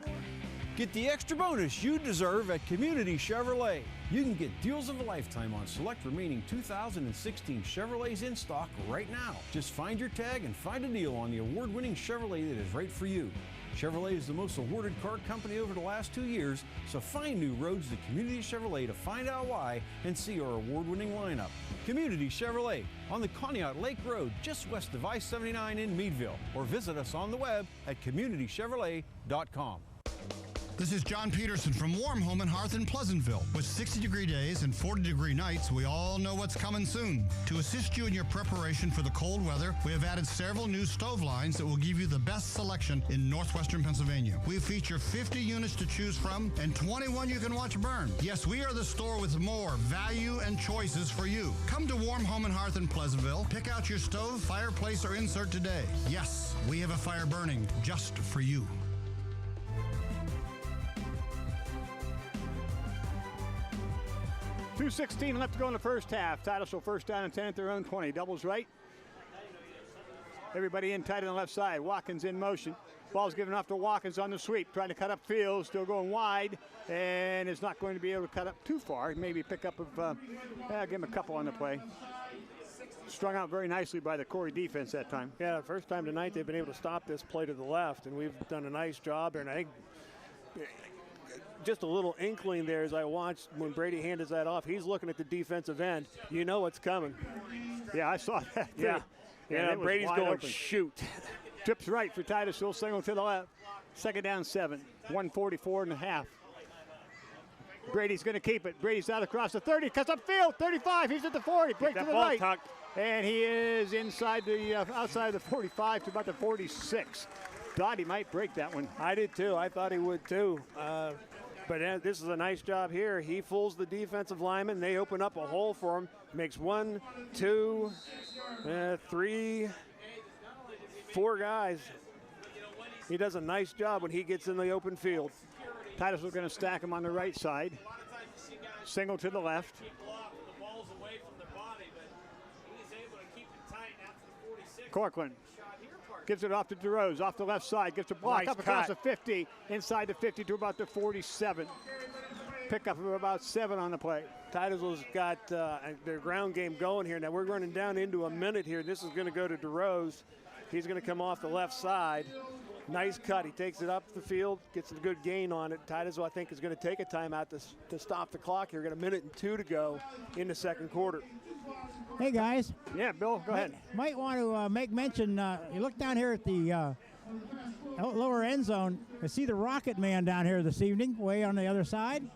Get the extra bonus you deserve at Community Chevrolet. You can get deals of a lifetime on select remaining 2016 Chevrolets in stock right now. Just find your tag and find a deal on the award-winning Chevrolet that is right for you. Chevrolet is the most awarded car company over the last 2 years, so find new roads to Community Chevrolet to find out why and see our award-winning lineup. Community Chevrolet on the Conneaut Lake Road, just west of I-79 in Meadville, or visit us on the web at communitychevrolet.com. This is John Peterson from Warm Home and Hearth in Pleasantville. With 60-degree days and 40-degree nights, we all know what's coming soon. To assist you in your preparation for the cold weather, we have added several new stove lines that will give you the best selection in northwestern Pennsylvania. We feature 50 units to choose from and 21 you can watch burn. Yes, we are the store with more value and choices for you. Come to Warm Home and Hearth in Pleasantville. Pick out your stove, fireplace, or insert today. Yes, we have a fire burning just for you. 2:16 left to go in the first half. Titusville first down and 10 at their own 20. Doubles right. Everybody in tight on the left side. Watkins in motion. Ball's given off to Watkins on the sweep. Trying to cut up field. Still going wide. And is not going to be able to cut up too far. Maybe pick up of, give him a couple on the play. Strung out very nicely by the Corry defense that time. Yeah, the first time tonight they've been able to stop this play to the left. And we've done a nice job there. And I think just a little inkling there as I watched when Brady handed that off. He's looking at the defensive end. You know what's coming. Yeah, I saw that. Yeah, Brady's going, open. Shoot. Trips right for Titusville, single to the left. Second down 7, 1:44 and a half. Brady's going to keep it. Brady's out across the 30, cuts upfield, 35. He's at the 40, break to the right. Tucked. And he is inside the outside of the 45 to about the 46. Thought he might break that one. I did too. I thought he would too. But this is a nice job here. He fools the defensive lineman. They open up a hole for him. Makes 1, 2, 3, 4 guys. He does a nice job when he gets in the open field. Titusville going to stack him on the right side. Single to the left. Corcoran gives it off to DeRose, off the left side, gets a block up across the 50, inside the 50 to about the 47. Pickup of about 7 on the play. Titusville's got their ground game going here. Now we're running down into a minute here. This is going to go to DeRose. He's going to come off the left side. Nice cut. He takes it up the field, gets a good gain on it. Titusville, I think, is going to take a timeout to stop the clock here. Got a minute and 2 to go in the second quarter. Hey, guys. Yeah, Bill, go ahead. Might want to make mention, you look down here at the lower end zone. I see the Rocket Man down here this evening, way on the other side.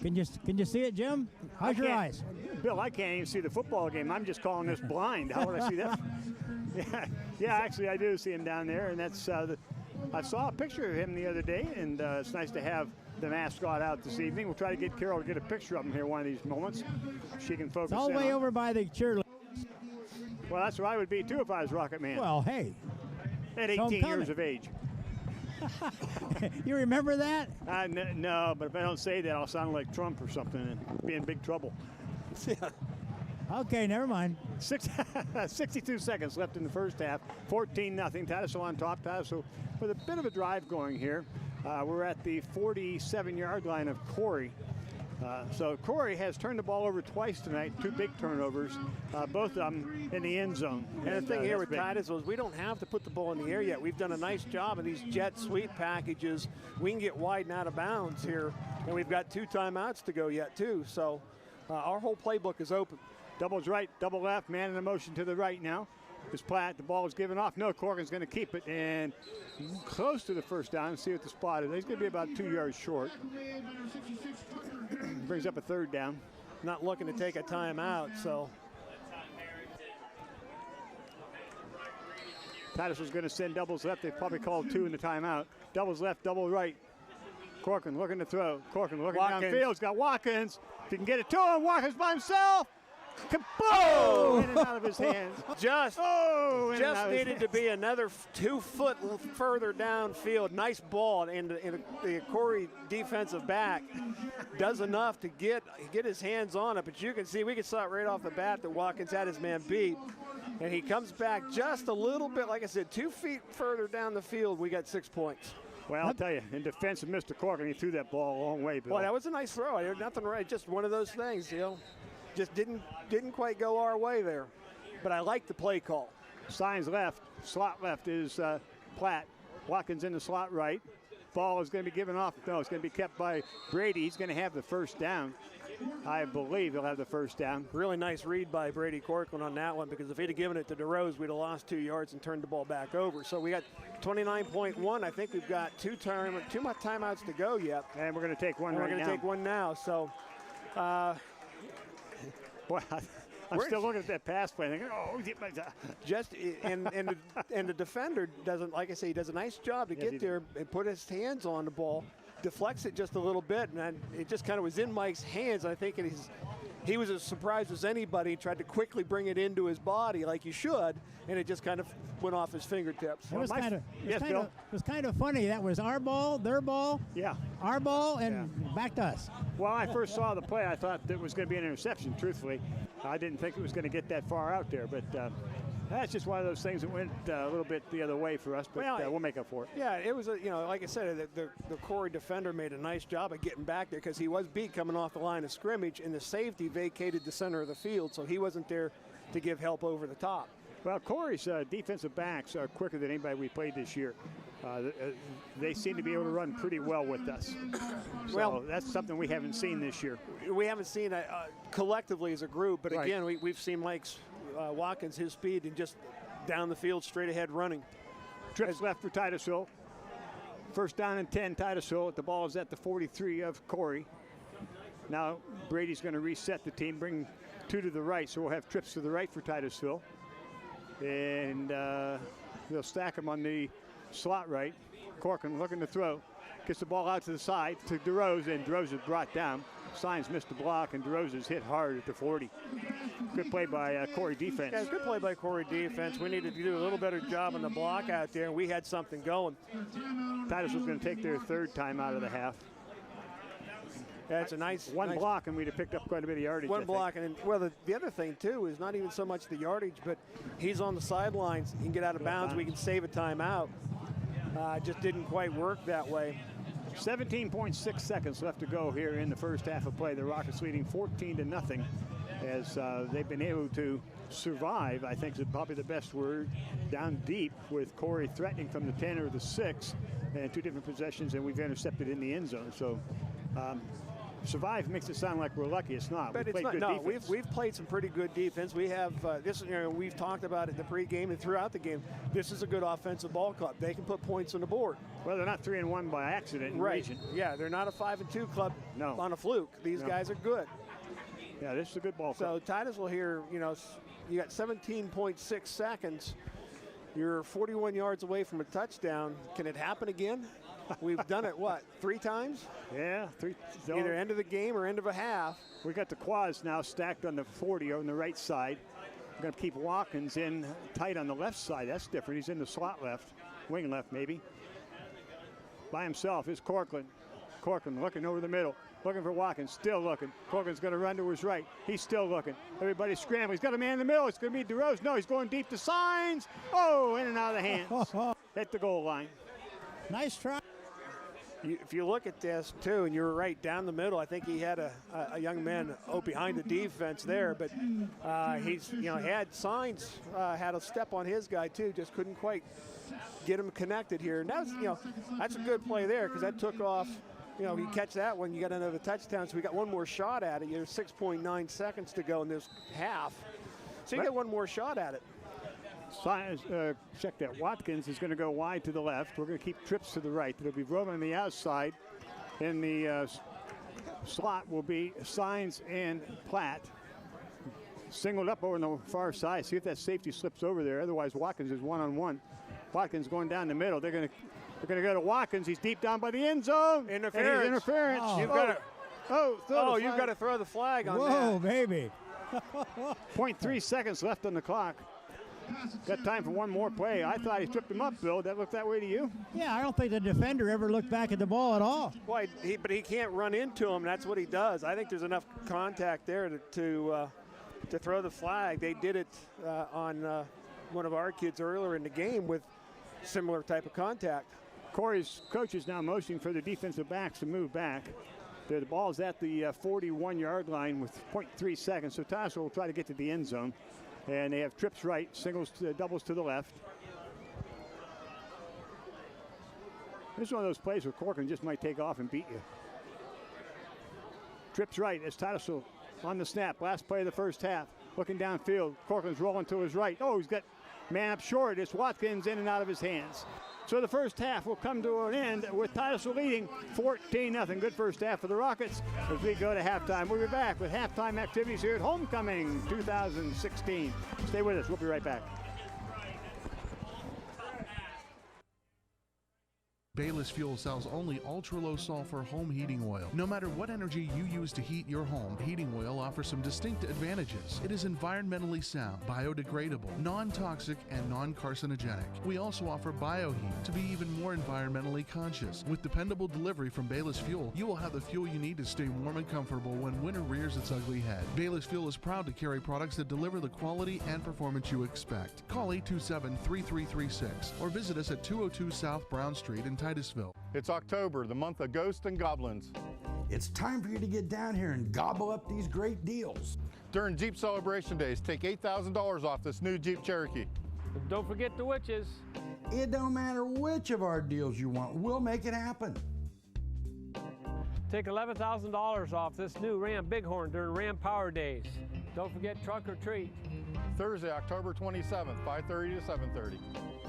Can you see it, Jim? How's your eyes? Bill, I can't even see the football game. I'm just calling this blind. How would I see that? Yeah, actually, I do see him down there, and that's I saw a picture of him the other day, and it's nice to have the mascot out this evening. We'll try to get Carol to get a picture of him here one of these moments. She can focus. It's all the way over by the cheerleaders. Well, that's where I would be too if I was Rocket Man. Well, hey. At 18 years of age. You remember that? No, but if I don't say that, I'll sound like Trump or something and be in big trouble. Okay, never mind. 62 seconds left in the first half. 14-0. Titusville on top. Titusville with a bit of a drive going here. We're at the 47-yard line of Corry. So Corry has turned the ball over twice tonight, 2 big turnovers, both of them in the end zone. And the thing here with Titusville is we don't have to put the ball in the air yet. We've done a nice job of these jet sweep packages. We can get wide and out of bounds here, and we've got 2 timeouts to go yet too. So our whole playbook is open. Doubles right, double left, man in the motion to the right now. Is Platt, the ball is given off. No, Corgan's going to keep it and close to the first down. See what the spot is. He's going to be about 2 yards short. Brings up a 3rd down. Not looking to take a timeout, so. Titusville's going to send doubles left. They've probably called 2 in the timeout. Doubles left, double right. Corcoran looking to throw. Corcoran looking downfield. He's got Watkins. If he can get it to him, Watkins by himself. Kaboom! Oh! In and out of his hands. Just needed to be another 2 foot further downfield. Nice ball, and the Corry defensive back does enough to get his hands on it. But you can see, we can saw it right off the bat that Watkins had his man beat. And he comes back just a little bit, like I said, 2 feet further down the field. We got 6 points. Well, I'll tell you, in defense of Mr. Corcoran, he threw that ball a long way, Bill. Well, that was a nice throw. I heard nothing right. Just one of those things, just didn't quite go our way there. But I like the play call. Signs left, slot left is Platt. Watkins in the slot right. Ball is going to be given off. No, it's going to be kept by Brady. He's going to have the first down. I believe he'll have the first down. Really nice read by Brady Corcoran on that one, because if he'd have given it to DeRose, we'd have lost 2 yards and turned the ball back over. So we got 29.1. I think we've got two more timeouts to go yet. And we're going to take one right now. We're going to take one now. So, boy, I'm still looking at that pass play. Thinking, and the defender doesn't, like I say, he does a nice job to get there and put his hands on the ball, deflects it just a little bit, and it just kind of was in Mike's hands. I think he was as surprised as anybody. He tried to quickly bring it into his body like you should, and it just kind of went off his fingertips. It was kind of funny. That was our ball, their ball, our ball, and back to us. Well, I first saw the play, I thought it was going to be an interception, truthfully. I didn't think it was going to get that far out there, but that's just one of those things that went a little bit the other way for us, but we'll make up for it. Yeah, it was, like I said, the Corry defender made a nice job of getting back there, because he was beat coming off the line of scrimmage, and the safety vacated the center of the field, so he wasn't there to give help over the top. Well, Corry's defensive backs are quicker than anybody we played this year. They seem to be able to run pretty well with us. So that's something we haven't seen this year. We haven't seen it collectively as a group, but again, we've seen Mike's Watkins, his speed, and just down the field, straight ahead running. Trips left for Titusville. First down and 10, Titusville. The ball is at the 43 of Corry. Now Brady's going to reset the team, bring two to the right, so we'll have trips to the right for Titusville. And they'll stack them on the slot right. Corcoran looking to throw. Gets the ball out to the side to DeRose, and DeRose is brought down. Signs missed the block, and DeRose is hit hard at the 40. Good play by Corry defense. Yeah, good play by Corry defense. We needed to do a little better job on the block out there, and we had something going. Titus was going to take their third time out of the half. That's a nice one block, and we'd have picked up quite a bit of yardage. One block, and the other thing too is not even so much the yardage, but he's on the sidelines. He can get out of bounds. We can save a timeout. Just didn't quite work that way. 17.6 seconds left to go here in the first half of play. The Rockets leading 14-0 as they've been able to survive, I think is probably the best word, down deep with Corry threatening from the 10 or the 6 and two different possessions, and we've intercepted in the end zone. So survive makes it sound like we're lucky. It's not. But it's not. No, we've played some pretty good defense. We have this. We've talked about it in the pregame and throughout the game. This is a good offensive ball club. They can put points on the board. Well, they're not 3-1 by accident. Right. Yeah, they're not a 5-2 club on a fluke. These guys are good. Yeah, this is a good ball club. So Titusville here, you got 17.6 seconds. You're 41 yards away from a touchdown. Can it happen again? We've done it, 3 times? Yeah, 3. Either end of the game or end of a half. We got the quads now stacked on the 40 on the right side. We're going to keep Watkins in tight on the left side. That's different. He's in the slot left, wing left maybe. By himself is Corcoran. Corcoran looking over the middle, looking for Watkins, still looking. Corcoran's going to run to his right. He's still looking. Everybody's scrambling. He's got a man in the middle. It's going to be DeRose. No, he's going deep to Signs. Oh, in and out of the hands. Hit the goal line. Nice try. If you look at this, too, and you're right down the middle, I think he had a young man behind the defense there, but he's, had Signs, had a step on his guy, too, just couldn't quite get him connected here. And that was, that's a good play there, because that took off. You catch that one, you got another touchdown, so we got one more shot at it. There's 6.9 seconds to go in this half. So you get one more shot at it. Check that. Watkins is going to go wide to the left. We're going to keep trips to the right. It'll be rolling on the outside. In the slot will be Signs and Platt. Singled up over on the far side. See if that safety slips over there. Otherwise, Watkins is one-on-one. Watkins going down the middle. They're going to go to Watkins. He's deep down by the end zone. Interference. Interference. Oh. You've got to throw the flag on that. Whoa, baby. 0.3 seconds left on the clock. Got time for one more play. I thought he tripped him up, Bill. That looked that way to you? Yeah, I don't think the defender ever looked back at the ball at all. Well, but he can't run into him. That's what he does. I think there's enough contact there to throw the flag. They did it on one of our kids earlier in the game with similar type of contact. Corry's coach is now motioning for the defensive backs to move back. The ball is at the 41-yard line with 0.3 seconds, so Titusville will try to get to the end zone. And they have trips right, doubles to the left. This is one of those plays where Corcoran just might take off and beat you. Trips right as Titusville on the snap. Last play of the first half. Looking downfield. Corcoran's rolling to his right. Oh, he's got man up short. It's Watkins in and out of his hands. So the first half will come to an end with Titusville leading 14-0. Good first half for the Rockets as we go to halftime. We'll be back with halftime activities here at Homecoming 2016. Stay with us. We'll be right back. Bayless Fuel sells only ultra-low sulfur home heating oil. No matter what energy you use to heat your home, heating oil offers some distinct advantages. It is environmentally sound, biodegradable, non-toxic, and non-carcinogenic. We also offer bioheat to be even more environmentally conscious. With dependable delivery from Bayless Fuel, you will have the fuel you need to stay warm and comfortable when winter rears its ugly head. Bayless Fuel is proud to carry products that deliver the quality and performance you expect. Call 827-3336 or visit us at 202 South Brown Street in Titusville. It's October, the month of ghosts and goblins. It's time for you to get down here and gobble up these great deals. During Jeep Celebration Days, take $8,000 off this new Jeep Cherokee. And don't forget the witches. It don't matter which of our deals you want, we'll make it happen. Take $11,000 off this new Ram Bighorn during Ram Power Days. Don't forget Truck or Treat. Thursday, October 27th, 5:30 to 7:30.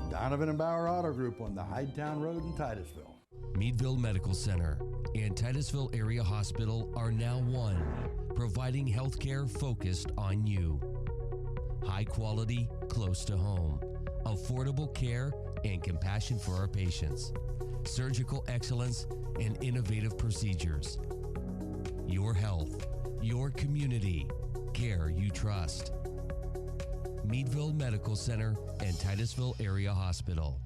Donovan and Bauer Auto Group on the Hydetown Road in Titusville. Meadville Medical Center and Titusville Area Hospital are now one, providing health care focused on you. High quality, close to home, affordable care, and compassion for our patients. Surgical excellence and innovative procedures. Your health, your community, care you trust. Meadville Medical Center and Titusville Area Hospital.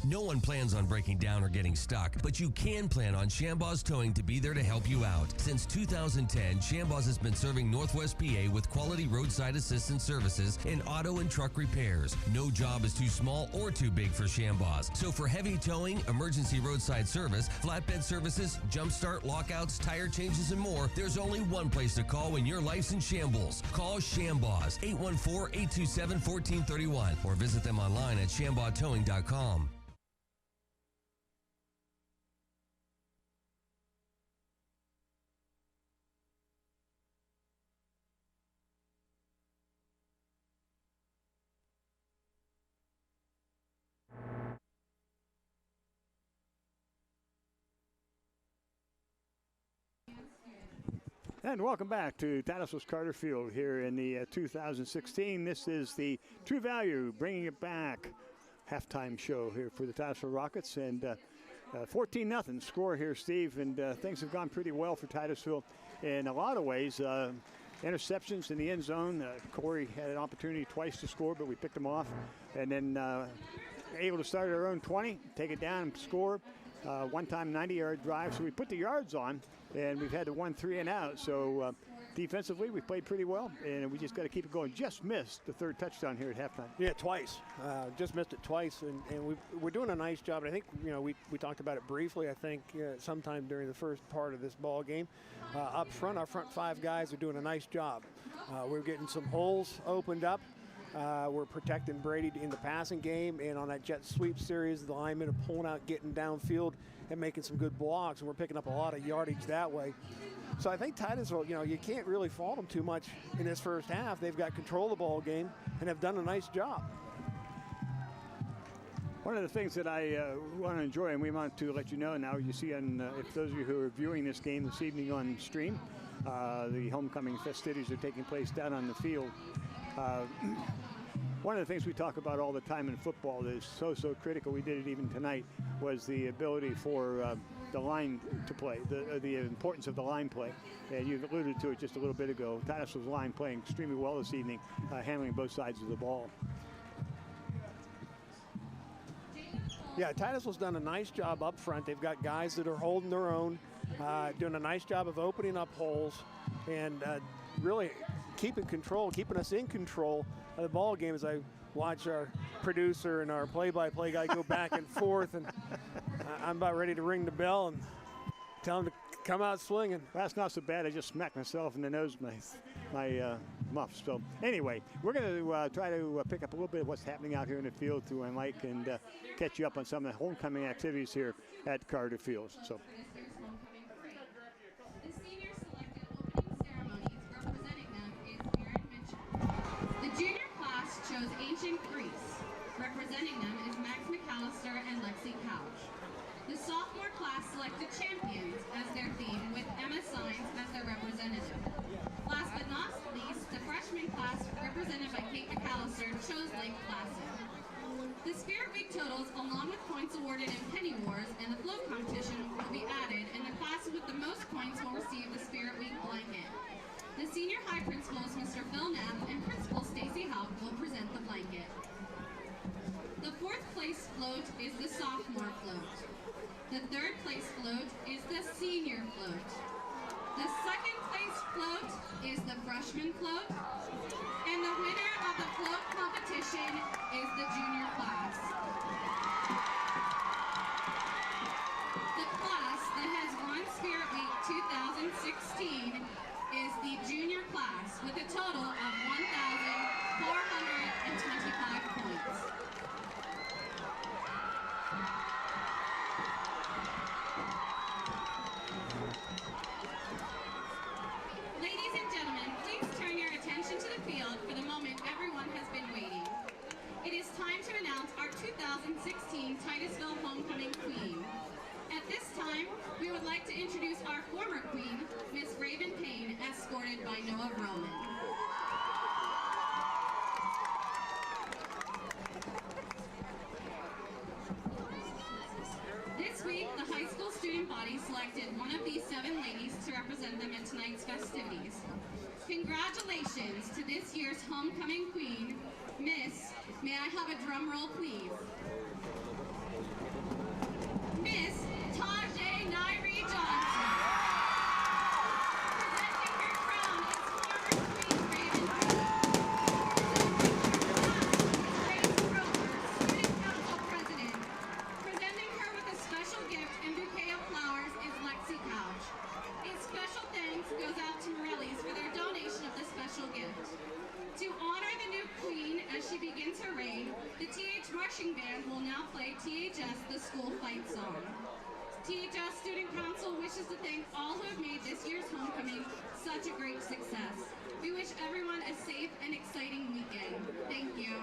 No one plans on breaking down or getting stuck, but you can plan on Shambaugh's Towing to be there to help you out. Since 2010, Shambaugh's has been serving Northwest PA with quality roadside assistance services and auto and truck repairs. No job is too small or too big for Shambaugh's. So for heavy towing, emergency roadside service, flatbed services, jumpstart, lockouts, tire changes, and more, there's only one place to call when your life's in shambles. Call Shambaugh's, 814-827-1431, or visit them online at shambauhtowing.com. And welcome back to Titusville's Carter Field here in the 2016. This is the True Value Bringing It Back halftime show here for the Titusville Rockets. And 14-0 score here, Steve. And things have gone pretty well for Titusville in a lot of ways. Interceptions in the end zone. Corry had an opportunity twice to score, but we picked them off. And then able to start our own 20, take it down and score. One-time 90-yard drive. So we put the yards on, and we've had the 1-3 and out. So defensively, we played pretty well, and we just got to keep it going. Just missed the third touchdown here at halftime. Yeah, twice. Just missed it twice, and we're doing a nice job. And I think, we talked about it briefly, I think, sometime during the first part of this ball game. Up front, our front five guys are doing a nice job. We're getting some holes opened up. We're protecting Brady in the passing game, and on that jet sweep series, the linemen are pulling out, getting downfield, and making some good blocks, and we're picking up a lot of yardage that way. So I think Titusville, you can't really fault them too much in this first half. They've got control of the ball game and have done a nice job. One of the things that I want to enjoy, and we want to let you know now, you see on, if those of you who are viewing this game this evening on stream, the homecoming festivities are taking place down on the field. One of the things we talk about all the time in football that is so critical, we did it even tonight, was the ability for the line to play, the importance of the line play. And you've alluded to it just a little bit ago. Titusville's line playing extremely well this evening, handling both sides of the ball. Yeah, Titusville's done a nice job up front. They've got guys that are holding their own, doing a nice job of opening up holes, and really keeping us in control of the ball game. As I watch our producer and our play-by-play guy go back and forth, and I'm about ready to ring the bell and tell him to come out swinging. That's not so bad. I just smacked myself in the nose with my muff. So anyway, we're going to try to pick up a little bit of what's happening out here in the field through my mic and catch you up on some of the homecoming activities here at Carter Field. So. The junior class chose ancient Greece. Representing them is Max McAllister and Lexi Couch. The sophomore class selected champions as their theme with Emma Sines as their representative. Last but not least, the freshman class, represented by Kate McAllister, chose Lake Placid. The Spirit Week totals, along with points awarded in Penny Wars and the float competition, will be added, and the classes with the most points will receive the Spirit Week blanket. The senior high principals, Mr. Phil Knapp and Principal Stacy Haupt, will present the blanket. The fourth place float is the sophomore float. The third place float is the senior float. The second place float is the freshman float. And the winner of the float competition is the junior class. The class that has won Spirit Week 2016 is the junior class with a total of 1,425 points. Ladies and gentlemen, please turn your attention to the field for the moment everyone has been waiting. It is time to announce our 2016 Titusville Homecoming Queen. At this time, we would like to introduce our former queen, Miss Raven Payne, escorted by Noah Roman. This week, the high school student body selected one of these 7 ladies to represent them at tonight's festivities. Congratulations to this year's homecoming queen, Miss, may I have a drum roll, please? Miss Tajay Nairi Johnson. Presenting her crown is former Queen Raven Grace Roper, Student Council President. Presenting her with a special gift and bouquet of flowers is Lexi Couch. A special thanks goes out to Morelli's for their donation of the special gift. To honor the new queen as she begins her reign, the TH Marching Band will now play THS The School Fight Song. THS Student Council wishes to thank all who have made this year's homecoming such a great success. We wish everyone a safe and exciting weekend. Thank you.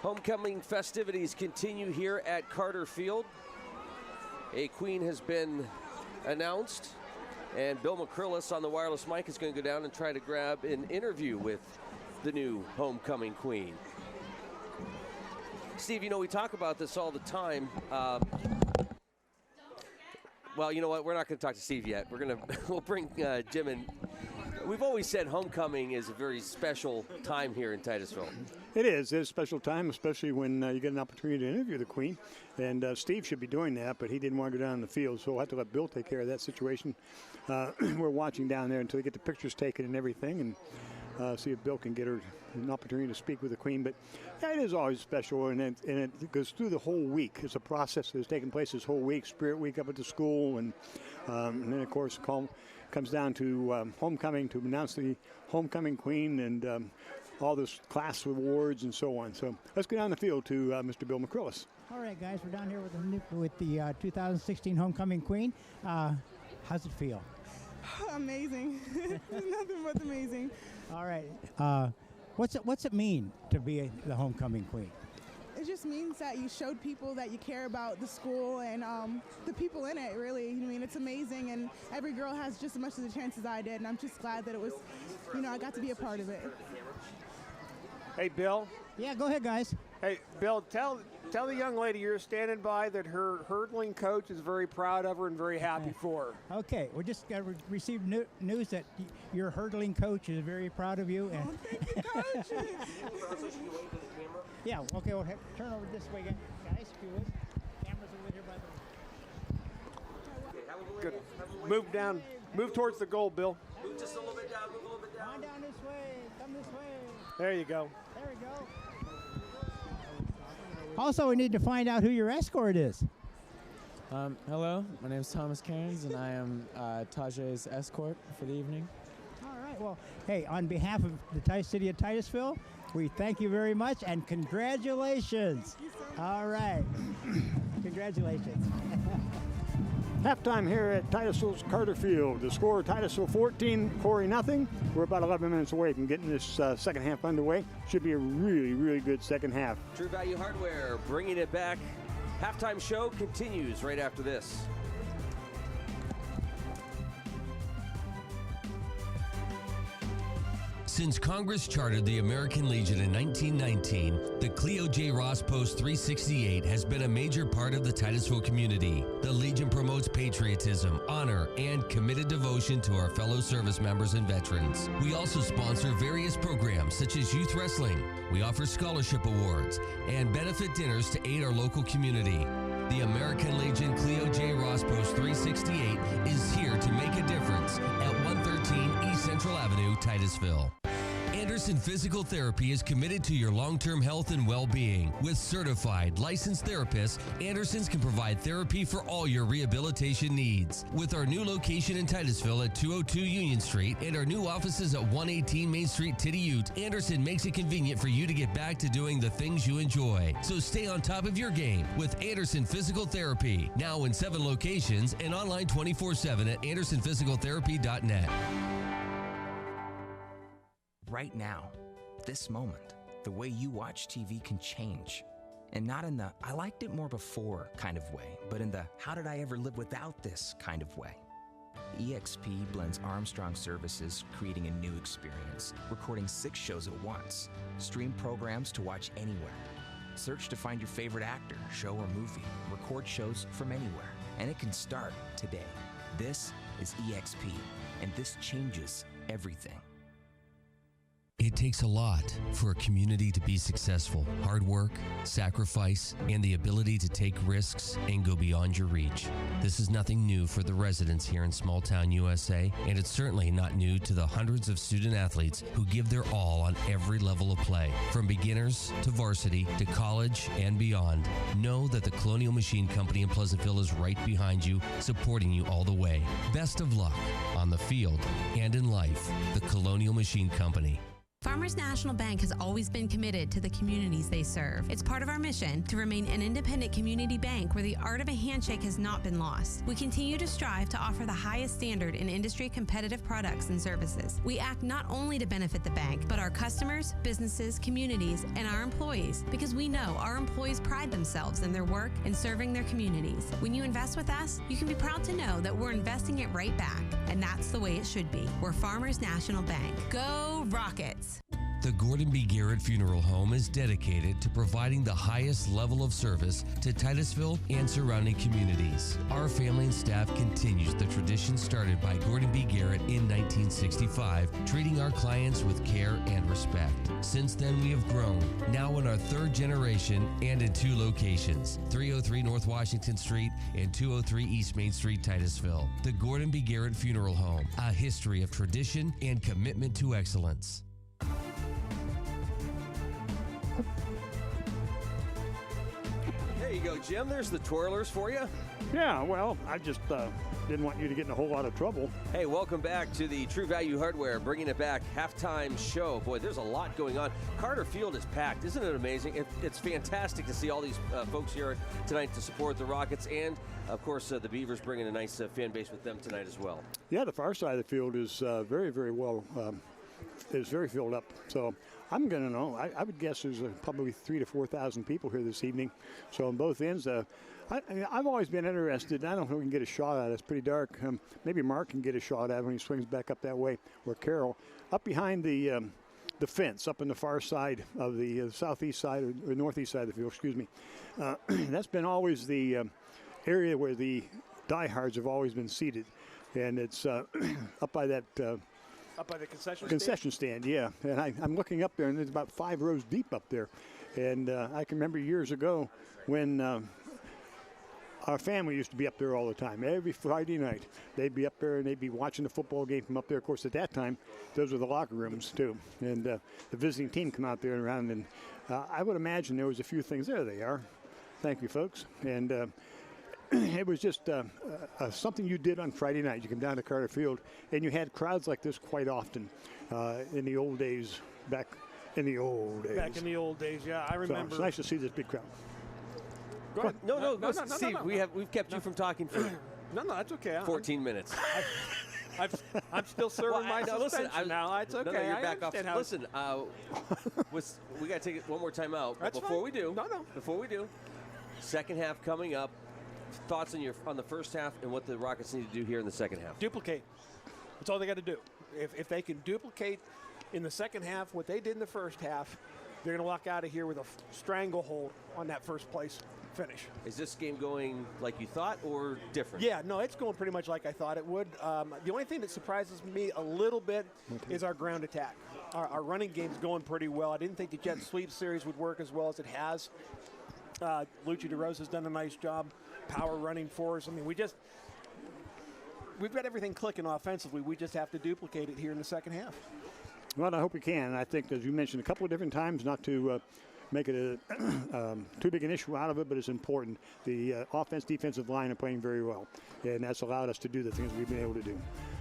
Homecoming festivities continue here at Carter Field. A queen has been announced, and Bill McCrillis on the wireless mic is going to go down and try to grab an interview with the new homecoming queen. Steve, you know, we talk about this all the time. Well, you know what? We're not going to talk to Steve yet. We'll bring Jim in. We've always said homecoming is a very special time here in Titusville. It is. It's a special time, especially when you get an opportunity to interview the queen. And Steve should be doing that, but he didn't want to go down in the field, so we'll have to let Bill take care of that situation. We're watching down there until we get the pictures taken and everything, and see if Bill can get her an opportunity to speak with the queen. But yeah, it is always special, and it goes through the whole week. It's a process that's taking place this whole week, Spirit Week up at the school, and then, of course, comes down to homecoming to announce the homecoming queen and all this class awards and so on. So let's go down the field to Mr. Bill McCrillis. All right, guys, we're down here with the 2016 homecoming queen. How's it feel? Amazing. Nothing but amazing. All right. What's it mean to be the homecoming queen? It just means that you showed people that you care about the school and the people in it, really. I mean, it's amazing, and every girl has just as much of a chance as I did, and I'm just glad that it was, I got to be a part of it. Hey, Bill. Yeah, go ahead, guys. Hey, Bill, tell the young lady you're standing by that her hurdling coach is very proud of her and very happy for her. Okay, we just received news that your hurdling coach is very proud of you. And thank you, Coach. Yeah, okay, we'll turn over this way again. Guys, if you would. Cameras over here by the... Good. Move down. Move towards the goal, Bill. Move just a little bit down, move a little bit down. Come on down this way. Come this way. There you go. There we go. Also, we need to find out who your escort is. Hello, my name is Thomas Cairns, and I am Tajay's escort for the evening. All right. Well, hey, on behalf of the city of Titusville, we thank you very much and congratulations. All right. Congratulations. Halftime here at Titusville's Carter Field. The score, Titusville 14, Corry nothing. We're about 11 minutes away from getting this second half underway. Should be a really, really good second half. True Value Hardware bringing it back. Halftime show continues right after this. Since Congress chartered the American Legion in 1919, the Cleo J. Ross Post 368 has been a major part of the Titusville community. The Legion promotes patriotism, honor, and committed devotion to our fellow service members and veterans. We also sponsor various programs such as youth wrestling. We offer scholarship awards and benefit dinners to aid our local community. The American Legion Cleo J. Ross Post 368 is here to make a difference at 113 East Central Avenue, Titusville. Anderson Physical Therapy is committed to your long-term health and well-being. With certified, licensed therapists, Andersons can provide therapy for all your rehabilitation needs. With our new location in Titusville at 202 Union Street and our new offices at 118 Main Street, Tityute, Anderson makes it convenient for you to get back to doing the things you enjoy. So stay on top of your game with Anderson Physical Therapy, now in 7 locations and online 24/7 at andersonphysicaltherapy.net. Right now, this moment, the way you watch TV can change. And not in the I liked it more before kind of way, but in the how did I ever live without this kind of way. EXP blends Armstrong services, creating a new experience, recording 6 shows at once, stream programs to watch anywhere. Search to find your favorite actor, show, or movie, record shows from anywhere, and it can start today. This is EXP, and this changes everything. It takes a lot for a community to be successful. Hard work, sacrifice, and the ability to take risks and go beyond your reach. This is nothing new for the residents here in small town USA, and it's certainly not new to the hundreds of student athletes who give their all on every level of play. From beginners to varsity to college and beyond, know that the Colonial Machine Company in Pleasantville is right behind you, supporting you all the way. Best of luck on the field and in life. The Colonial Machine Company. Farmers National Bank has always been committed to the communities they serve. It's part of our mission to remain an independent community bank where the art of a handshake has not been lost. We continue to strive to offer the highest standard in industry competitive products and services. We act not only to benefit the bank, but our customers, businesses, communities, and our employees, because we know our employees pride themselves in their work and serving their communities. When you invest with us, you can be proud to know that we're investing it right back, and that's the way it should be. We're Farmers National Bank. Go Rockets! The Gordon B. Garrett Funeral Home is dedicated to providing the highest level of service to Titusville and surrounding communities. Our family and staff continues the tradition started by Gordon B. Garrett in 1965, treating our clients with care and respect. Since then, we have grown, now in our 3rd generation and in 2 locations, 303 North Washington Street and 203 East Main Street, Titusville. The Gordon B. Garrett Funeral Home, a history of tradition and commitment to excellence. There you go, Jim. There's the twirlers for you. Yeah, well, I just didn't want you to get in a whole lot of trouble. Hey, welcome back to the True Value Hardware, bringing it back, halftime show. Boy, there's a lot going on. Carter Field is packed. Isn't it amazing? It's fantastic to see all these folks here tonight to support the Rockets, and, of course, the Beavers bringing a nice fan base with them tonight as well. Yeah, the far side of the field is very, very well, is very filled up. So I'm going to know. I would guess there's probably 3,000 to 4,000 people here this evening. So on both ends, I've always been interested. I don't know if we can get a shot at it. It's pretty dark. Maybe Mark can get a shot at it when he swings back up that way, or Carol. Up behind the fence, up on the far side of the southeast side or northeast side of the field, excuse me. That's been always the area where the diehards have always been seated. And it's up by that... Up by the concession stand, yeah. And I'm looking up there, and there's about 5 rows deep up there. And I can remember years ago when our family used to be up there all the time. Every Friday night, they'd be up there and they'd be watching the football game from up there. Of course, at that time, those were the locker rooms too. And the visiting team come out there and around, and I would imagine there was a few things. There they are. Thank you, folks. And it was just something you did on Friday night. You come down to Carter Field, and you had crowds like this quite often in the old days, back in the old days. Back in the old days, yeah, I remember. So it's nice to see this big crowd. Go ahead. No, Steve, we've kept you from talking for no, that's okay. 14 minutes. I'm still serving my suspension now. It's okay. No, you're I back off. understand how Listen, we got to take it one more time out. But That's before fine. we do, No. before we do, second half coming up. Thoughts on the first half and what the Rockets need to do here in the second half? Duplicate. That's all they got to do. If they can duplicate in the second half what they did in the first half, they're going to walk out of here with a stranglehold on that first place finish. Is this game going like you thought or different? Yeah, no, it's going pretty much like I thought it would. The only thing that surprises me a little bit is our ground attack. Our running game's going pretty well. I didn't think the jet sweep series would work as well as it has. Luchi DeRosa's done a nice job power running for us. I mean, we've got everything clicking offensively. We just have to duplicate it here in the second half. Well, I hope we can. I think, as you mentioned a couple of different times, not to make it too big an issue out of it, but it's important. The offense-defensive line are playing very well, and that's allowed us to do the things we've been able to do.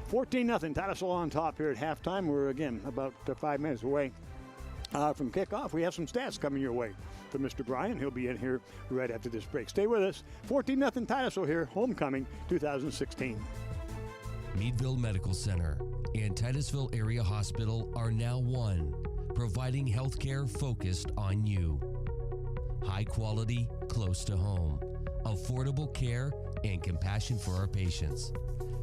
14-0, Titusville on top here at halftime. We're, again, about 5 minutes away from kickoff. We have some stats coming your way from Mr. Bryan. He'll be in here right after this break. Stay with us. 14-0 Titusville here, homecoming 2016. Meadville Medical Center and Titusville Area Hospital are now one, providing health care focused on you. High quality, close to home, affordable care, and compassion for our patients.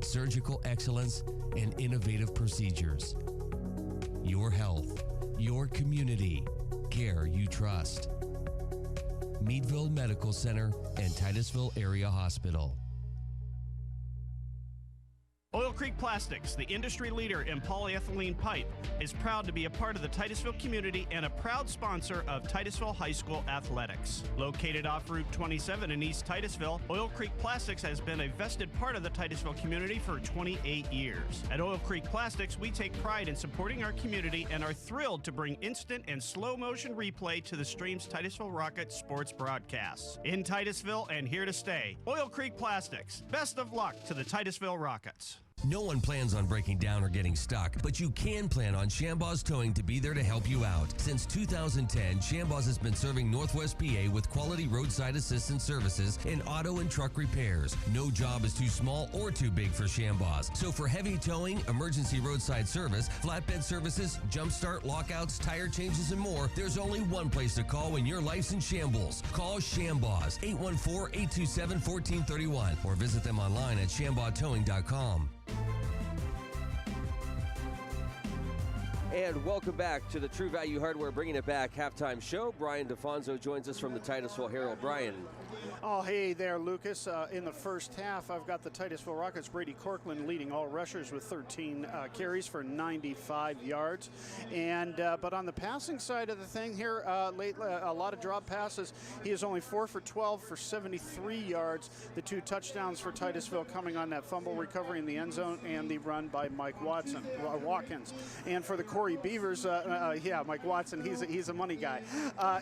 Surgical excellence and innovative procedures. Your health, your community, care you trust. Meadville Medical Center and Titusville Area Hospital. Oil Creek Plastics, the industry leader in polyethylene pipe, is proud to be a part of the Titusville community and a proud sponsor of Titusville High School athletics. Located off Route 27 in East Titusville, Oil Creek Plastics has been a vested part of the Titusville community for 28 years. At Oil Creek Plastics, we take pride in supporting our community and are thrilled to bring instant and slow motion replay to the stream's Titusville Rockets sports broadcasts. In Titusville and here to stay, Oil Creek Plastics. Best of luck to the Titusville Rockets. No one plans on breaking down or getting stuck, but you can plan on Shambaugh's Towing to be there to help you out. Since 2010, Shambaugh's has been serving Northwest PA with quality roadside assistance services and auto and truck repairs. No job is too small or too big for Shambaugh's. So for heavy towing, emergency roadside service, flatbed services, jump start, lockouts, tire changes, and more, there's only one place to call when your life's in shambles. Call Shambaugh's, 814-827-1431, or visit them online at shambauhtowing.com. And welcome back to the True Value Hardware Bringing It Back halftime show. Brian DeFonso joins us from the Titusville Herald. Brian. Oh, hey there, Lucas. In the first half, I've got the Titusville Rockets' Brady Corkland leading all rushers with 13 carries for 95 yards. And but on the passing side of the thing here, a lot of drop passes. He is only 4 for 12 for 73 yards. The 2 touchdowns for Titusville coming on that fumble recovery in the end zone and the run by Mike Watkins. And for the Corry Beavers, Mike Watson, he's a money guy.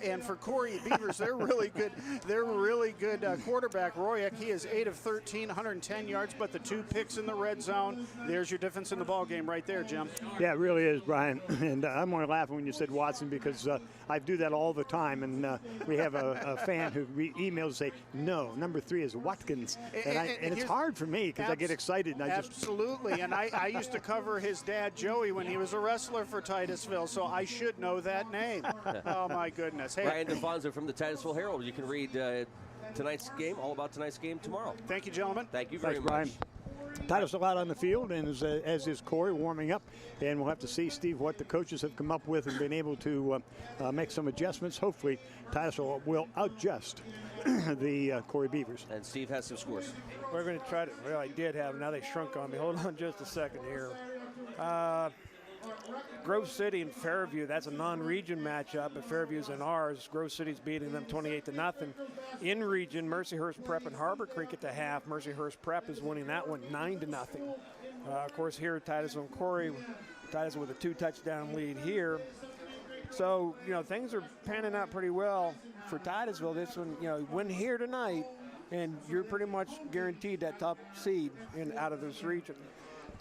And for Corry Beavers, they're really good. They're really good quarterback. Royak, he is 8 of 13, 110 yards, but the 2 picks in the red zone. There's your difference in the ball game right there, Jim. Yeah, it really is, Brian. And I'm only laughing when you said Watson because I do that all the time. And we have a fan who emails and say, no, number 3 is Watkins. And it's hard for me because I get excited. And absolutely. And I used to cover his dad, Joey, when he was a wrestler for Titusville, so I should know that name. Oh, my goodness. Hey. Brian DeFonso from the Titusville Herald. You can read tonight's game, all about tonight's game tomorrow. Thank you, gentlemen. Thank you very much. Brian. Titusville out on the field, and as is Corry warming up, and we'll have to see, Steve, what the coaches have come up with and been able to make some adjustments. Hopefully, Titusville will adjust the Corry Beavers. And Steve has some scores. We're going to try to, well, I did have, now they shrunk on me. Hold on just a second here. Grove City and Fairview, that's a non-region matchup, but Fairview's in ours. Grove City's beating them 28-0. In region, Mercyhurst Prep and Harbor Creek at the half. Mercyhurst Prep is winning that one 9-0. Of course, here at Titusville and Corry, Titusville with a 2-touchdown lead here. So, things are panning out pretty well for Titusville. This one, win here tonight, and you're pretty much guaranteed that top seed out of this region.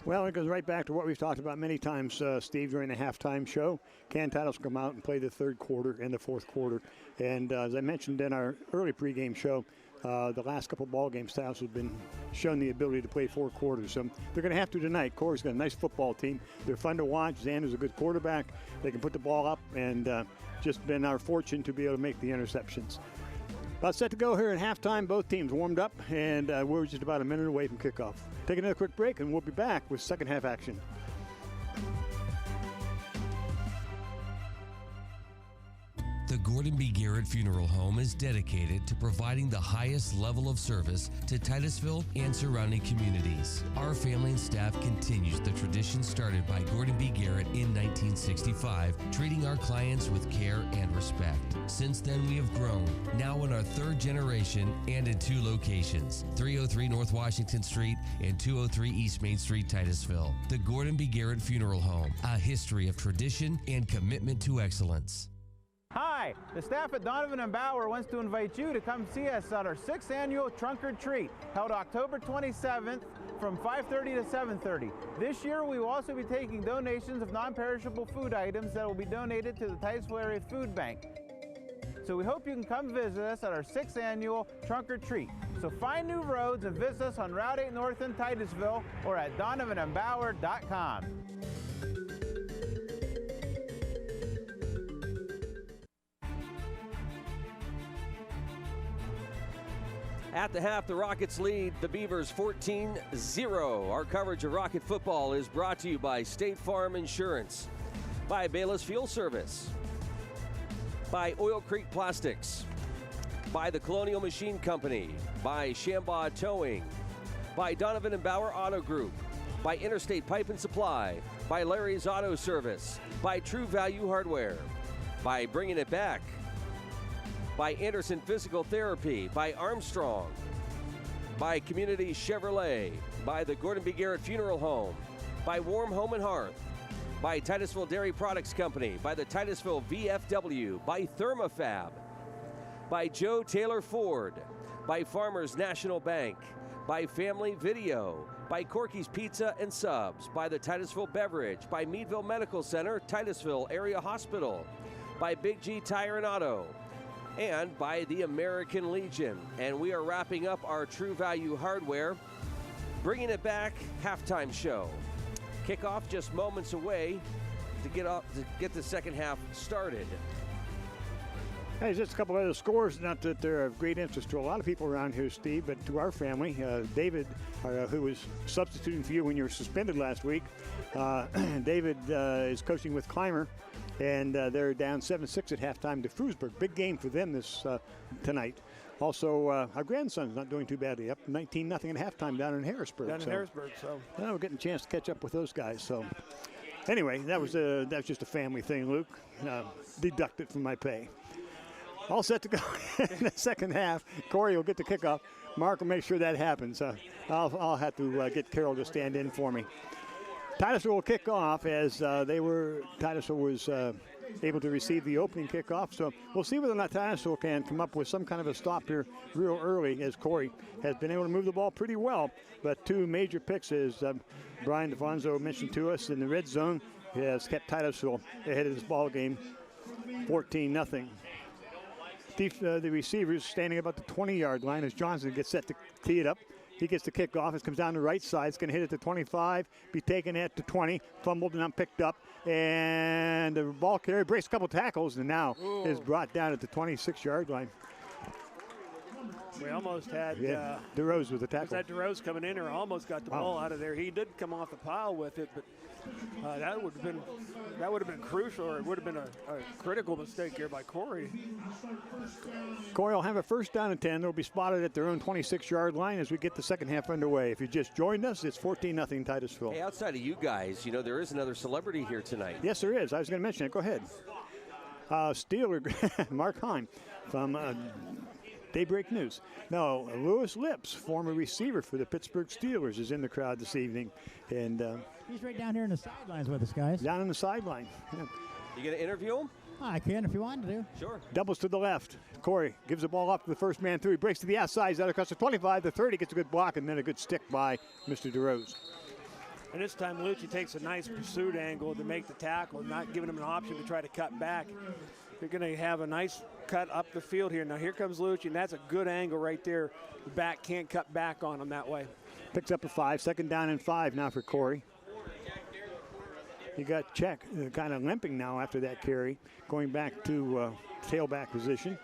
Well, it goes right back to what we've talked about many times, Steve, during the halftime show. Can Titusville come out and play the third quarter and the fourth quarter? And as I mentioned in our early pregame show, the last couple of ball games, Titusville have been shown the ability to play 4 quarters. So they're going to have to tonight. Corey's got a nice football team. They're fun to watch. Xander's a good quarterback. They can put the ball up, and just been our fortune to be able to make the interceptions. About set to go here at halftime. Both teams warmed up, and we're just about a minute away from kickoff. Take another quick break, and we'll be back with second half action. The Gordon B. Garrett Funeral Home is dedicated to providing the highest level of service to Titusville and surrounding communities. Our family and staff continues the tradition started by Gordon B. Garrett in 1965, treating our clients with care and respect. Since then, we have grown, now in our 3rd generation and in 2 locations, 303 North Washington Street and 203 East Main Street, Titusville. The Gordon B. Garrett Funeral Home, a history of tradition and commitment to excellence. Hi, the staff at Donovan & Bauer wants to invite you to come see us at our 6th annual Trunk or Treat, held October 27th from 5:30 to 7:30. This year we will also be taking donations of non-perishable food items that will be donated to the Titusville Area Food Bank. So we hope you can come visit us at our 6th annual Trunk or Treat. So find new roads and visit us on Route 8 North in Titusville or at donovanandbauer.com. At the half, the Rockets lead the Beavers 14-0. Our coverage of Rocket football is brought to you by State Farm Insurance, by Bayless Fuel Service, by Oil Creek Plastics, by the Colonial Machine Company, by Shambaugh Towing, by Donovan & Bauer Auto Group, by Interstate Pipe and Supply, by Larry's Auto Service, by True Value Hardware, by Bringing It Back, by Anderson Physical Therapy, by Armstrong, by Community Chevrolet, by the Gordon B. Garrett Funeral Home, by Warm Home and Hearth, by Titusville Dairy Products Company, by the Titusville VFW, by Thermofab, by Joe Taylor Ford, by Farmers National Bank, by Family Video, by Corky's Pizza and Subs, by the Titusville Beverage, by Meadville Medical Center, Titusville Area Hospital, by Big G Tire and Auto, and by the American Legion. And we are wrapping up our True Value Hardware, Bringing It Back halftime show. Kickoff just moments away to get the second half started. Hey, just a couple other scores, not that they're of great interest to a lot of people around here, Steve, but to our family. David, who was substituting for you when you were suspended last week, David is coaching with Clymer, and they're down 7-6 at halftime to Frewsburg. Big game for them this tonight. Also, our grandson's not doing too badly, up 19-0 at halftime down in Harrisburg. So we're getting a chance to catch up with those guys. So anyway, that was just a family thing, Luke. Deducted from my pay. All set to go in the second half. Corey will get the kickoff. Mark will make sure that happens. I'll have to get Carol to stand in for me. Titusville will kick off as Titusville was able to receive the opening kickoff. So we'll see whether or not Titusville can come up with some kind of a stop here real early, as Corey has been able to move the ball pretty well. But 2 major picks, as Brian DeFonso mentioned to us in the red zone, has kept Titusville ahead of this ball game 14-0. The receivers standing about the 20-yard line as Johnson gets set to tee it up. He gets the kickoff. It comes down the right side. It's going to hit at the 25, be taken at the 20, fumbled and not picked up. And the ball carrier breaks a couple tackles and now is brought down at the 26-yard line. We almost had DeRose with the tackle. Was that DeRose coming in or almost got the ball out of there? He did come off the pile with it, but that would have been crucial, or it would have been a critical mistake here by Corry. Corry will have a first down and 10. They'll be spotted at their own 26-yard line as we get the second half underway. If you just joined us, it's 14-0 Titusville. Hey, outside of you guys, there is another celebrity here tonight. Yes, there is. I was going to mention it. Go ahead. Steeler, Mark Heim from Daybreak News. No, Lewis Lips, former receiver for the Pittsburgh Steelers, is in the crowd this evening. And he's right down here in the sidelines with us, guys. Down on the sideline. Yeah. You going to interview him? I can if you want to. Sure. Doubles to the left. Corry gives the ball off to the first man through. He breaks to the outside. He's out across the 25, the 30, gets a good block, and then a good stick by Mr. DeRose. And this time Lucci takes a nice pursuit angle to make the tackle, not giving him an option to try to cut back. They're going to have a nice cut up the field here. Now here comes Lucci, and that's a good angle right there. The back can't cut back on him that way. Picks up a 5, second down and 5 now for Corry. You got Check kind of limping now after that carry, going back to tailback position.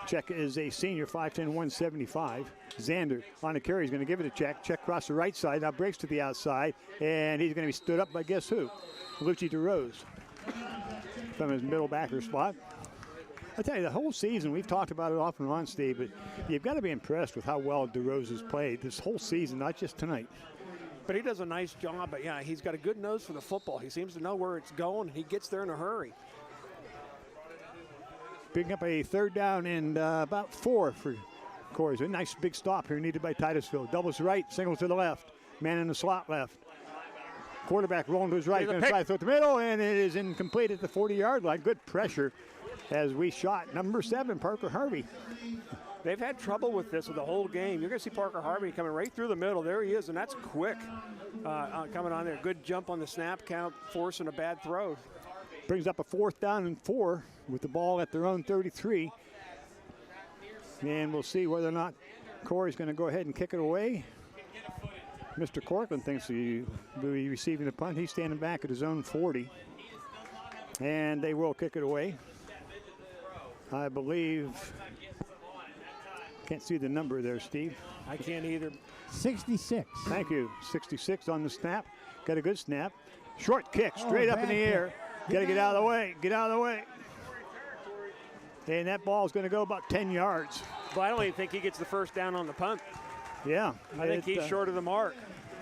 Check is a senior, 5'10", 175. Xander on the carry. He's going to give it to Check. Check across the right side. Now breaks to the outside. And he's going to be stood up by guess who? Lucci DeRose from his middle backer spot. I tell you, the whole season, we've talked about it off and on, Steve, but you've got to be impressed with how well DeRose has played this whole season, not just tonight. But he does a nice job. But, yeah, he's got a good nose for the football. He seems to know where it's going. He gets there in a hurry. Picking up a third down and about 4 for Corry. A nice big stop here needed by Titusville. Doubles right, singles to the left. Man in the slot left. Quarterback rolling to his right. Going to try to throw it to the middle, and it is incomplete at the 40-yard line. Good pressure as we shot number 7, Parker Harvey. They've had trouble with this the whole game. You're going to see Parker Harvey coming right through the middle. There he is, and that's quick coming on there. Good jump on the snap count, forcing a bad throw. Brings up a 4th down and 4 with the ball at their own 33. And we'll see whether or not Corry's going to go ahead and kick it away. Mr. Corkland thinks he will be receiving the punt. He's standing back at his own 40. And they will kick it away. I believe, can't see the number there, Steve. I can't either. 66. Thank you. 66 on the snap. Got a good snap. Short kick, straight up in the air. Got to get out of the way. Get out of the way. And that ball is going to go about 10 yards. But I don't even think he gets the first down on the punt. Yeah. I think he's short of the mark.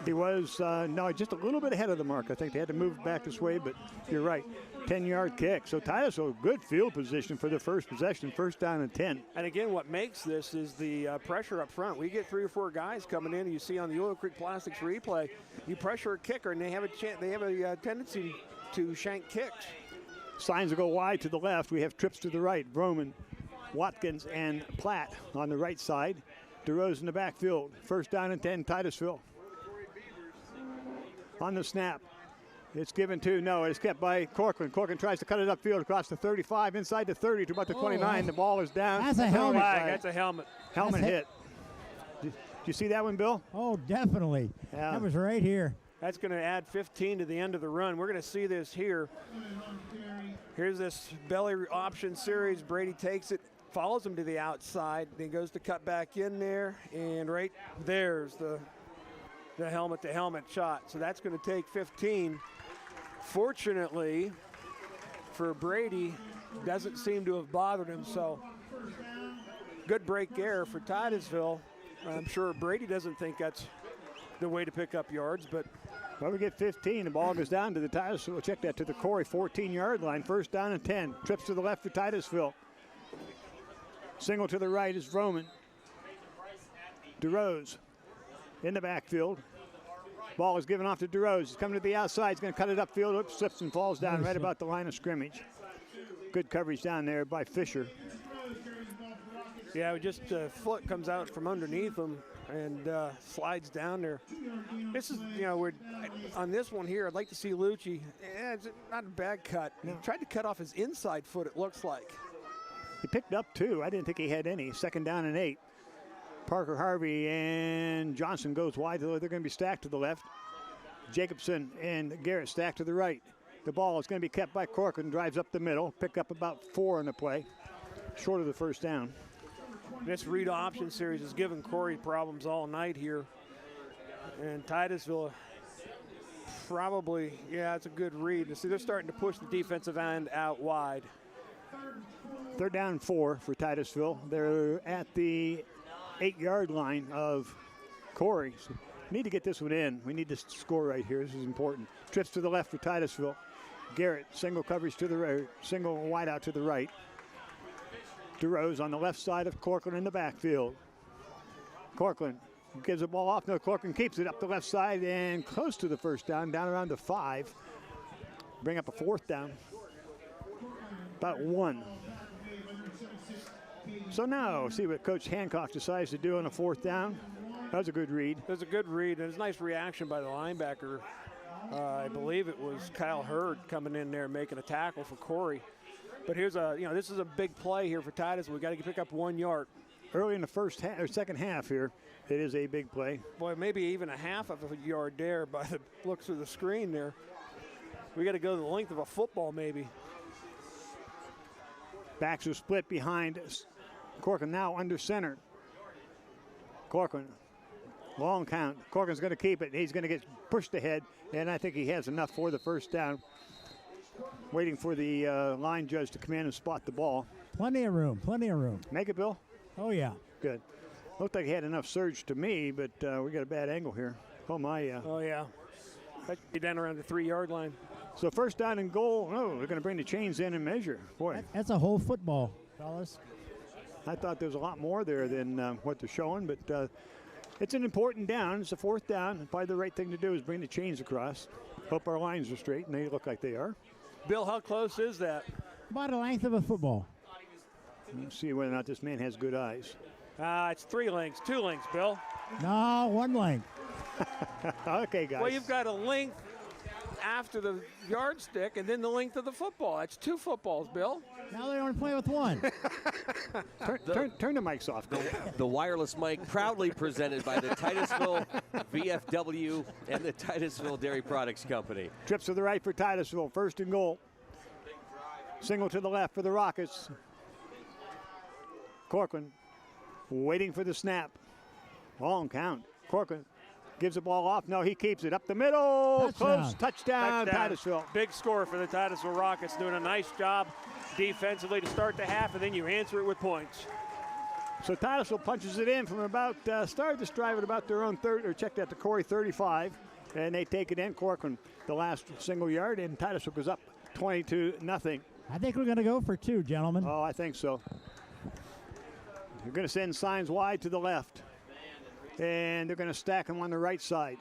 He was, no, just a little bit ahead of the mark. I think they had to move back this way, but you're right. 10-yard kick. So Titusville, good field position for the first possession, first down and 10. And again, what makes this is the pressure up front. We get 3 or 4 guys coming in. You see on the Oil Creek Plastics replay, you pressure a kicker, and they have a tendency to shank kicks. Signs will go wide to the left. We have trips to the right. Roman, Watkins, and Platt on the right side. DeRose in the backfield. First down and 10, Titusville. On the snap. It's given to, no, it's kept by Corkland. Corkland tries to cut it upfield across the 35, inside the 30 to about the 29. The ball is down. That's a helmet. That's a helmet. Helmet hit. Did you see that one, Bill? Oh, definitely. Yeah. That was right here. That's going to add 15 to the end of the run. We're going to see this here. Here's this belly option series. Brady takes it, follows him to the outside, then goes to cut back in there, and right there's the helmet-to-helmet shot. So that's going to take 15. Fortunately for Brady, doesn't seem to have bothered him, so good break error for Titusville. I'm sure Brady doesn't think that's the way to pick up yards, but well, we get 15. The ball goes down to the Titusville. Check that to the Corry 14-yard line. First down and 10. Trips to the left for Titusville. Single to the right is Roman. DeRose in the backfield. Ball is given off to DeRose. He's coming to the outside. He's going to cut it upfield. Oops, slips and falls down right about the line of scrimmage. Good coverage down there by Fisher. Yeah, just foot comes out from underneath him and slides down there. This is, we're on this one here. I'd like to see Lucci. It's not a bad cut. He tried to cut off his inside foot, it looks like. He picked up 2. I didn't think he had any. Second down and 8. Parker Harvey and Johnson goes wide. They're going to be stacked to the left. Jacobson and Garrett stacked to the right. The ball is going to be kept by Corcoran. Drives up the middle. Pick up about 4 on the play. Short of the first down. This read option series has given Corry problems all night here. And Titusville probably, yeah, it's a good read. See, they're starting to push the defensive end out wide. 3rd down and 4 for Titusville. They're at the 8-yard line of Corry. So need to get this one in. We need to score right here. This is important. Trips to the left for Titusville. Garrett, single coverage to the right, single wide out to the right. DeRose on the left side of Corcoran in the backfield. Corcoran gives the ball off. No, Corcoran keeps it up the left side and close to the first down, down around the 5. Bring up a 4th down. About 1. So now, see what Coach Hancock decides to do on a 4th down. That was a good read. That was a good read, and it's a nice reaction by the linebacker. I believe it was Kyle Hurd coming in there making a tackle for Corry. But here's this is a big play here for Titus. We got to pick up 1 yard. Early in the second half here, it is a big play. Boy, maybe even a half of a yard there by the looks of the screen there. We got to go the length of a football maybe. Backs are split behind Corcoran, now under center. Corcoran, long count. Corcoran's going to keep it. He's going to get pushed ahead, and I think he has enough for the first down. Waiting for the line judge to come in and spot the ball. Plenty of room, plenty of room. Make it, Bill? Oh, yeah. Good. Looked like he had enough surge to me, but we got a bad angle here. Oh, my. Oh, yeah. That should be down around the 3-yard line. So 1st down and goal. Oh, they're going to bring the chains in and measure. Boy. That's a whole football, fellas. I thought there was a lot more there than what they're showing, but it's an important down. It's a 4th down. Probably the right thing to do is bring the chains across. Hope our lines are straight, and they look like they are. Bill, how close is that? About the length of a football. Let's see whether or not this man has good eyes. It's 3 lengths, 2 lengths, Bill. No, 1 length. Okay, guys. Well, you've got a length after the yardstick and then the length of the football. That's 2 footballs, Bill. Now they only play with 1. Turn the mics off. The wireless mic proudly presented by the Titusville VFW and the Titusville Dairy Products Company. Trips to the right for Titusville. 1st and goal. Single to the left for the Rockets. Corcoran waiting for the snap. Long count. Corcoran gives the ball off. No, he keeps it up the middle. Close. Touchdown. Titusville. Big score for the Titusville Rockets, doing a nice job defensively to start the half, and then you answer it with points. So Titusville punches it in from about, started this drive at about their own 30, or checked out the Corry 35, and they take it in. Corcoran, the last single yard, and Titusville goes up 22-0. I think we're going to go for 2, gentlemen. Oh, I think so. They're going to send signs wide to the left, and they're going to stack them on the right side.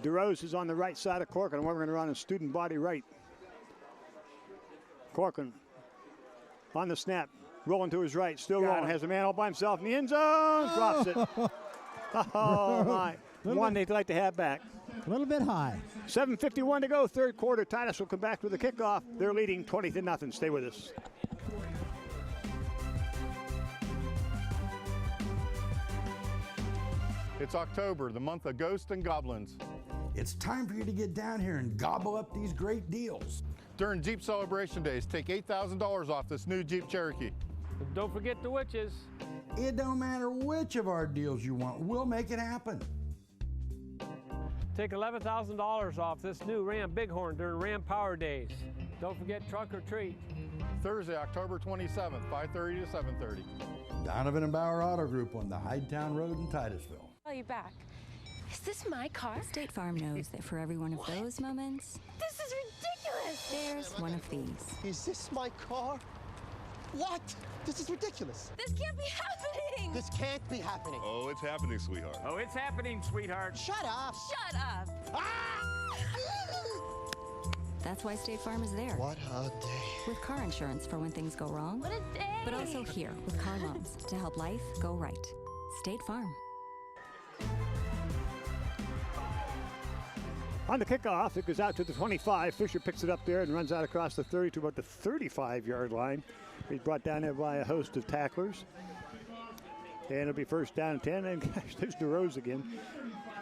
DeRose is on the right side of Corcoran, and we're going to run a student body right. Corcoran on the snap, rolling to his right, still rolling, has a man all by himself in the end zone, drops it. Oh, my. One they'd like to have back. A little bit high. 7:51 to go, 3rd quarter. Titus will come back with a kickoff. They're leading 20-0. Stay with us. It's October, the month of ghosts and goblins. It's time for you to get down here and gobble up these great deals. During Jeep Celebration Days, take $8,000 off this new Jeep Cherokee. Don't forget the witches. It don't matter which of our deals you want, we'll make it happen. Take $11,000 off this new Ram Bighorn during Ram Power Days. Don't forget trunk or treat. Thursday, October 27th, 5:30 to 7:30. Donovan and Bauer Auto Group on the Hydetown Road in Titusville. Call you back. Is this my car? State Farm knows that for every one of those moments, This is ridiculous! there's one of these. Is this my car? What? This is ridiculous. This can't be happening! This can't be happening. Oh, it's happening, sweetheart. Oh, it's happening, sweetheart. Shut up! Shut up! That's why State Farm is there. What a day. With car insurance for when things go wrong. What a day! But also here with car loans to help life go right. State Farm. On the kickoff, it goes out to the 25. Fisher picks it up there and runs out across the 30 to about the 35-yard line. He's brought down there by a host of tacklers. And it'll be 1st down and 10. And gosh, there's DeRose again.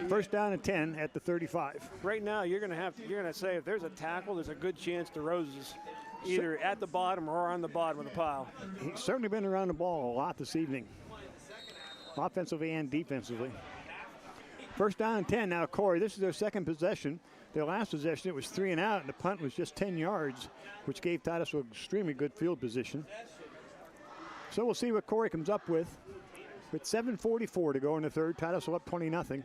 1st down and 10 at the 35. Right now, you're going to say if there's a tackle, there's a good chance DeRose is either at the bottom or on the bottom of the pile. He's certainly been around the ball a lot this evening, offensively and defensively. First down and 10 now, Corry. This is their second possession. Their last possession, it was 3 and out, and the punt was just 10 yards, which gave Titusville extremely good field position. So we'll see what Corry comes up with 7:44 to go in the third. Titusville up 20-0.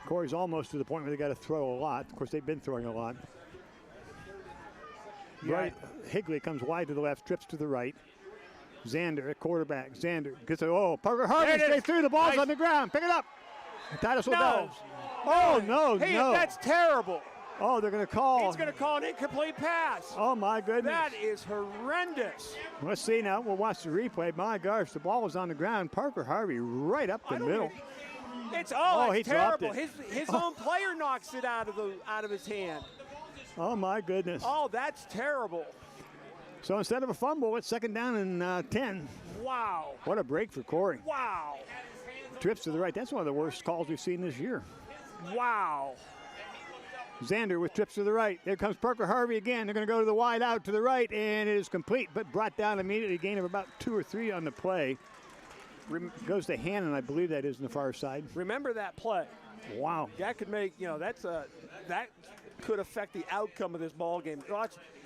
Corry's almost to the point where they got to throw a lot. Of course, they've been throwing a lot. Right, Higley comes wide to the left, trips to the right. Zander at quarterback. Zander gets it. Oh, Parker Harvey straight through. The ball's on the ground. Pick it up. Titusville does. Oh, no, hey, no. That's terrible. Oh, they're going to call. He's going to call an incomplete pass. Oh, my goodness. That is horrendous. Let's see now. We'll watch the replay. My gosh, the ball was on the ground. Parker Harvey right up the middle. It's he terrible. dropped it. His own player knocks it out of his hand. Oh, my goodness. Oh, that's terrible. So instead of a fumble, it's second down and 10. Wow. What a break for Corry. Wow. Trips to the right. That's one of the worst calls we've seen this year. Wow. Zander with trips to the right. There comes Parker Harvey again. They're going to go to the wide out to the right, and it is complete, but brought down immediately. Gain of about 2 or 3 on the play. Goes to Hannon, I believe that is on the far side. Remember that play. Wow. That could make, that could affect the outcome of this ball game.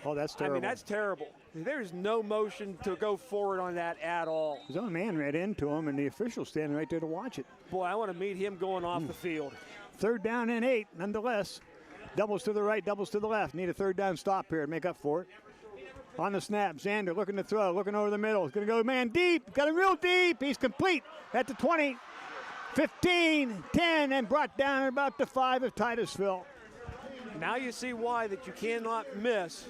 Oh, that's terrible. I mean, that's terrible. There's no motion to go forward on that at all. His own man ran into him, and the official standing right there to watch it. Boy, I want to meet him going off the field. Third down and 8, nonetheless. Doubles to the right, doubles to the left. Need a third down stop here to make up for it. On the snap, Zander looking to throw, looking over the middle. He's going to go man deep, got him real deep. He's complete at the 20, 15, 10, and brought down at about the 5 of Titusville. Now you see why that you cannot miss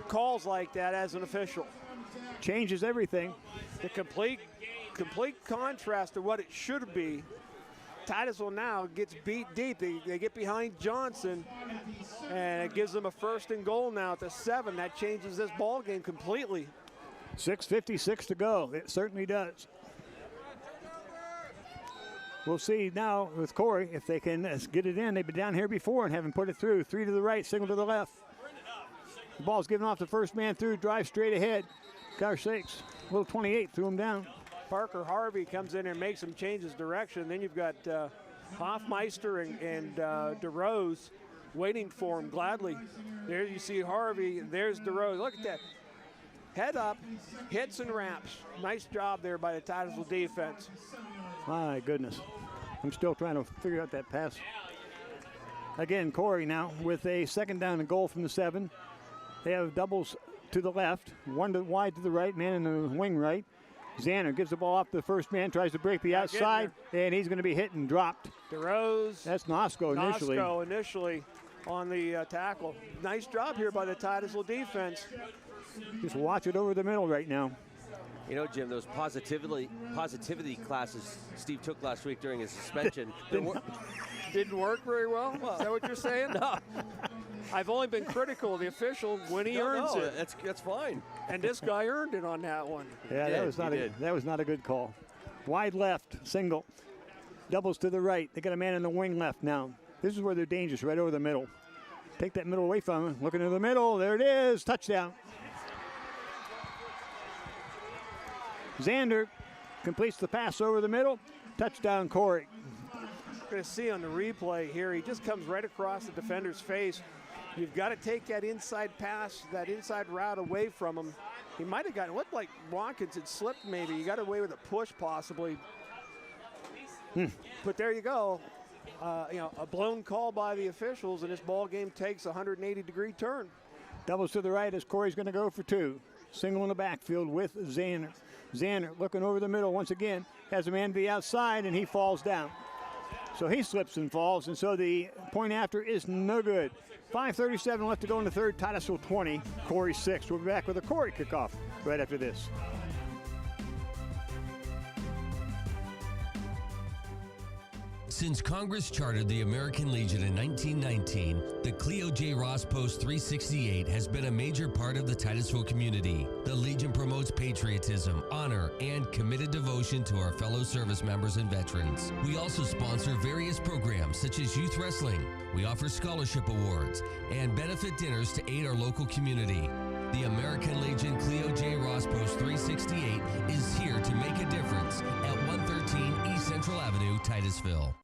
calls like that as an official. Changes everything. The complete contrast to what it should be. Titusville now gets beat deep. They get behind Johnson, and it gives them a first and goal now at the 7. That changes this ball game completely. 6:56 to go. It certainly does. We'll see now with Corry if they can get it in. They've been down here before and haven't put it through. 3 to the right, single to the left. The ball's given off the first man through, drive straight ahead. Gosh sakes, little 28 threw him down. Parker Harvey comes in and makes some changes direction. Then you've got Hoffmeister and DeRose waiting for him gladly. There you see Harvey. There's DeRose. Look at that. Head up, hits and wraps. Nice job there by the Titusville defense. My goodness. I'm still trying to figure out that pass. Again, Corry now with a second down and goal from the 7. They have doubles to the left, one wide to the right, man in the wing right. Zander gives the ball off to the first man, tries to break the outside, and he's going to be hit and dropped. DeRose. That's Nosko initially. Nosko initially on the tackle. Nice job here by the Titusville defense. Just watch it over the middle right now. You know, Jim, those positivity classes Steve took last week during his suspension didn't work very well. Is that what you're saying? No. I've only been critical of the official when he earns it. That's fine. And this guy earned it on that one. Yeah, that was not a good call. Wide left, single. Doubles to the right. They got a man in the wing left now. This is where they're dangerous, right over the middle. Take that middle away from him. Looking to the middle. There it is. Touchdown. Zander completes the pass over the middle. Touchdown, Corry. Going to see on the replay here, he just comes right across the defender's face. You've got to take that inside pass, that inside route away from him. He might have gotten, looked like Watkins had slipped maybe. He got away with a push possibly. But there you go. A blown call by the officials, and this ball game takes a 180-degree turn. Doubles to the right as Corry's going to go for 2. Single in the backfield with Zander. Zander looking over the middle once again. Has a man to the outside, and he falls down. So he slips and falls, and so the point after is no good. 5:37 left to go in the third. Titusville 20, Corry 6. We'll be back with a Corry kickoff right after this. Since Congress chartered the American Legion in 1919, the Cleo J. Ross Post 368 has been a major part of the Titusville community. The Legion promotes patriotism, honor, and committed devotion to our fellow service members and veterans. We also sponsor various programs such as youth wrestling. We offer scholarship awards and benefit dinners to aid our local community. The American Legion Cleo J. Ross Post 368 is here to make a difference at 113 East Central Avenue, Titusville.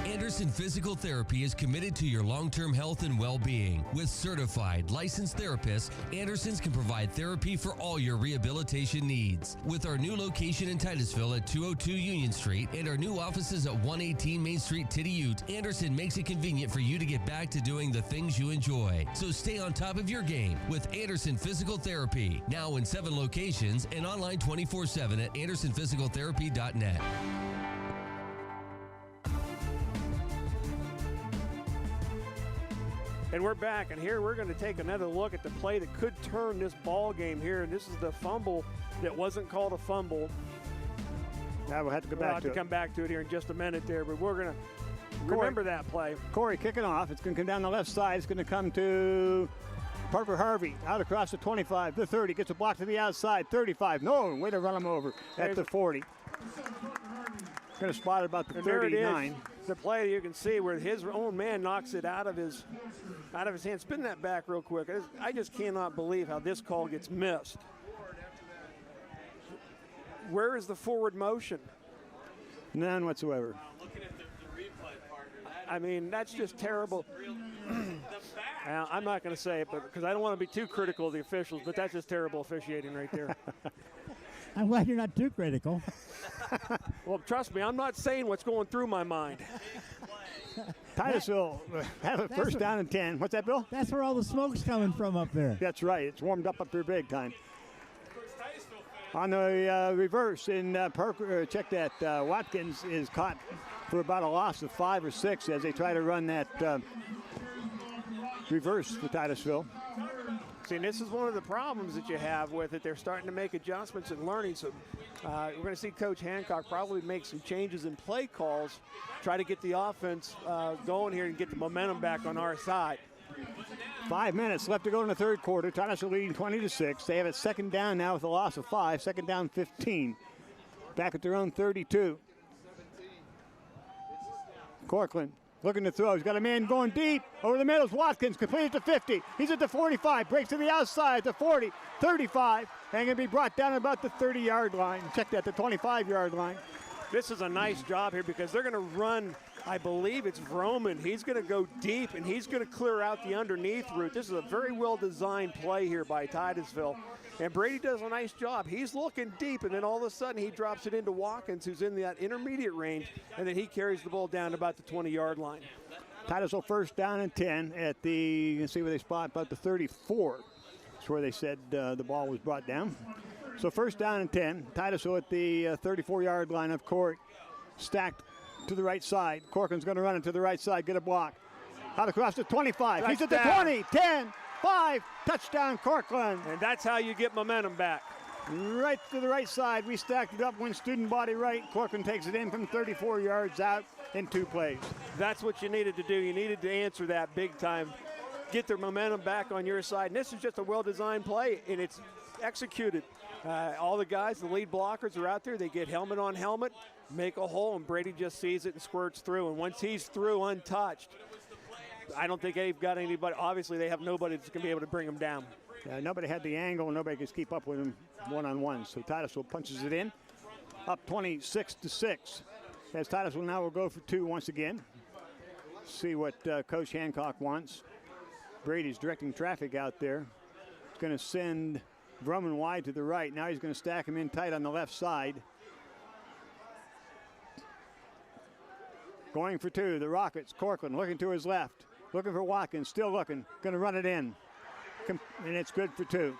Anderson Physical Therapy is committed to your long-term health and well-being. With certified, licensed therapists, Andersons can provide therapy for all your rehabilitation needs. With our new location in Titusville at 202 Union Street and our new offices at 118 Main Street, Titti-Ute, Anderson makes it convenient for you to get back to doing the things you enjoy. So stay on top of your game with Anderson Physical Therapy. Now in 7 locations and online 24/7 at andersonphysicaltherapy.net. And we're back, and here we're going to take another look at the play that could turn this ball game here. And this is the fumble that wasn't called a fumble. Now we'll have to go We'll back have to to it. come back to it here in just a minute there, but we're going to remember that play. Corry kicking off. It's going to come down the left side. It's going to come to Parker Harvey. Out across the 25, the 30. Gets a block to the outside. 35. No, way to run him over at the 40. Going to spot it about the And there it 39. is. The play you can see where his own man knocks it out of his hand. Spin that back real quick. I just cannot believe how this call gets missed. Where is the forward motion? None whatsoever. I mean, that's just terrible. I'm not going to say it, but because I don't want to be too critical of the officials, but that's just terrible officiating right there. I'm glad you're not too critical. Well, trust me, I'm not saying what's going through my mind. Titusville have a first down and 10. What's that, Bill? That's where all the smoke's coming from up there. That's right. It's warmed up there big time. On the reverse in Parker, check that. Watkins is caught for about a loss of 5 or 6 as they try to run that reverse for Titusville. See, and this is one of the problems that you have with it. They're starting to make adjustments and learning. So we're going to see Coach Hancock probably make some changes in play calls, try to get the offense going here and get the momentum back on our side. 5 minutes left to go in the third quarter. Titusville leading 20-6. They have a second down now with a loss of 5. Second down 15. Back at their own 32. Corkland looking to throw. He's got a man going deep. Over the middle is Watkins. Completed to 50. He's at the 45. Breaks to the outside. The 40. 35. And going to be brought down about the 30-yard line. Check that, the 25-yard line. This is a nice job here because they're going to run, I believe it's Vroman. He's going to go deep, and he's going to clear out the underneath route. This is a very well-designed play here by Titusville. And Brady does a nice job. He's looking deep, and then all of a sudden he drops it into Watkins, who's in that intermediate range, and then he carries the ball down to about the 20-yard line. Titusville first down and 10 at the, you can see where they spot, about the 34. That's where they said the ball was brought down. So first down and 10. Titusville at the 34-yard line of Corry. Stacked to the right side. Corcoran's going to run it to the right side, get a block. Out across the 25. He's at the 20, 10, 5. Touchdown, Corcoran. And that's how you get momentum back. Right to the right side. We stacked it up, one student body right. Corcoran takes it in from 34 yards out in 2 plays. That's what you needed to do. You needed to answer that big time. Get their momentum back on your side. And this is just a well-designed play, and it's executed. All the guys, the lead blockers are out there. They get helmet on helmet, make a hole, and Brady just sees it and squirts through. And once he's through untouched, I don't think they've got anybody. Obviously, they have nobody that's going to be able to bring him down. Nobody had the angle. Nobody could keep up with him one-on-one. So Titusville punches it in, up 26-6. As Titusville now will go for 2 once again. See what Coach Hancock wants. Brady's directing traffic out there. He's going to send Vrooman wide to the right. Now he's going to stack him in tight on the left side. Going for 2, the Rockets. Corcoran looking to his left. Looking for Watkins, still looking. Going to run it in. And it's good for 2.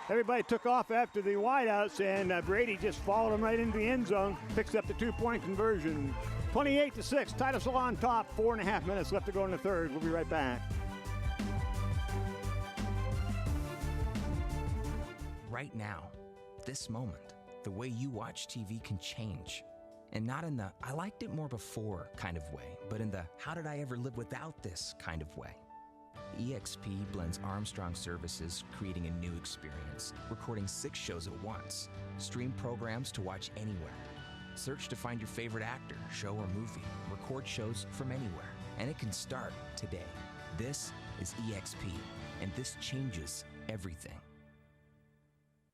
Everybody took off after the wideouts, and Brady just followed him right into the end zone. Picks up the 2-point conversion. 28-6, Titusville on top. 4.5 minutes left to go in the third. We'll be right back. Right now, this moment, the way you watch TV can change. And not in the I liked it more before kind of way, but in the how did I ever live without this kind of way. EXP blends Armstrong services, creating a new experience, recording 6 shows at once, stream programs to watch anywhere, search to find your favorite actor, show, or movie, record shows from anywhere, and it can start today. This is EXP, and this changes everything.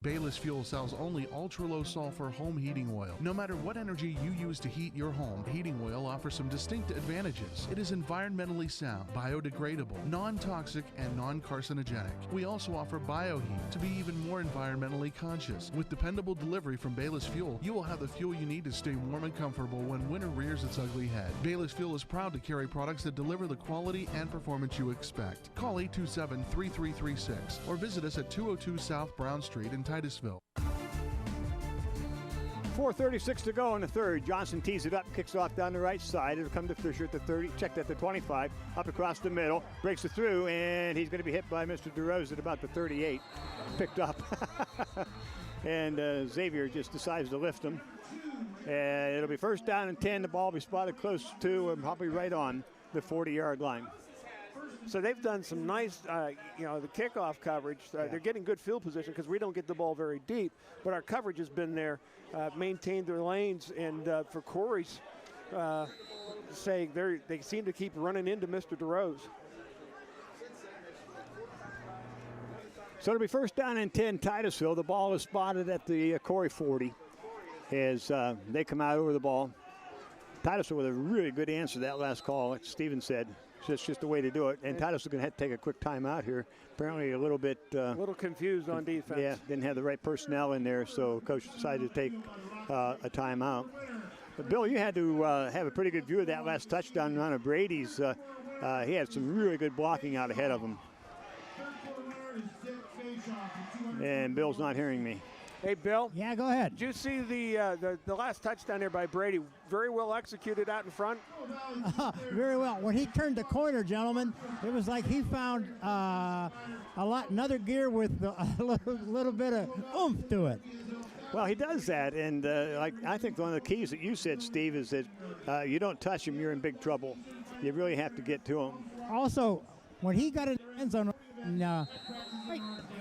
Bayless Fuel sells only ultra-low sulfur home heating oil. No matter what energy you use to heat your home, heating oil offers some distinct advantages. It is environmentally sound, biodegradable, non-toxic, and non-carcinogenic. We also offer bioheat to be even more environmentally conscious. With dependable delivery from Bayless Fuel, you will have the fuel you need to stay warm and comfortable when winter rears its ugly head. Bayless Fuel is proud to carry products that deliver the quality and performance you expect. Call 827-3336 or visit us at 202 South Brown Street in Titusville. 4:36 to go in the third. Johnson tees it up, kicks off down the right side. It'll come to Fisher at the 30, checked at the 25, up across the middle, breaks it through, and he's going to be hit by Mr. DeRose at about the 38. Picked up. And Xavier just decides to lift him. And it'll be first down and 10. The ball will be spotted close to, and probably right on the 40-yard line. So they've done some nice, the kickoff coverage. They're getting good field position because we don't get the ball very deep, but our coverage has been there, maintained their lanes, and for Corry's sake, they seem to keep running into Mr. DeRose. So it'll be first down and 10, Titusville. The ball is spotted at the Corry 40 as they come out over the ball. Titusville with a really good answer to that last call, like Steven said. It's just the way to do it. And Titusville going to have to take a quick timeout here. Apparently a little bit... a little confused on defense. Yeah, didn't have the right personnel in there, so coach decided to take a timeout. But Bill, you had to have a pretty good view of that last touchdown run of Brady's. He had some really good blocking out ahead of him. And Bill's not hearing me. Hey, Bill. Yeah, go ahead. Did you see the last touchdown there by Brady? Very well executed out in front. Very well. When he turned the corner, gentlemen, it was like he found another gear with a little bit of oomph to it. Well, he does that, and I think one of the keys that you said, Steve, is that you don't touch him, you're in big trouble. You really have to get to him. Also, when he got in the end zone,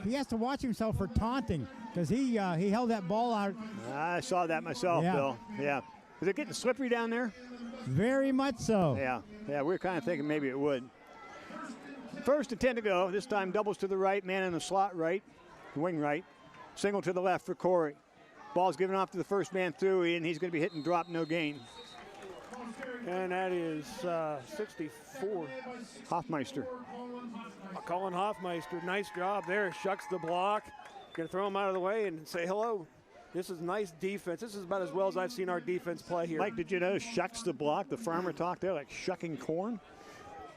he has to watch himself for taunting because he held that ball out. I saw that myself, Bill. Yeah. Was it getting slippery down there? Very much so. Yeah, we were kind of thinking maybe it would. First and 10 to go. This time doubles to the right, man in the slot right, wing right. Single to the left for Corry. Ball's given off to the first man through, and he's going to be hitting drop, no gain. And that is 64. Hoffmeister. Colin Hoffmeister, nice job there. Shucks the block. Going to throw him out of the way and say hello. This is nice defense. This is about as well as I've seen our defense play here. Mike, did you know shucks the block? The farmer talk there like shucking corn.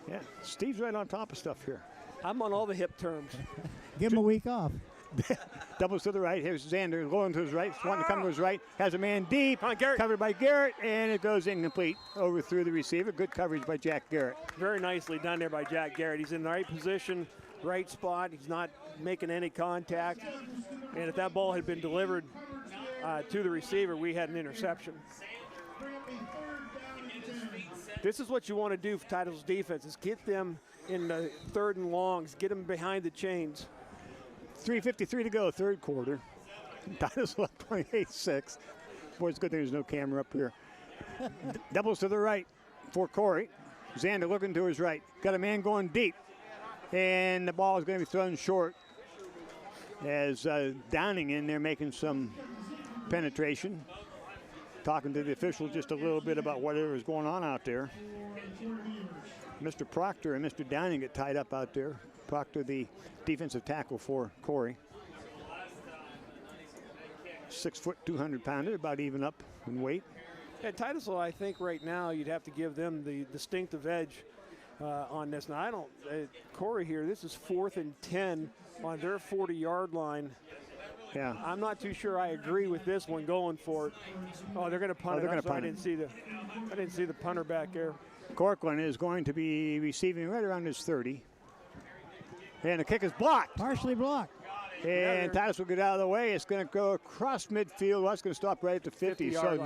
Yeah, Steve's right on top of stuff here. I'm on all the hip terms. Give him a week off. Doubles to the right. Here's Xander going to his right. Wanting to come to his right. Has a man deep. Covered by Garrett, and it goes incomplete. Over through the receiver. Good coverage by Jack Garrett. Very nicely done there by Jack Garrett. He's in the right position, right spot. He's not making any contact. And if that ball had been delivered to the receiver, we had an interception. This is what you want to do for Titusville's defense, is get them in the third and longs, get them behind the chains. 3:53 to go, third quarter. Titusville up 28-6. Boy, it's good there's no camera up here. Doubles to the right for Corry. Xander looking to his right. Got a man going deep. And the ball is going to be thrown short as Downing in there making some penetration. Talking to the official just a little bit about whatever is going on out there. Mr. Proctor and Mr. Downing get tied up out there. Proctor, the defensive tackle for Corry. 6 foot, 200 pounder, about even up in weight. Yeah, Titusville, I think right now you'd have to give them the distinctive edge on this. Now, I don't, Corry here, this is 4th and 10 on their 40-yard line. Yeah. I'm not too sure I agree with this one going for it. Oh, they're going to punt it. I didn't see the punter back there. Corcoran is going to be receiving right around his 30. And the kick is blocked. Partially blocked. And Titus will get out of the way. It's going to go across midfield. Well, it's going to stop right at the 50. So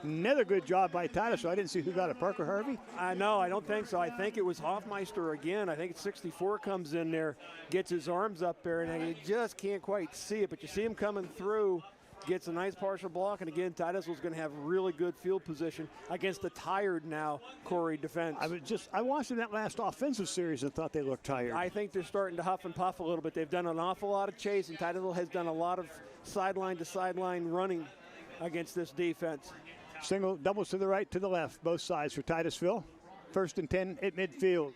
another good job by Titus. So I didn't see who got it. Parker Harvey? No, I don't think so. I think it was Hoffmeister again. I think it's 64 comes in there, gets his arms up there, and you just can't quite see it. But you see him coming through, gets a nice partial block, and again, Titus was going to have really good field position against the tired now Corry defense. I watched in that last offensive series and thought they looked tired. I think they're starting to huff and puff a little bit. They've done an awful lot of chasing. Titus has done a lot of sideline to sideline running against this defense. Single, doubles to the right, to the left, both sides for Titusville. 1st and 10 at midfield.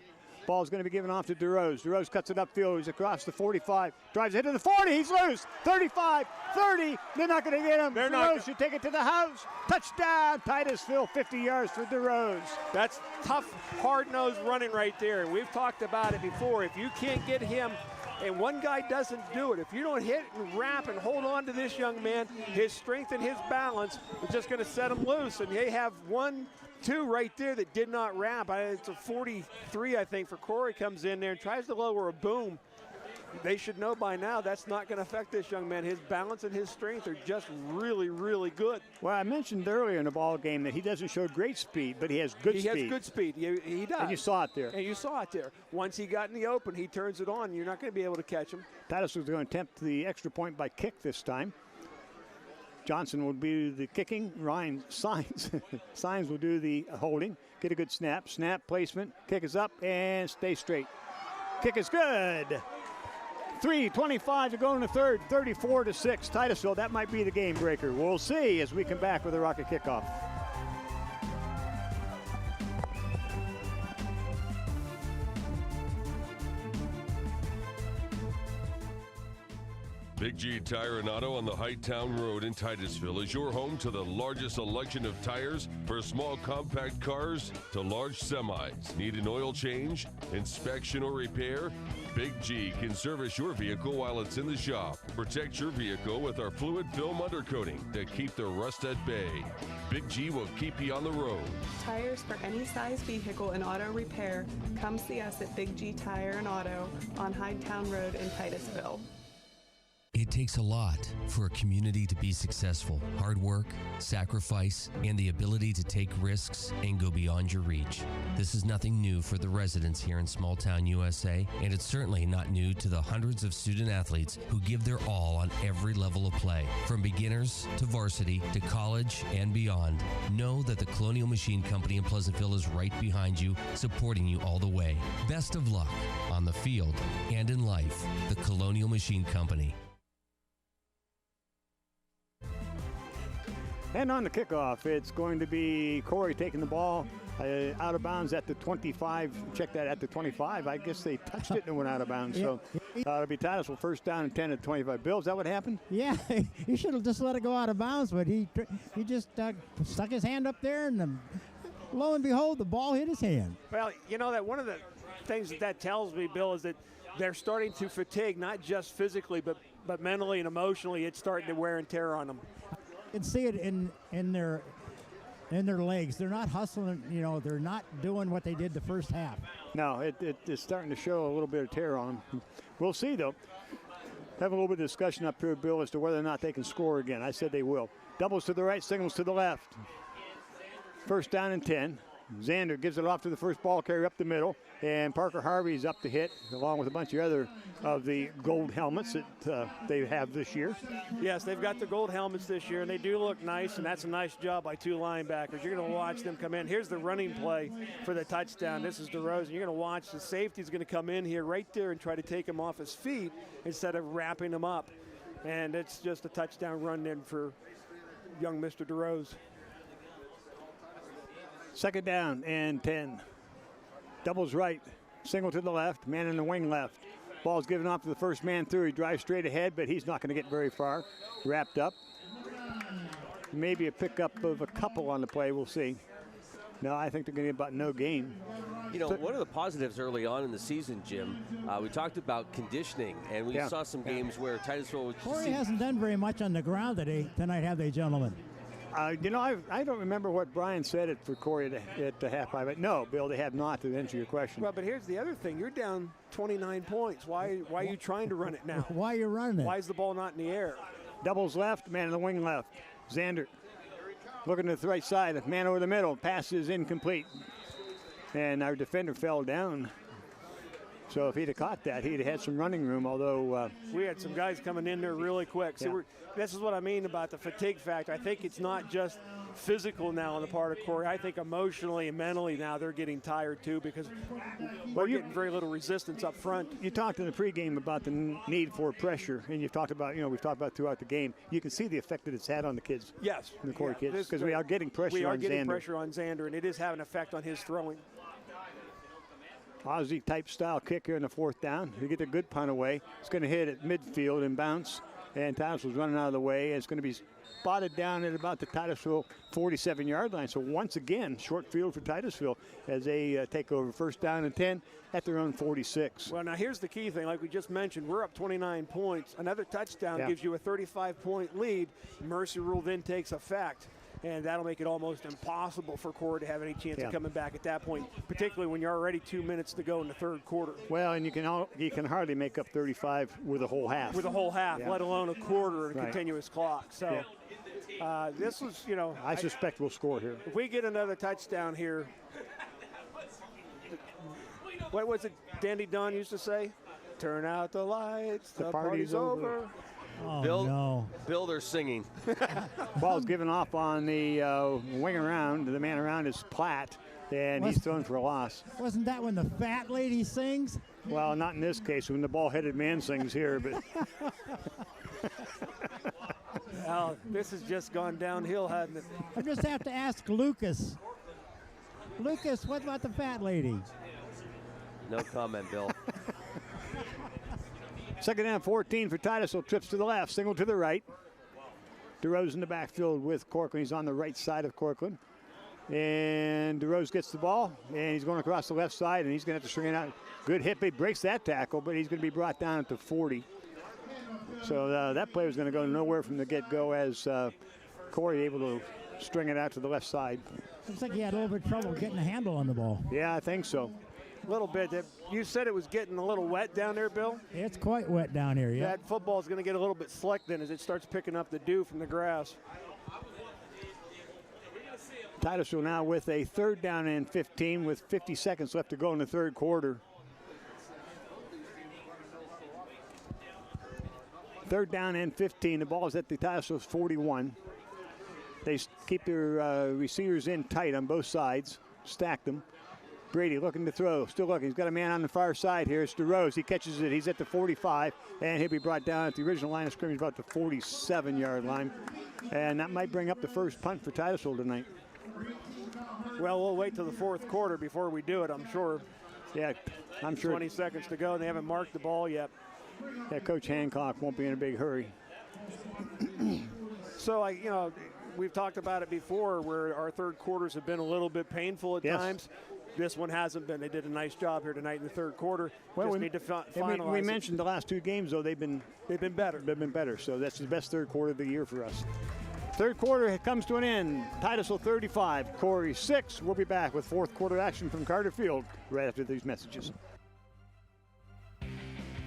Ball's going to be given off to DeRose. DeRose cuts it upfield. He's across the 45. Drives it to the 40. He's loose. 35, 30. They're not going to get him. DeRose should take it to the house. Touchdown, Titusville. 50 yards for DeRose. That's tough, hard-nosed running right there. And we've talked about it before. If you can't get him and one guy doesn't do it, if you don't hit and wrap and hold on to this young man, his strength and his balance is just going to set him loose. And they have 1, 2 right there that did not wrap. It's a 43, I think, for Corry. Comes in there and tries to lower a boom. They should know by now that's not going to affect this young man. His balance and his strength are just really, really good. Well, I mentioned earlier in the ball game that he doesn't show great speed, but he has good speed. He has good speed. He does. And you saw it there. And you saw it there. Once he got in the open, he turns it on. You're not going to be able to catch him. Titus was going to attempt the extra point by kick this time. Johnson will do the kicking. Ryan Signs will do the holding. Get a good snap. Snap placement. Kick is up and stay straight. Kick is good. 3:25 to go in the third. 34-6. Titusville. That might be the game breaker. We'll see as we come back with a Rocket Kickoff. Big G Tire and Auto on the Hightown Road in Titusville is your home to the largest selection of tires for small compact cars to large semis. Need an oil change, inspection, or repair? Big G can service your vehicle while it's in the shop. Protect your vehicle with our fluid film undercoating to keep the rust at bay. Big G will keep you on the road. Tires for any size vehicle and auto repair. Come see us at Big G Tire and Auto on Hightown Road in Titusville. It takes a lot for a community to be successful. Hard work, sacrifice, and the ability to take risks and go beyond your reach. This is nothing new for the residents here in small town USA, and it's certainly not new to the hundreds of student athletes who give their all on every level of play. From beginners to varsity to college and beyond, know that the Colonial Machine Company in Pleasantville is right behind you, supporting you all the way. Best of luck on the field and in life. The Colonial Machine Company. And on the kickoff, it's going to be Corry taking the ball out of bounds at the 25. Check that, at the 25. I guess they touched it and went out of bounds. So it'll be Titusville first down and 10 at 25. Bill, is that what happened? Yeah, he should have just let it go out of bounds, but he just stuck his hand up there, and lo and behold, the ball hit his hand. Well, you know that one of the things that tells me, Bill, is that they're starting to fatigue, not just physically, but mentally and emotionally. It's starting to wear and tear on them. You can see it in their legs. They're not hustling, they're not doing what they did the first half. No, it's starting to show a little bit of tear on them. We'll see, though. Have a little bit of discussion up here, Bill, as to whether or not they can score again. I said they will. Doubles to the right, signals to the left. First down and 10. Xander gives it off to the first ball carrier up the middle, and Parker Harvey's up to hit, along with a bunch of other of the gold helmets that they have this year. Yes, they've got the gold helmets this year, and they do look nice, and that's a nice job by 2 linebackers. You're going to watch them come in. Here's the running play for the touchdown. This is DeRose, and you're going to watch the safety's going to come in here right there and try to take him off his feet instead of wrapping him up. And it's just a touchdown run in for young Mr. DeRose. Second down and 10. Doubles right, single to the left, man in the wing left. Ball's given off to the first man through. He drives straight ahead, but he's not going to get very far. Wrapped up. Maybe a pickup of a couple on the play. We'll see. No, I think they're going to get about no gain. One of the positives early on in the season, Jim, we talked about conditioning, and we saw some games where Titusville was... Corry hasn't done very much on the ground tonight, have they, gentlemen? You know, I don't remember what Brian said for Corry at the half-time. But no, Bill, they have not, to answer your question. Well, but here's the other thing. You're down 29 points. Why are you trying to run it now? Why are you running it? Why is the ball not in the air? Doubles left, man in the wing left. Xander looking to the right side, man over the middle. Pass is incomplete. And our defender fell down. So if he'd have caught that, he'd have had some running room, although... we had some guys coming in there really quick. So this is what I mean about the fatigue factor. I think it's not just physical now on the part of Corry. I think emotionally and mentally now they're getting tired too because we're getting very little resistance up front. You talked in the pregame about the need for pressure, and you've talked about, we've talked about throughout the game. You can see the effect that it's had on the kids. Yes. The Corry kids, because we are getting pressure on Xander. We are getting pressure on Xander, and it is having an effect on his throwing. Aussie type style kick here in the fourth down. You get a good punt away. It's going to hit at midfield and bounce. And Titusville's running out of the way. It's going to be spotted down at about the Titusville 47-yard line. So once again, short field for Titusville as they take over first down and 10 at their own 46. Well, now here's the key thing. Like we just mentioned, we're up 29 points. Another touchdown gives you a 35-point lead. Mercy rule then takes effect. And that'll make it almost impossible for Corry to have any chance of coming back at that point, particularly when you're already 2 minutes to go in the third quarter. Well, and you can hardly make up 35 with a whole half. With a whole half, let alone a quarter and a continuous clock. So this was, I suspect we'll score here. If we get another touchdown here, what was it Dandy Don used to say? Turn out the lights, the party's over. Oh, Bill, they're singing. Ball's given off on the wing around. The man around is Platt, and he's thrown for a loss. Wasn't that when the fat lady sings? Well, not in this case, when the ball-headed man sings here, but... Well, this has just gone downhill, hasn't it? I just have to ask Lucas. Lucas, what about the fat lady? No comment, Bill. Second down 14 for Titusville. Trips to the left, single to the right. DeRose in the backfield with Corcoran. He's on the right side of Corcoran. And DeRose gets the ball, and he's going across the left side, and he's going to have to string it out. Good hit. He breaks that tackle, but he's going to be brought down at the 40. So that play was going to go nowhere from the get-go as Corry able to string it out to the left side. Looks like he had a little bit of trouble getting a handle on the ball. Yeah, I think so. A little bit. You said it was getting a little wet down there, Bill? It's quite wet down here, yeah. That football is going to get a little bit slick then as it starts picking up the dew from the grass. Titusville now with a third down and 15 with 50 seconds left to go in the third quarter. Third down and 15. The ball is at the Titusville's 41. They keep their receivers in tight on both sides, stack them. Brady looking to throw, still looking. He's got a man on the far side here. It's DeRose. He catches it. He's at the 45, and he'll be brought down at the original line of scrimmage, about the 47-yard line. And that might bring up the first punt for Titusville tonight. Well, we'll wait till the fourth quarter before we do it, I'm sure. Yeah, I'm sure. 20 seconds to go, and they haven't marked the ball yet. Yeah, Coach Hancock won't be in a big hurry. So, we've talked about it before where our third quarters have been a little bit painful at times. This one hasn't been. They did a nice job here tonight in the third quarter. Well, we need to finalize. We mentioned the last two games, though, they've been better. They've been better. So that's the best third quarter of the year for us. Third quarter comes to an end. Titusville 35, Corry 6. We'll be back with fourth quarter action from Carter Field right after these messages.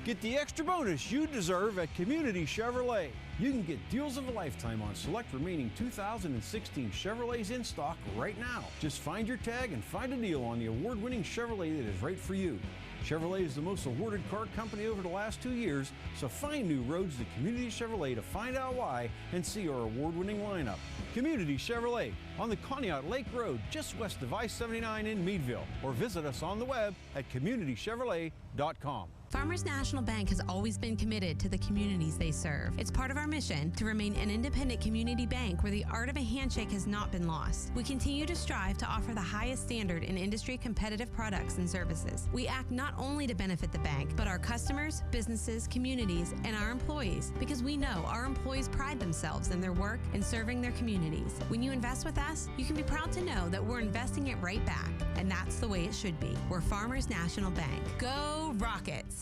Get the extra bonus you deserve at Community Chevrolet. You can get deals of a lifetime on select remaining 2016 Chevrolets in stock right now. Just find your tag and find a deal on the award-winning Chevrolet that is right for you. Chevrolet is the most awarded car company over the last 2 years, so find new roads to Community Chevrolet to find out why and see our award-winning lineup. Community Chevrolet on the Conneaut Lake Road, just west of I-79 in Meadville, or visit us on the web at communitychevrolet.com. Farmers National Bank has always been committed to the communities they serve. It's part of our mission to remain an independent community bank where the art of a handshake has not been lost. We continue to strive to offer the highest standard in industry competitive products and services. We act not only to benefit the bank, but our customers, businesses, communities, and our employees, because we know our employees pride themselves in their work and serving their communities. When you invest with us, you can be proud to know that we're investing it right back, and that's the way it should be. We're Farmers National Bank. Go Rockets!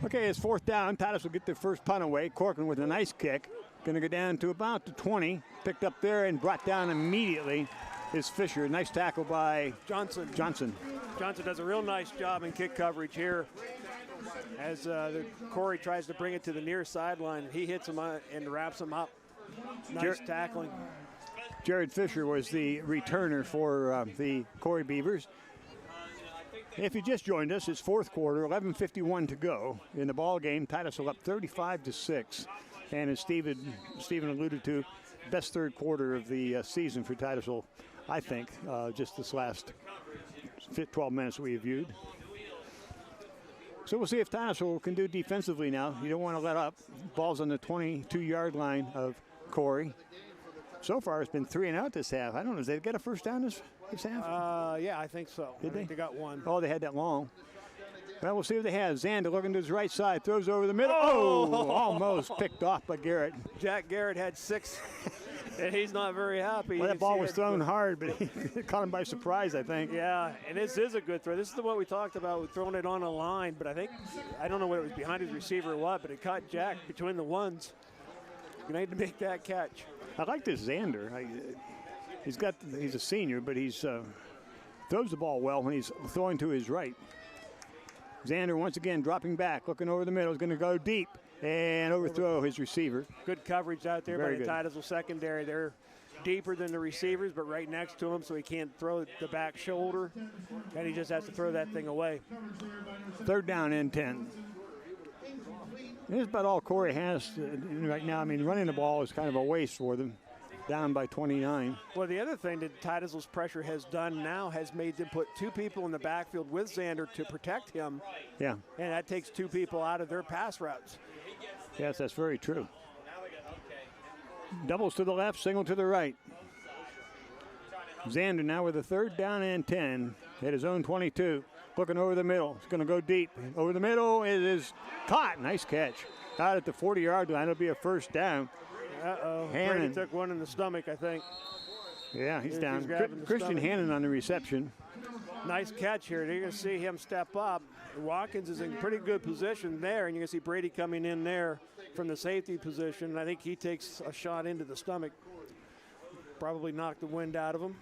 Okay, it's fourth down. Titus will get their first punt away. Corcoran with a nice kick. Going to go down to about the 20. Picked up there and brought down immediately is Fisher. Nice tackle by Johnson. Johnson does a real nice job in kick coverage here as Corry tries to bring it to the near sideline. He hits him and wraps him up. Nice tackling. Jared Fisher was the returner for the Corry Beavers. If you just joined us, it's fourth quarter, 11:51 to go in the ball game. Titusville up 35-6. And as Stephen alluded to, best third quarter of the season for Titusville, I think, just this last 12 minutes we have viewed. So we'll see if Titusville can do defensively now. You don't want to let up. Ball's on the 22-yard line of Corry. So far, it's been 3 and out this half. I don't know, did they get a first down this half? Yeah, I think so. Did I think they got one. Oh, they had that long. Well, we'll see what they have. Zander looking to his right side, throws over the middle. Oh, almost picked off by Garrett. Jack Garrett had 6, and he's not very happy. Well, that ball was thrown hard, but he caught him by surprise, I think. Yeah, and this is a good throw. This is what we talked about with throwing it on a line, but I don't know whether it was behind his receiver or what, but it caught Jack between the ones. You need to make that catch. I like this Zander. He's a senior, but he's throws the ball well when he's throwing to his right. Zander once again dropping back, looking over the middle, is going to go deep and overthrow his receiver. Good coverage out there by the good. Titusville secondary. They're deeper than the receivers, but right next to him, so he can't throw the back shoulder, and he just has to throw that thing away. Third down and 10. This is about all Corry has right now. I mean, running the ball is kind of a waste for them. Down by 29. Well, the other thing that Titusville's pressure has done now has made them put 2 people in the backfield with Zander to protect him. Yeah. And that takes 2 people out of their pass routes. Yes, that's very true. Doubles to the left, single to the right. Zander now with a third down and 10 at his own 22. Looking over the middle. It's going to go deep. Over the middle, it is caught. Nice catch. Out at the 40-yard line. It'll be a first down. Uh-oh. Hannon. Brady took one in the stomach, I think. Yeah, he's down. grabbing the Christian stomach. Hannon on the reception. Nice catch here. You're going to see him step up. Watkins is in pretty good position there, and you're going to see Brady coming in there from the safety position. I think he takes a shot into the stomach. Probably knocked the wind out of him.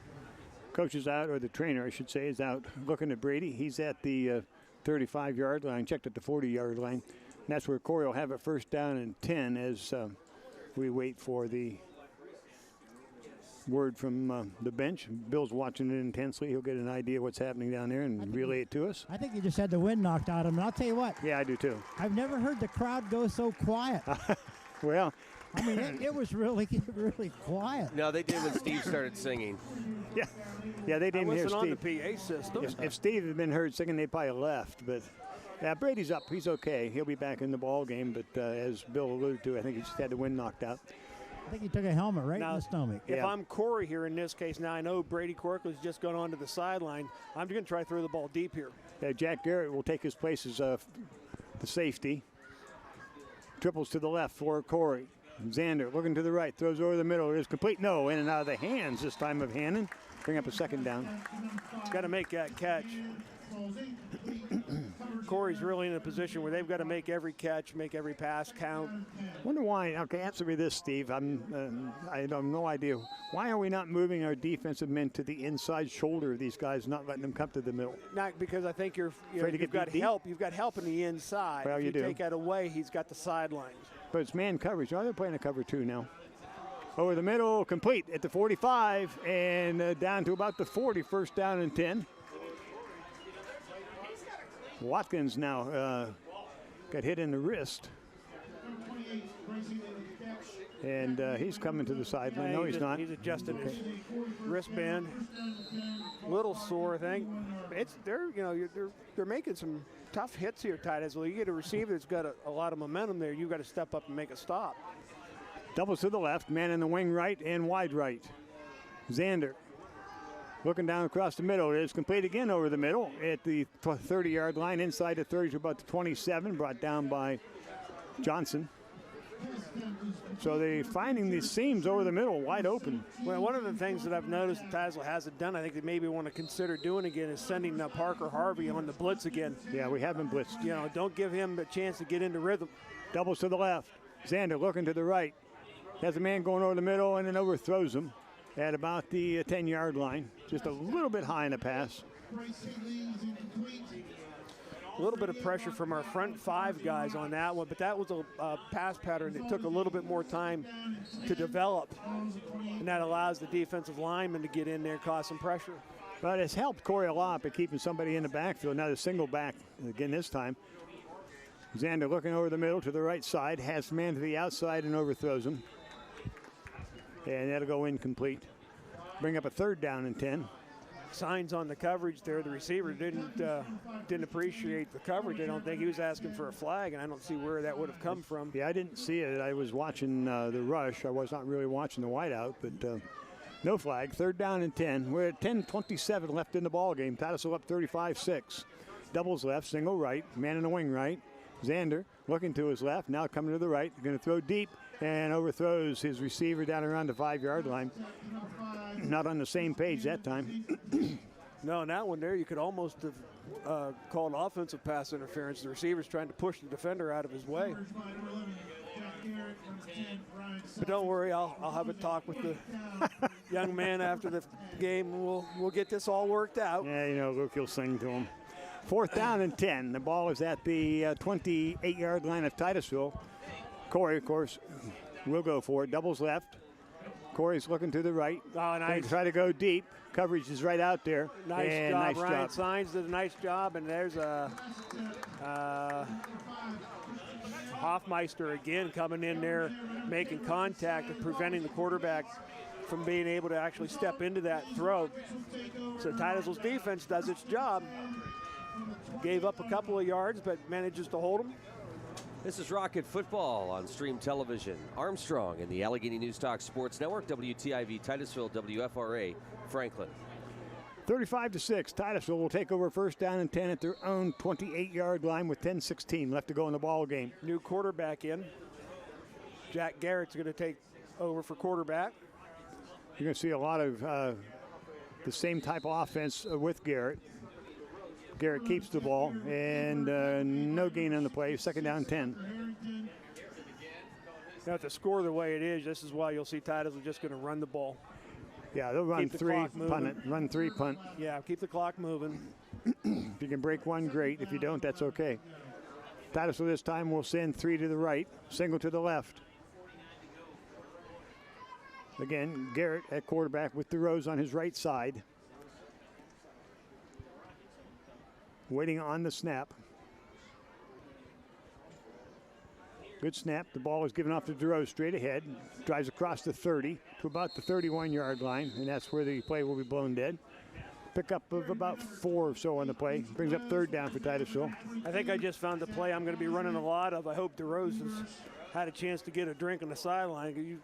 Coach is out, or the trainer, I should say, is out looking at Brady. He's at the 35-yard line, checked at the 40-yard line. And that's where Corry will have it first down and 10 as we wait for the word from the bench. Bill's watching it intensely. He'll get an idea what's happening down there and relay it to us. I think he just had the wind knocked out of him. And I'll tell you what. Yeah, I do too. I've never heard the crowd go so quiet. Well, I mean, it was really, really quiet. No, they did when Steve started singing. Yeah, they didn't hear Steve. on the PA system. If Steve had been heard singing, they probably left. But Brady's up. He's okay. He'll be back in the ball game. But as Bill alluded to, I think he just had the wind knocked out. I think he took a helmet right in the stomach. If I'm Corry here in this case, now I know Brady Corkland's just gone onto the sideline. I'm going to try to throw the ball deep here. Jack Garrett will take his place as the safety. Triples to the left for Corry. Zander looking to the right, throws over the middle. It is complete. No, in and out of the hands this time of Hannon. Bring up a second down. He's got to make that catch. Corey's really in a position where they've got to make every catch, make every pass count. Wonder why. Okay, answer me this, Steve. I have no idea. Why are we not moving our defensive men to the inside shoulder of these guys, not letting them come to the middle? Not because I think you've got deep? help. You've got help in the inside. Well, if you do. Take that away, he's got the sidelines. But it's man coverage. Oh, they're playing a cover 2 now. Over the middle, complete at the 45, and down to about the 40, first down and 10. Watkins now got hit in the wrist. And he's coming to the sideline. No, he's not. He's adjusting his wristband. Little sore, I think. They're making some tough hits here, Titusville. You get a receiver that's got a lot of momentum there. You've got to step up and make a stop. Doubles to the left, man in the wing right and wide right. Zander looking down across the middle. It is complete again over the middle at the 30-yard line, inside the 30 to about the 27, brought down by Johnson. So they're finding these seams over the middle wide open. Well, one of the things that I've noticed that Titusville hasn't done, I think they maybe want to consider doing again, is sending Parker Harvey on the blitz again. Yeah, we haven't blitzed. Don't give him a chance to get into rhythm. Doubles to the left. Zander looking to the right. has a man going over the middle and then overthrows him at about the 10-yard line. Just a little bit high in the pass. A little bit of pressure from our front 5 guys on that one, but that was a pass pattern that took a little bit more time to develop, and that allows the defensive lineman to get in there and cause some pressure. But it's helped Corry a lot by keeping somebody in the backfield. Now the single back again this time. Xander looking over the middle to the right side, has the man to the outside and overthrows him. And that'll go incomplete. Bring up a 3rd down and 10. Signs on the coverage there. The receiver didn't appreciate the coverage. I don't think he was asking for a flag, and I don't see where that would have come from. Yeah, I didn't see it. I was watching the rush. I was not really watching the wideout, but no flag. 3rd down and 10. We're at 10:27 left in the ball game. Titusville up 35-6. Doubles left, single right, man in the wing right. Xander looking to his left, now coming to the right. Going to throw deep and overthrows his receiver down around the 5-yard line. Not on the same page that time. No, in that one there, you could almost have called offensive pass interference. The receiver's trying to push the defender out of his way. But don't worry, I'll have a talk with the young man after the game, and we'll get this all worked out. Yeah, you know, Luke, you'll sing to him. 4th down and 10. The ball is at the 28-yard line of Titusville. Corry, of course, will go for it. Doubles left. Corey's looking to the right. Oh, nice. Try to go deep. Coverage is right out there. Nice and job. Nice Ryan job. Sines did a nice job, and there's a Hoffmeister again coming in there, making contact and preventing the quarterback from being able to actually step into that throw. So Titusville's defense does its job. Gave up a couple of yards, but manages to hold them. This is Rocket Football on Stream Television. Armstrong and the Allegheny News Talk Sports Network, WTIV Titusville, WFRA Franklin. 35-6. Titusville will take over 1st down and 10 at their own 28-yard line with 10:16 left to go in the ball game. New quarterback in. Jack Garrett's going to take over for quarterback. You're going to see a lot of the same type of offense with Garrett. Garrett keeps the ball, and no gain on the play. 2nd down, 10. Now, to score the way it is, this is why you'll see Titusville just going to run the ball. Yeah, they'll run Keep the 3, clock punt it. moving. Run 3, punt. Yeah, keep the clock moving. If you can break one, great. If you don't, that's okay. Titusville this time will send 3 to the right, single to the left. Again, Garrett at quarterback with the Rose on his right side. Waiting on the snap. Good snap. The ball is given off to DeRose straight ahead. Drives across the 30 to about the 31-yard line, and that's where the play will be blown dead. Pickup of about 4 or so on the play. Brings up 3rd down for Titusville. I think I just found the play I'm going to be running a lot of. I hope DeRose has had a chance to get a drink on the sideline.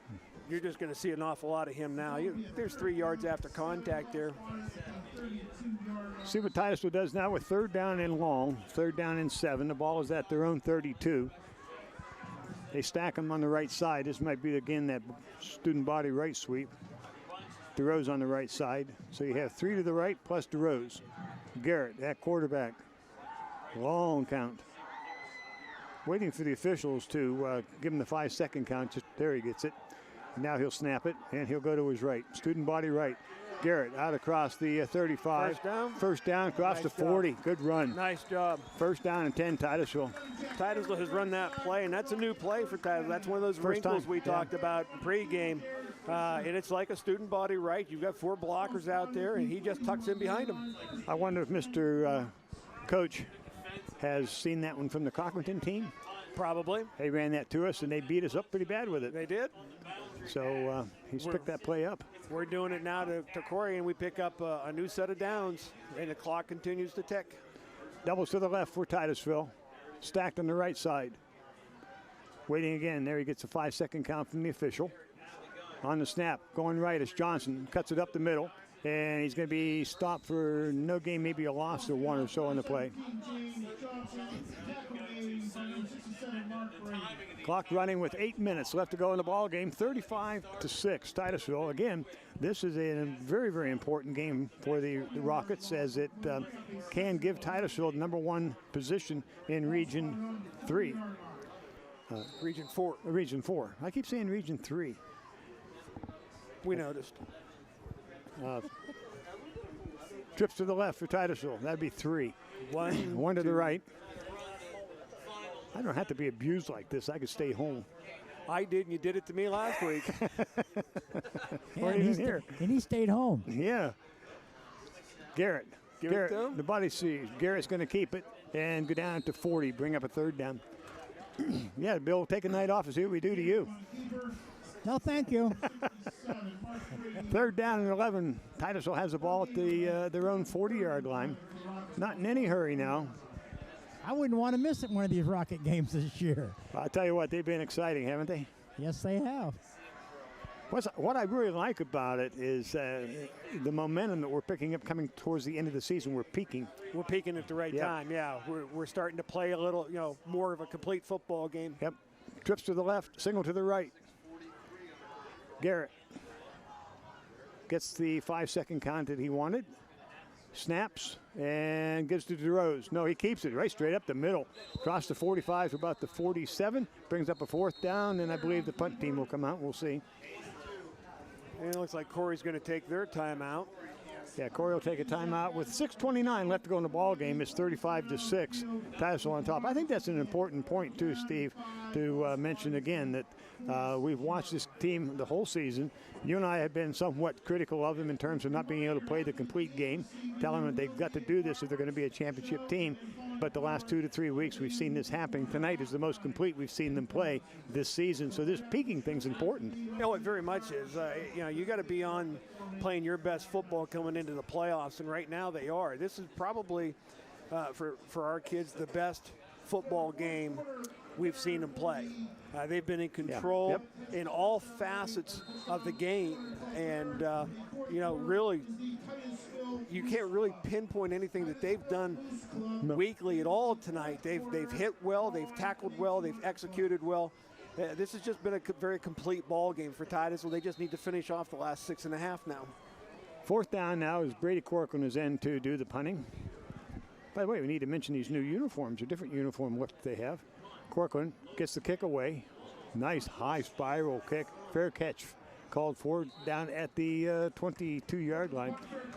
You're just going to see an awful lot of him now. There's 3 yards after contact there. See what Titusville does now with 3rd down and long, 3rd down and 7. The ball is at their own 32. They stack them on the right side. This might be, again, that student body right sweep. DeRose on the right side. So you have 3 to the right plus DeRose. Garrett at quarterback. Long count. Waiting for the officials to give him the 5-second count. Just there he gets it. Now he'll snap it, and he'll go to his right. Student body right. Garrett out across the 35. First down? First down, across Nice the 40. job. Good run. Nice job. 1st down and 10, Titusville. Titusville has run that play, and that's a new play for Titusville. That's one of those First wrinkles time, we yeah. talked about pregame. And it's like a student body right. You've got 4 blockers out there, and he just tucks in behind them. I wonder if Mr. Coach has seen that one from the Cochranton team. Probably. They ran that to us, and they beat us up pretty bad with it. They did. So he's picked that play up. We're doing it now to Corry, and we pick up a new set of downs, and the clock continues to tick. Doubles to the left for Titusville. Stacked on the right side. Waiting again. There he gets a 5-second count from the official. On the snap, going right is Johnson. Cuts it up the middle, and he's going to be stopped for no gain, maybe a loss or 1 or so on the play. Clock running with 8 minutes left to go in the ball game. 35-6, Titusville. Again, this is a very, very important game for the Rockets, as it can give Titusville the #1 position in Region 3. Region 4. Region 4. I keep saying Region 3. We noticed. Trips to the left for Titusville. That'd be 3. One to the right. I don't have to be abused like this. I could stay home. I did, and you did it to me last week. Weren't even here. And he stayed home. Yeah. Garrett. Give it to him. The body sees. Garrett's going to keep it and go down to 40, bring up a 3rd down. Yeah, Bill, take a night off and see what we do to you. No, thank you. 3rd down and 11. Titusville has the ball at their own 40-yard line. Not in any hurry now. I wouldn't want to miss one of these Rocket games this year. I'll tell you what, they've been exciting, haven't they? Yes, they have. What I really like about it is the momentum that we're picking up coming towards the end of the season. We're peaking. We're peaking at the right time, yeah. We're starting to play a little, more of a complete football game. Yep. Trips to the left, single to the right. Garrett gets the 5-second count that he wanted. Snaps and gives to DeRose. No, he keeps it right straight up the middle. Across the 45 to about the 47. Brings up a 4th down, and I believe the punt team will come out. We'll see. And it looks like Corry's going to take their timeout. Yeah, Corry will take a timeout with 6:29 left to go in the ball game. It's 35-6. Titusville on top. I think that's an important point too, Steve, to mention again that we've watched this team the whole season. You and I have been somewhat critical of them in terms of not being able to play the complete game, telling them that they've got to do this if they're going to be a championship team. But the last 2 to 3 weeks, we've seen this happening. Tonight is the most complete we've seen them play this season. So this peaking thing's important. It very much is. You got to be on playing your best football coming into the playoffs, and right now they are. This is probably, for our kids, the best football game we've seen them play. They've been in control in all facets of the game, and really, you can't really pinpoint anything that they've done weekly at all tonight. They've hit well, they've tackled well, they've executed well. This has just been a very complete ball game for Titusville. They just need to finish off the last 6.5 now. 4th down now is Brady Corcoran is in to do the punting. By the way, we need to mention these new uniforms, a different uniform look that they have. Corcoran gets the kick away. Nice high spiral kick. Fair catch called for down at the 22-yard line.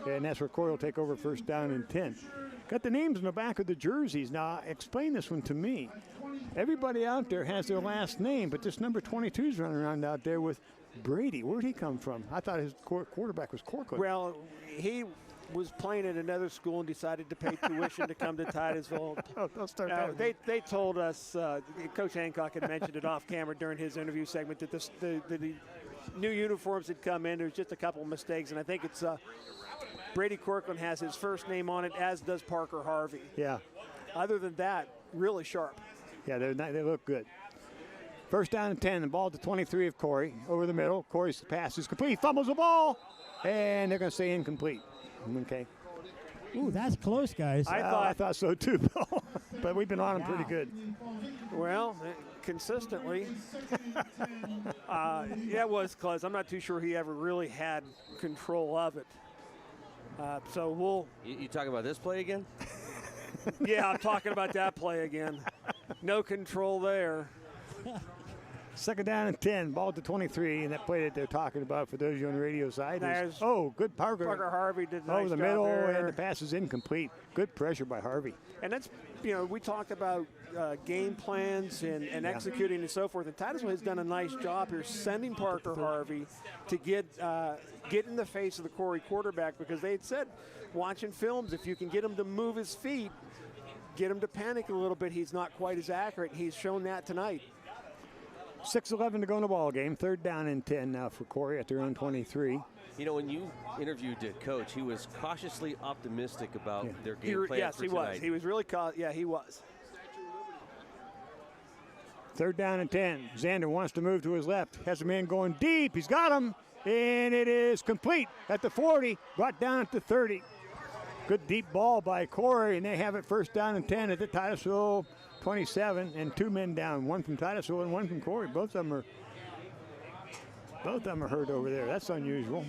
And that's where Corry will take over 1st down and 10. Got the names on the back of the jerseys. Now, explain this one to me. Everybody out there has their last name, but this number 22 is running around out there with Brady. Where'd he come from? I thought his quarterback was Corcoran. Well, he was playing at another school and decided to pay tuition to come to Titusville. They told us, Coach Hancock had mentioned it off camera during his interview segment, that the new uniforms had come in. There's just a couple of mistakes, and I think it's Brady Corcoran has his first name on it, as does Parker Harvey. Yeah. Other than that, really sharp. Yeah, they look good. 1st down and 10, the ball to 23 of Corry. Over the middle, Corey's pass is complete. He fumbles the ball, and they're going to say incomplete. Okay. Ooh, that's close, guys. I thought so too, Bill. But we've been on them pretty good. Well, consistently. It was close. I'm not too sure he ever really had control of it. So we'll. You talking about this play again? Yeah, I'm talking about that play again. No control there. 2nd down and 10, ball to 23, and that play that they're talking about for those of you on the radio side is, good Parker. Parker Harvey did a nice the job middle, there. and the pass is incomplete. Good pressure by Harvey. And that's, we talked about game plans and executing and so forth, and Titusville has done a nice job here sending Parker Harvey to get in the face of the Corry quarterback, because they had said, watching films, if you can get him to move his feet, get him to panic a little bit, he's not quite as accurate. He's shown that tonight. 6:11 to go in the ball game. 3rd down and 10 now for Corry at their own 23. When you interviewed Coach, he was cautiously optimistic about their game plan yes, for he tonight. was. He was really he was. 3rd down and 10. Xander wants to move to his left. Has a man going deep. He's got him. And it is complete at the 40. Brought down at the 30. Good deep ball by Corry, and they have it 1st down and 10 at the Titusville 27, and 2 men down, one from Titusville and one from Corry. Both of them are hurt over there. That's unusual.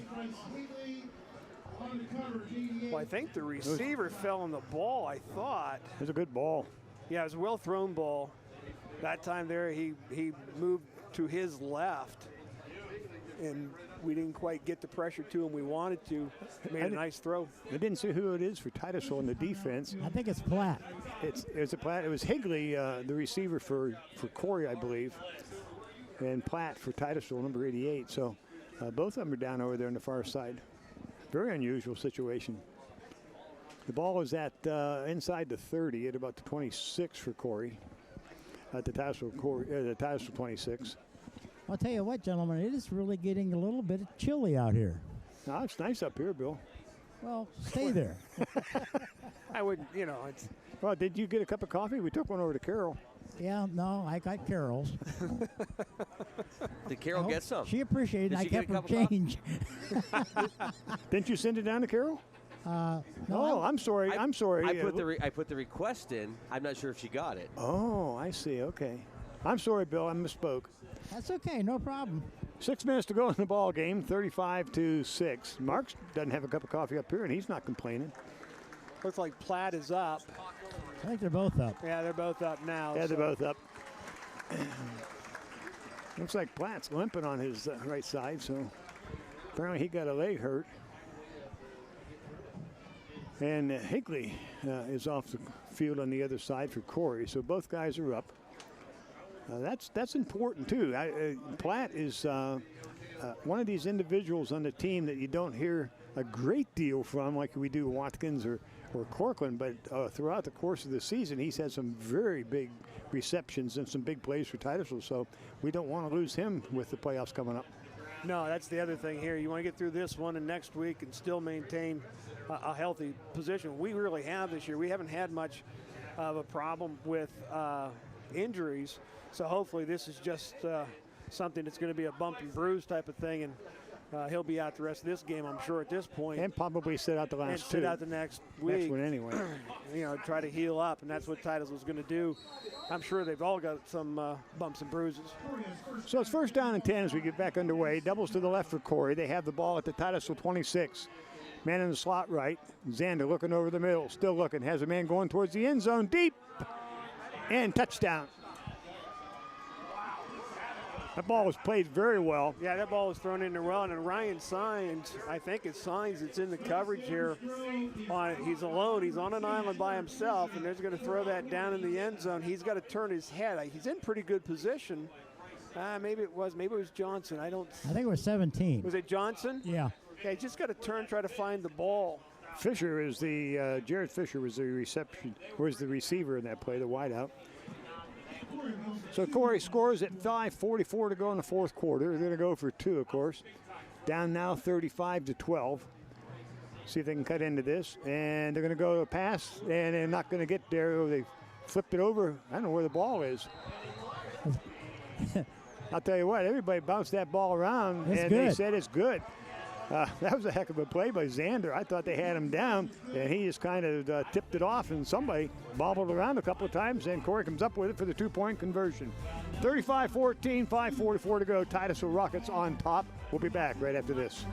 Well, I think the receiver fell on the ball, I thought. It was a good ball. Yeah, it was a well-thrown ball. That time there, he moved to his left and we didn't quite get the pressure to him we wanted to. Made a nice throw. I didn't see who it is for Titusville in the defense. I think it's Platt. It's a Platt. It was Higley, the receiver for Corry, I believe, and Platt for Titusville, number 88. So both of them are down over there on the far side. Very unusual situation. The ball is at inside the 30 at about the 26 for Corry. At the Titusville 26. I'll tell you what, gentlemen, it is really getting a little bit chilly out here. No, it's nice up here, Bill. Well, stay there. I wouldn't, it's. Well, did you get a cup of coffee? We took one over to Carol. Yeah, no, I got Carol's. Did Carol get some? She appreciated it. I she kept get a her cup of change. Didn't you send it down to Carol? No, I'm sorry. I'm sorry. I put the request in. I'm not sure if she got it. Oh, I see. Okay. I'm sorry, Bill. I misspoke. That's okay. No problem. 6 minutes to go in the ball game, 35-6. Marks doesn't have a cup of coffee up here, and he's not complaining. Looks like Platt is up. I think they're both up. Yeah, they're both up now. Yeah, they're both up. Looks like Platt's limping on his right side, so apparently he got a leg hurt. And Higley is off the field on the other side for Corry, so both guys are up. That's important too. Platt is one of these individuals on the team that you don't hear a great deal from, like we do Watkins or Corkland, but throughout the course of the season, he's had some very big receptions and some big plays for Titusville, so we don't want to lose him with the playoffs coming up. No, that's the other thing here. You want to get through this one and next week and still maintain a healthy position. We really have this year. We haven't had much of a problem with injuries, so hopefully this is just something that's going to be a bump and bruise type of thing, and he'll be out the rest of this game, I'm sure, at this point. And probably sit out the last and two. sit out the next week. Next one anyway. Try to heal up, and that's what Titusville's going to do. I'm sure they've all got some bumps and bruises. So it's first down and 10 as we get back underway. Doubles to the left for Corry. They have the ball at the Titusville 26. Man in the slot right. Zander looking over the middle, still looking. Has a man going towards the end zone, deep, and touchdown. That ball was played very well. Yeah, that ball was thrown in there well, and Ryan Signs, I think it's Signs that's in the coverage here. He's alone. He's on an island by himself, and they're going to throw that down in the end zone. He's got to turn his head. He's in pretty good position. Maybe it was Johnson. I think it was 17. Was it Johnson? Yeah. Okay, just got to try to find the ball. Fisher is Jared Fisher was the receiver in that play, the wideout. So Corry scores at 5:44 to go in the fourth quarter. They're going to go for two, of course. Down now 35-12. See if they can cut into this. And they're going to go to a pass, and they're not going to get there. They flipped it over. I don't know where the ball is. I'll tell you what, everybody bounced that ball around, and they said it's good. That was a heck of a play by Zander. I thought they had him down, and he just kind of tipped it off, and somebody bobbled around a couple of times, and Corry comes up with it for the two-point conversion. 35-14, 5:44 to go. Titusville Rockets on top. We'll be back right after this.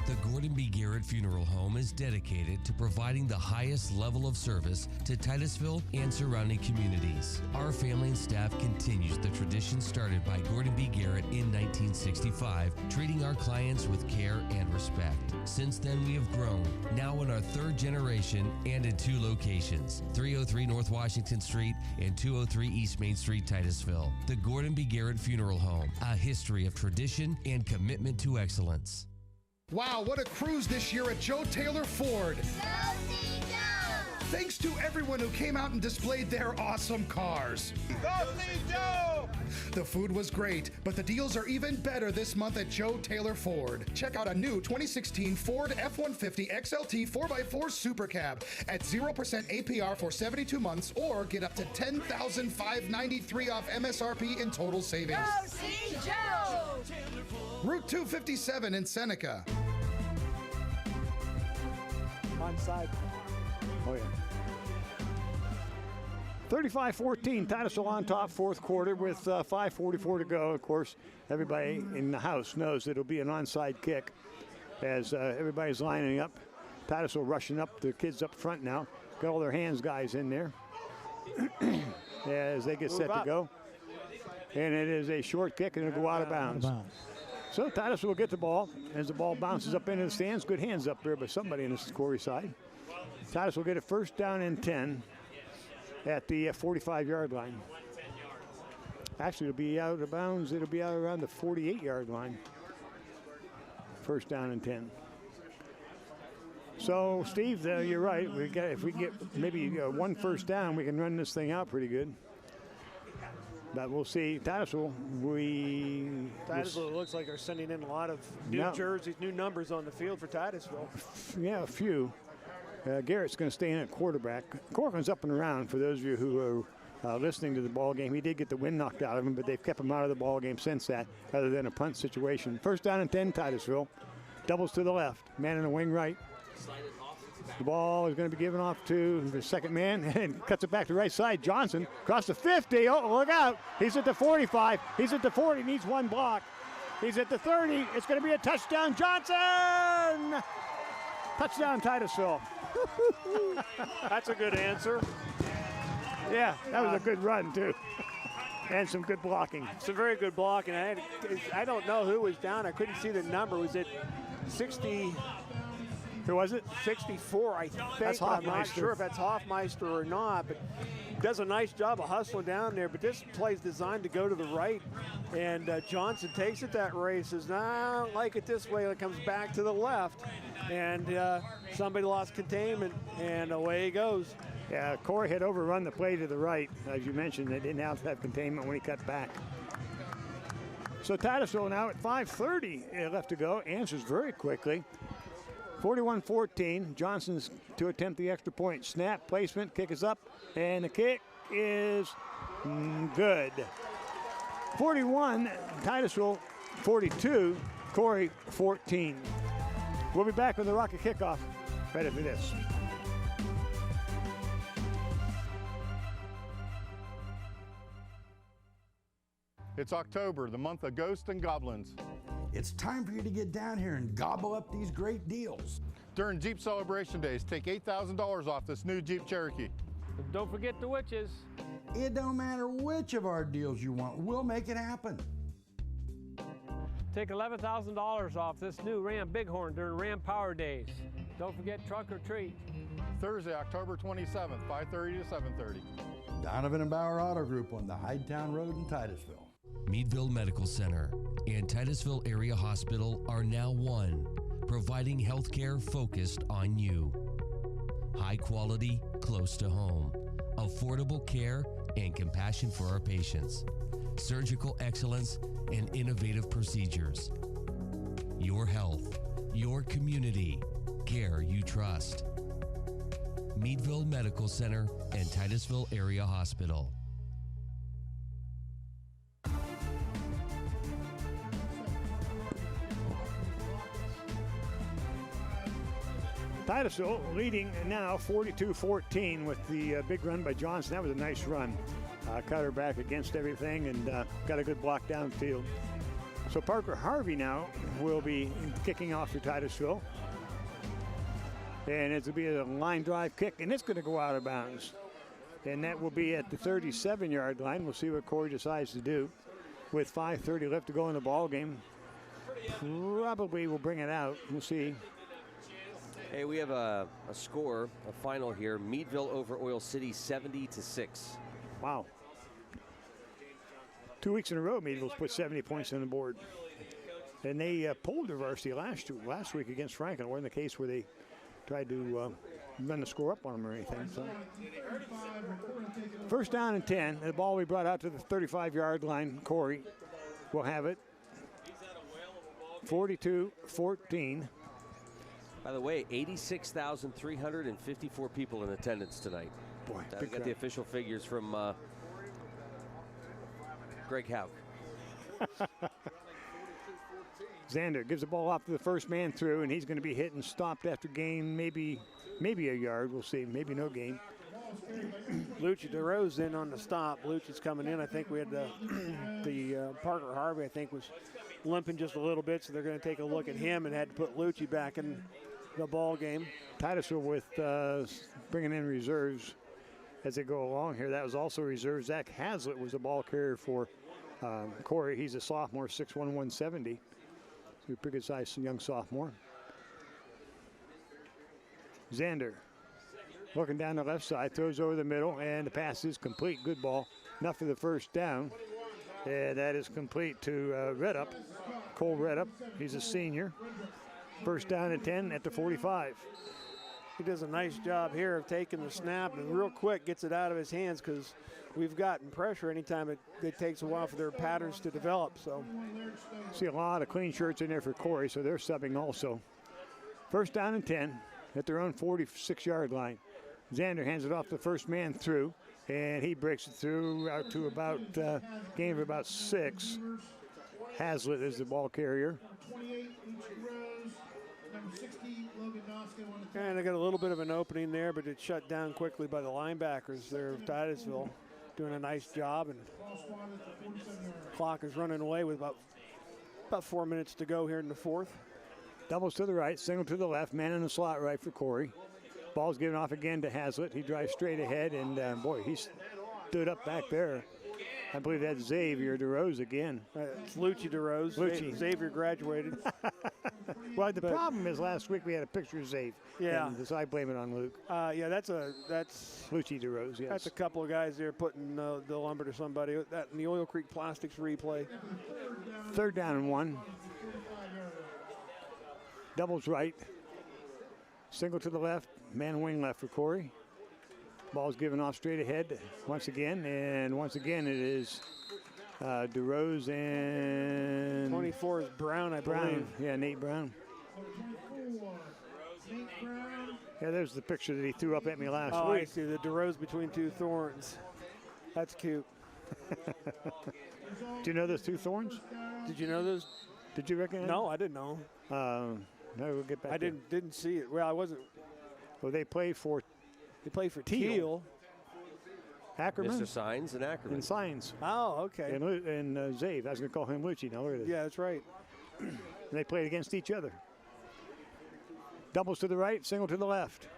The Gordon B. Garrett Funeral Home is dedicated to providing the highest level of service to Titusville and surrounding communities. Our family and staff continues the tradition started by Gordon B. Garrett in 1965, treating our clients with care and respect. Since then, we have grown, now in our third generation and in two locations, 303 North Washington Street and 203 East Main Street, Titusville. The Gordon B. Garrett Funeral Home, a history of tradition and commitment to excellence. Wow, what a cruise this year at Joe Taylor Ford. Thanks to everyone who came out and displayed their awesome cars. Go see Joe! The food was great, but the deals are even better this month at Joe Taylor Ford. Check out a new 2016 Ford F-150 XLT 4x4 Super Cab at 0% APR for 72 months, or get up to $10,593 off MSRP in total savings. Go see Joe! Route 257 in Seneca. Onside. Oh, yeah. 35-14, Titusville on top, fourth quarter with 5:44 to go. Of course, everybody in the house knows it'll be an onside kick as everybody's lining up. Titusville rushing up, the kids up front now. Got all their hands guys in there as they get set to go. And it is a short kick, and it'll go out of bounds. So Titus will get the ball as the ball bounces up into the stands. Good hands up there by somebody on this Corry side. Titus will get it first down and 10 at the 45-yard line. Actually, it'll be out of bounds. It'll be out around the 48-yard line. First down and 10. So, Steve, you're right. If we get maybe one first down, we can run this thing out pretty good. But we'll see. Titusville, Titusville looks like they're sending in a lot of new jerseys, new numbers on the field for Titusville. Yeah, a few. Garrett's going to stay in at quarterback. Corcoran's up and around for those of you who are listening to the ball game. He did get the wind knocked out of him, but they've kept him out of the ball game since that, other than a punt situation. First down and 10, Titusville. Doubles to the left. Man in the wing right. The ball is going to be given off to the second man and cuts it back to the right side. Johnson across the 50. Oh, look out. He's at the 45. He's at the 40. Needs one block. He's at the 30. It's going to be a touchdown. Johnson! Touchdown, Titusville. That's a good answer. Yeah, that was a good run, too. And some good blocking. Some very good blocking. I don't know who was down. I couldn't see the number. Was it 60? Who was it? 64, I think. That's I'm not sure if that's Hoffmeister or not, but does a nice job of hustling down there. But this play's designed to go to the right, and Johnson takes it that way. Says, "No, I don't like it this way." It comes back to the left, and somebody lost containment, and away he goes. Yeah, Corry had overrun the play to the right. As you mentioned, they didn't have to have containment when he cut back. So Titusville now at 5:30 left to go. Answers very quickly. 41-14. Johnson's to attempt the extra point. Snap, placement, kick is up, and the kick is good. 41, Titusville 42, Corry 14. We'll be back with the Rocket Kickoff right after this. It's October, the month of ghosts and goblins. It's time for you to get down here and gobble up these great deals. During Jeep Celebration Days, take $8,000 off this new Jeep Cherokee. And don't forget the witches. It don't matter which of our deals you want, we'll make it happen. Take $11,000 off this new Ram Bighorn during Ram Power Days. Don't forget trunk or treat. Thursday, October 27th, 5:30 to 7:30. Donovan and Bauer Auto Group on the Hydetown Road in Titusville. Meadville Medical Center and Titusville Area Hospital are now one, providing health care focused on you. High quality, close to home, affordable care, and compassion for our patients. Surgical excellence and innovative procedures. Your health, your community, care you trust. Meadville Medical Center and Titusville Area Hospital. Titusville leading now 42-14 with the big run by Johnson. That was a nice run. Cut her back against everything and got a good block downfield. So Parker Harvey now will be kicking off for Titusville. And it's going to be a line drive kick, and it's going to go out of bounds. And that will be at the 37-yard line. We'll see what Corry decides to do. With 5:30 left to go in the ball game, probably will bring it out. We'll see. Hey, we have a score, a final here. Meadville over Oil City, 70-6. Wow. 2 weeks in a row, Meadville's put 70 points on the board. And they pulled their varsity last week against Franklin. It wasn't the case where they tried to run the score up on them or anything. So. First down and 10. The ball we brought out to the 35-yard line. Corry will have it. 42-14. By the way, 86,354 people in attendance tonight. Boy, I got the official figures from Greg Houck. Xander gives the ball off to the first man through, and he's going to be hit and stopped after gain, maybe a yard. We'll see. Maybe no gain. Lucci DeRose in on the stop. Lucci's coming in. I think we had the Parker Harvey, I think, was limping just a little bit, so they're going to take a look at him and had to put Lucci back in the ball game. Titusville with bringing in reserves as they go along here. That was also reserve. Zach Hazlitt was the ball carrier for Corry, he's a sophomore, 6'1", 170. He's a pretty good sized young sophomore. Xander looking down the left side, throws over the middle, and the pass is complete. Good ball. Enough for the first down. And that is complete to Redup, Cole Redup. He's a senior. First down and 10 at the 45. He does a nice job here of taking the snap and real quick gets it out of his hands because we've gotten pressure anytime it takes a while for their patterns to develop. So see a lot of clean shirts in there for Corry, so they're subbing also. First down and 10 at their own 46-yard line. Xander hands it off the first man through, and he breaks it through out to about gain of about 6. Hazlitt is the ball carrier. And they got a little bit of an opening there, but it's shut down quickly by the linebackers there of Titusville, doing a nice job. And clock is running away with about 4 minutes to go here in the fourth. Doubles to the right, single to the left, man in the slot right for Corry. Ball's given off again to Hazlitt. He drives straight ahead, and boy, he stood up back there. I believe that's Xavier DeRose again. It's Lucci DeRose. Lucci. Xavier graduated. Well, the problem is last week we had a picture of Xavier. Yeah. So I blame it on Luke. Yeah, that's Lucci DeRose, yes. That's a couple of guys there putting the lumber to somebody. That in the Oil Creek Plastics replay. Third down and 1. Doubles right. Single to the left. Man wing left for Corry. Ball's given off straight ahead once again, and once again it is DeRose and 24 is Brown, I believe. Yeah, Nate Brown. Yeah, there's the picture that he threw up at me last week. I see the DeRose between two thorns. That's cute. Do you know those two thorns? Did you know those? Did you recognize? No, I didn't know. No, we'll get back. I didn't see it. Well, I wasn't. Well, they play for Teal. Ackerman. Mr. Signs and Ackerman. And Signs. Oh, okay. And Zave. I was going to call him Lucci. Now look at this. Yeah, that's right. And they played against each other. Doubles to the right, single to the left.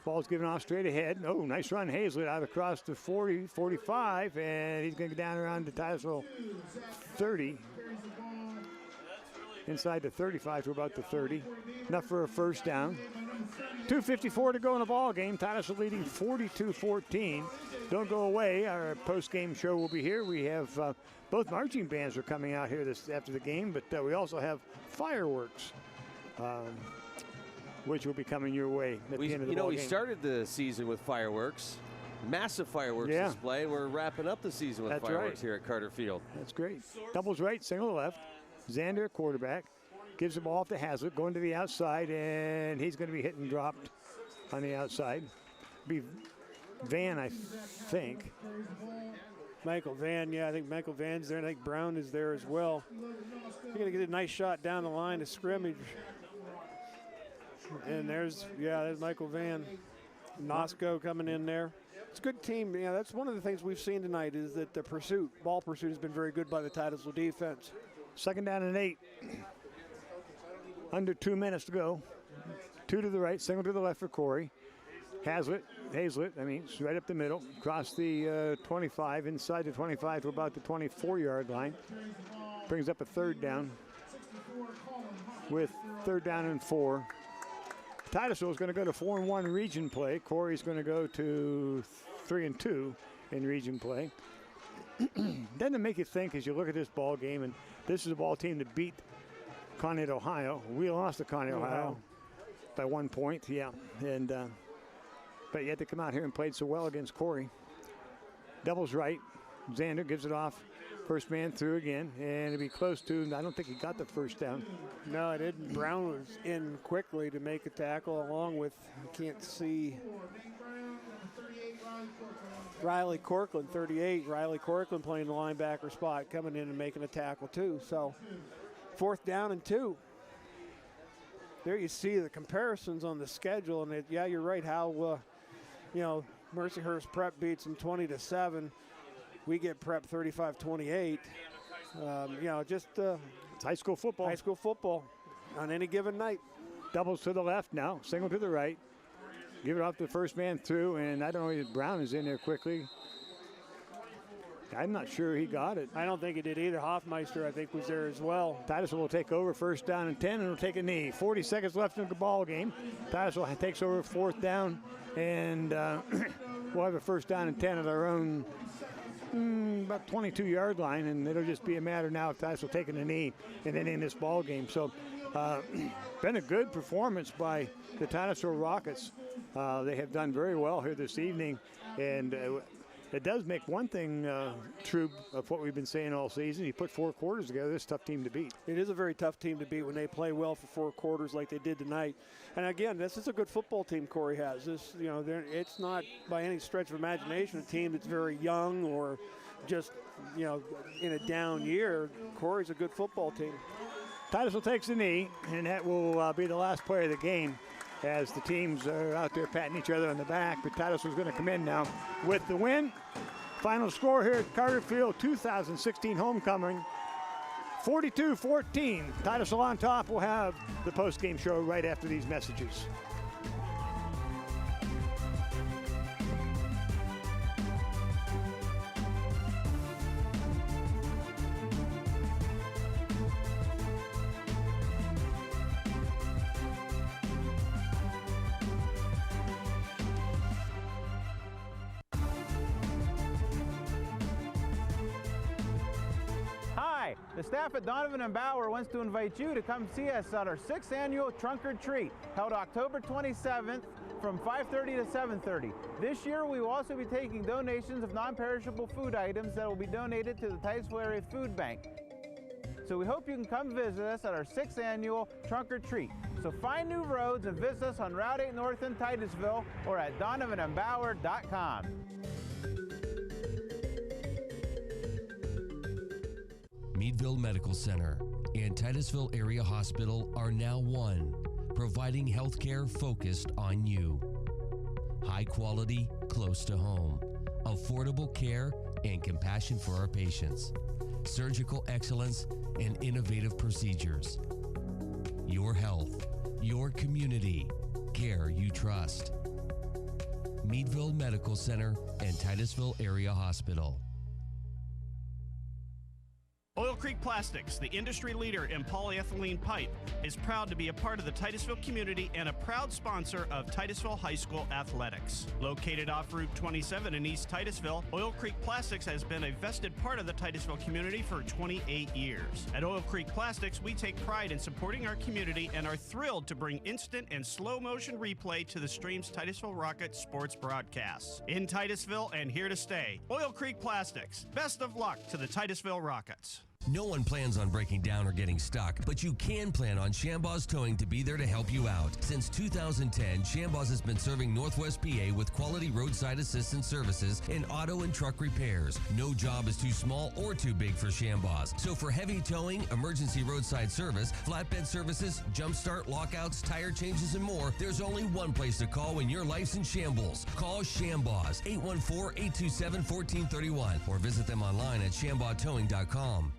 Ball's given off straight ahead. Oh, nice run. Hazlitt out across the 40, 45, and he's going to go down around the Titusville 30. Inside the 35 to about the 30. Enough for a first down. 2:54 to go in the ball game. Titusville leading 42-14. Don't go away. Our post-game show will be here. We have both marching bands are coming out here after the game, but we also have fireworks, which will be coming your way at the end of the ball game. We started the season with fireworks. Massive fireworks display. We're wrapping up the season with fireworks here at Carter Field. That's great. Doubles right, single left. Xander, quarterback, gives the ball off to Hazlitt, going to the outside, and he's going to be hit and dropped on the outside. Be Van, I think. Michael Van, yeah, I think Michael Van's there, and I think Brown is there as well. You're going to get a nice shot down the line of scrimmage. And there's Michael Van. Nosco coming in there. It's a good team. Yeah, that's one of the things we've seen tonight is that the ball pursuit has been very good by the Titusville defense. Second down and 8. Under 2 minutes to go. 2 to the right, single to the left for Corry. Hazlitt, it's right up the middle. Across the 25, inside the 25 to about the 24-yard line. Brings up a third down with third down and 4. Titusville is going to go to 4-1 region play. Corry's going to go to 3-2 in region play. Doesn't make you think as you look at this ball game, and this is a ball team that beat Conneaut, Ohio. We lost to Conneaut, Ohio by 1 point, and but yet they come out here and played so well against Corry. Doubles right. Xander gives it off. First man through again, and it'll be close to, I don't think he got the first down. No, I didn't. Brown was in quickly to make a tackle along with, I can't see, Riley Corkland, 38. Riley Corkland playing the linebacker spot, coming in and making a tackle too. So, fourth down and 2. There you see the comparisons on the schedule, and you're right how, Mercyhurst Prep beats them 20-7. We get Prep 35-28. It's high school football. High school football on any given night. Doubles to the left now, single to the right. Give it off to the first man through, and I don't know if Brown is in there quickly. I'm not sure he got it. I don't think he did either. Hoffmeister, I think, was there as well. Titusville will take over 1st down and 10, and will take a knee. 40 seconds left in the ball game. Titusville takes over 4th down, and we'll have a 1st down and 10 at our own about 22-yard line, and it'll just be a matter now of Titusville taking a knee and then in this ball game. So been a good performance by the Titusville Rockets. They have done very well here this evening, and it does make one thing true of what we've been saying all season. You put 4 quarters together, this is a tough team to beat. It is a very tough team to beat when they play well for 4 quarters like they did tonight. And again, this is a good football team Corry has. This, it's not by any stretch of imagination a team that's very young or just, in a down year. Corry's a good football team. Titusville takes the knee, and that will be the last play of the game as the teams are out there patting each other on the back. But Titusville's going to come in now with the win. Final score here at Carter Field 2016 homecoming, 42-14. Titusville on top. We'll have the post-game show right after these messages. The staff at Donovan and Bauer wants to invite you to come see us at our 6th annual Trunk or Treat, held October 27th from 5:30 to 7:30. This year we will also be taking donations of non-perishable food items that will be donated to the Titusville Area Food Bank. So we hope you can come visit us at our 6th annual Trunk or Treat. So find new roads and visit us on Route 8 North in Titusville or at donovanandbauer.com. Meadville Medical Center and Titusville Area Hospital are now one, providing healthcare focused on you. High quality, close to home, affordable care and compassion for our patients, surgical excellence and innovative procedures. Your health, your community, care you trust. Meadville Medical Center and Titusville Area Hospital. Oil Creek Plastics, the industry leader in polyethylene pipe, is proud to be a part of the Titusville community and a proud sponsor of Titusville High School athletics. Located off Route 27 in East Titusville, Oil Creek Plastics has been a vested part of the Titusville community for 28 years. At Oil Creek Plastics, we take pride in supporting our community and are thrilled to bring instant and slow motion replay to the stream's Titusville Rocket sports broadcasts. In Titusville and here to stay, Oil Creek Plastics. Best of luck to the Titusville Rockets. No one plans on breaking down or getting stuck, but you can plan on Shambaugh's Towing to be there to help you out. Since 2010, Shambaugh's has been serving Northwest PA with quality roadside assistance services and auto and truck repairs. No job is too small or too big for Shambaugh's. So for heavy towing, emergency roadside service, flatbed services, jump start, lockouts, tire changes, and more, there's only one place to call when your life's in shambles. Call Shambaugh's, 814-827-1431, or visit them online at shambaughtowing.com.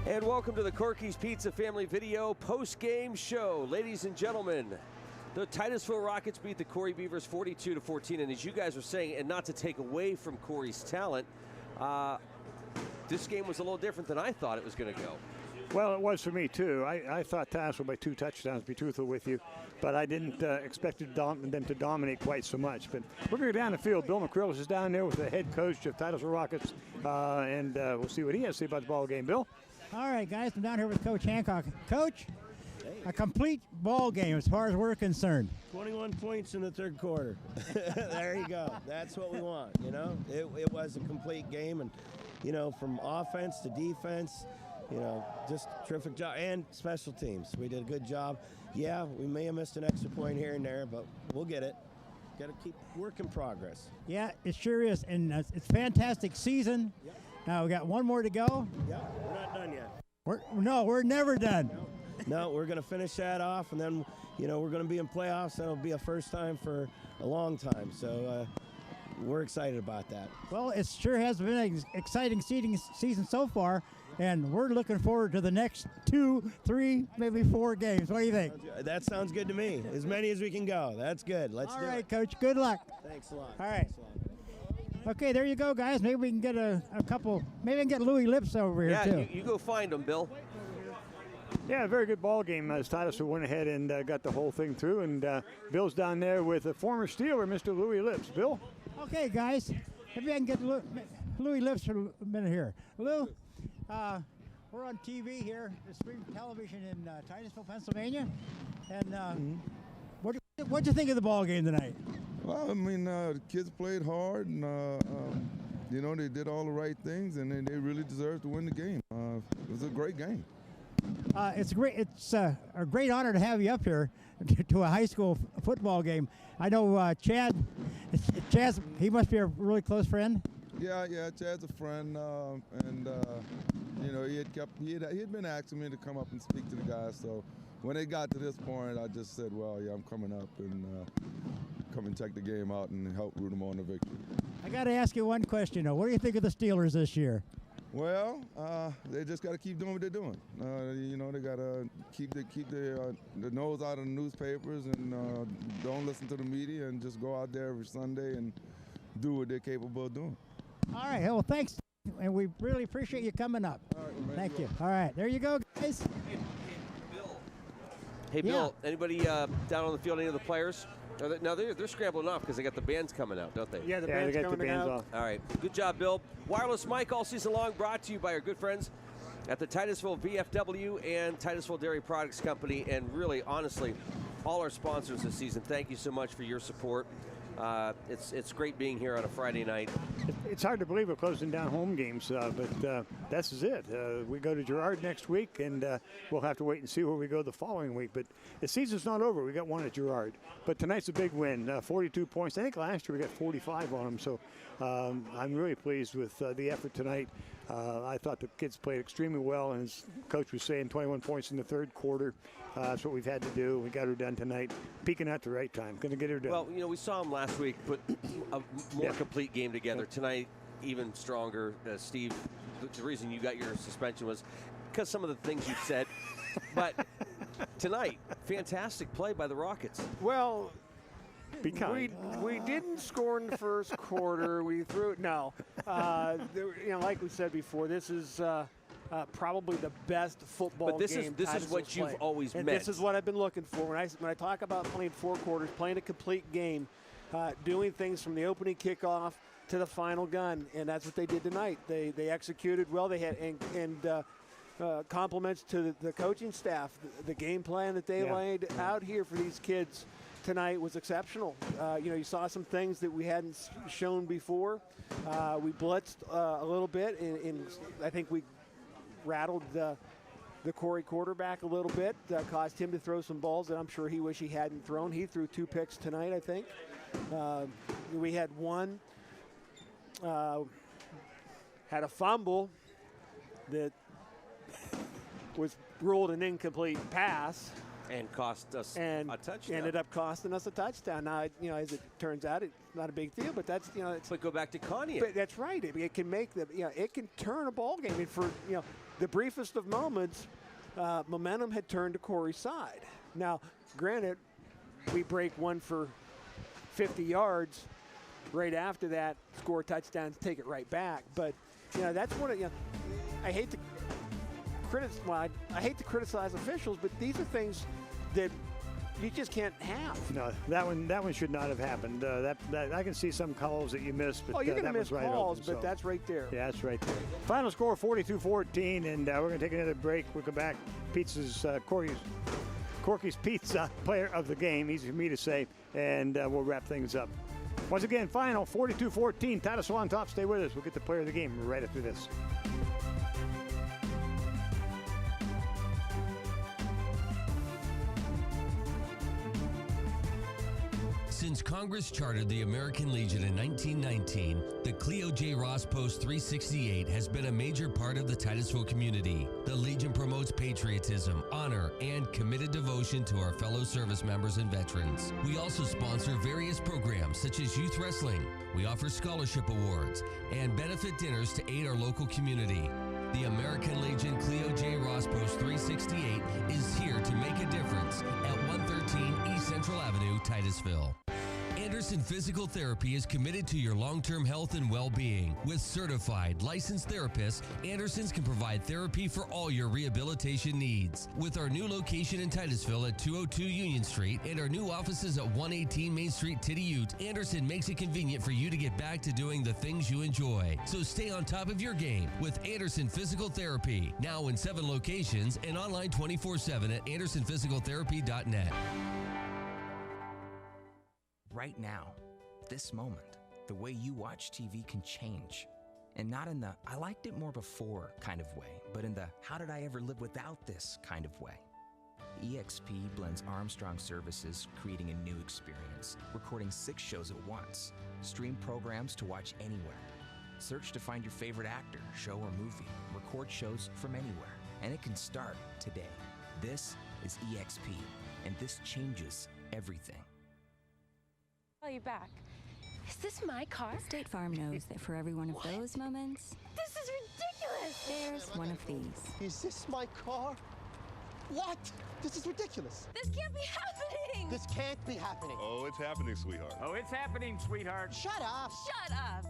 And welcome to the Corky's Pizza Family Video post-game show. Ladies and gentlemen, the Titusville Rockets beat the Corry Beavers 42-14. And as you guys were saying, and not to take away from Corry's talent, this game was a little different than I thought it was going to go. Well, it was for me, too. I thought Titusville by 2 touchdowns, to be truthful with you. But I didn't expect them to dominate quite so much. But we're going to go down the field. Bill McCrillis is down there with the head coach of Titusville Rockets. And we'll see what he has to say about the ball game. Bill? All right, guys, I'm down here with Coach Hancock. Coach, a complete ball game as far as we're concerned. 21 points in the third quarter. There you go. That's what we want, you know. It was a complete game, and, you know, from offense to defense, you know, just terrific job. And special teams. We did a good job. Yeah, we may have missed an extra point here and there, but we'll get it. Got to keep work in progress. Yeah, it sure is, and it's a fantastic season. Yep. Now we got one more to go. Yeah, we're not done yet. We're never done. No, we're going to finish that off, and then, you know, we're going to be in playoffs. That'll be a first time for a long time. So we're excited about that. Well, it sure has been an exciting season so far, and we're looking forward to the next 2, 3, maybe 4 games. What do you think? That sounds good to me. As many as we can go. That's good. Let's do it. All right, Coach. Good luck. Thanks a lot. All right. Okay, there you go, guys. Maybe we can get a couple. Maybe we can get Louis Lips over here, too. Yeah, you go find them, Bill. Yeah, a very good ball game as Titusville went ahead and got the whole thing through. And Bill's down there with a former Steeler, Mr. Louis Lips. Bill? Okay, guys. Maybe I can get Louis Lips for a minute here. Lou, we're on TV here, the stream television in Titusville, Pennsylvania. And what'd you think of the ball game tonight? Well, I mean, the kids played hard, and you know, they did all the right things, and they really deserved to win the game. It was a great game. It's a great honor to have you up here to a high school football game. I know Chad, he must be a really close friend. Yeah, Chad's a friend, and you know, he had been asking me to come up and speak to the guys. So when it got to this point, I just said, well, yeah, I'm coming up and come and check the game out and help root them on the victory. I got to ask you one question, though. What do you think of the Steelers this year? Well, they just got to keep doing what they're doing. You know, they got to keep the nose out of the newspapers and don't listen to the media and just go out there every Sunday and do what they're capable of doing. All right. Well, thanks, and we really appreciate you coming up. All right, thank you. All right. There you go, guys. Hey, Bill, anybody down on the field, any of the players? Now they're scrambling off because they got the bands coming out, don't they? Yeah, the band's coming out. All right, good job, Bill. Wireless mic all season long, brought to you by our good friends at the Titusville VFW and Titusville Dairy Products Company, and really, honestly, all our sponsors this season. Thank you so much for your support. It's great being here on a Friday night. It's hard to believe we're closing down home games, but this is it. We go to Girard next week, and we'll have to wait and see where we go the following week. But the season's not over. We got one at Girard. But tonight's a big win, 42 points. I think last year we got 45 on them, so I'm really pleased with the effort tonight. I thought the kids played extremely well, and as Coach was saying, 21 points in the third quarter. That's what we've had to do. We got her done tonight. Peaking at the right time. Going to get her done. Well, you know, we saw them last week put a more complete game together. Tonight, even stronger. Steve, the reason you got your suspension was because some of the things you said. But tonight, fantastic play by the Rockets. Well, we didn't score in the first quarter. We threw it. No, you know, like we said before, this is probably the best football but this game. This is what you've always and meant. This is what I've been looking for when I talk about playing 4 quarters, playing a complete game, doing things from the opening kickoff to the final gun, and that's what they did tonight. They executed well. They had compliments to the coaching staff. The game plan that they laid out here for these kids tonight was exceptional. You know, you saw some things that we hadn't shown before. We blitzed a little bit, and I think we rattled the Corry quarterback a little bit, caused him to throw some balls that I'm sure he wish he hadn't thrown. He threw 2 picks tonight, I think. We had one, had a fumble that was ruled an incomplete pass. And cost us a touchdown. Ended up costing us a touchdown. Now, you know, as it turns out, it's not a big deal, but that's, you know, but go back to Connie. But that's right. It can make it can turn a ball game. And for, you know, the briefest of moments, momentum had turned to Corry's side. Now, granted, we break one for 50 yards. Right after that, score a touchdown, take it right back. But, you know, that's one of, you know, I hate to criticize officials, but these are things that you just can't have. No, that one should not have happened. That I can see some calls that you missed, but you're going to miss right calls, open, but that's right there. Yeah, that's right there. Final score 42-14, and we're going to take another break. We'll come back. Pizza's Corky's Pizza Player of the Game, easy for me to say, and we'll wrap things up. Once again, final 42-14. Titusville on top. Stay with us. We'll get the Player of the Game right after this. Since Congress chartered the American Legion in 1919, the Cleo J. Ross Post 368 has been a major part of the Titusville community. The Legion promotes patriotism, honor, and committed devotion to our fellow service members and veterans. We also sponsor various programs such as youth wrestling. We offer scholarship awards and benefit dinners to aid our local community. The American Legion Cleo J. Ross Post 368 is here to make a difference at 113 East Central Avenue, Titusville. Anderson Physical Therapy is committed to your long-term health and well-being. With certified, licensed therapists, Andersons can provide therapy for all your rehabilitation needs. With our new location in Titusville at 202 Union Street and our new offices at 118 Main Street, Titti-Ute, Anderson makes it convenient for you to get back to doing the things you enjoy. So stay on top of your game with Anderson Physical Therapy, now in 7 locations and online 24/7 at andersonphysicaltherapy.net. Right now, this moment, the way you watch TV can change. And not in the "I liked it more before" kind of way, but in the "how did I ever live without this" kind of way. EXP blends Armstrong services, creating a new experience, recording 6 shows at once. Stream programs to watch anywhere. Search to find your favorite actor, show, or movie. Record shows from anywhere. And it can start today. This is EXP, and this changes everything. Call you back. Is this my car? State Farm knows that for every one of those moments, This is ridiculous! there's one of these. Is this my car? What? This is ridiculous. This can't be happening! This can't be happening. Oh, it's happening, sweetheart. Oh, it's happening, sweetheart. Shut up! Shut up!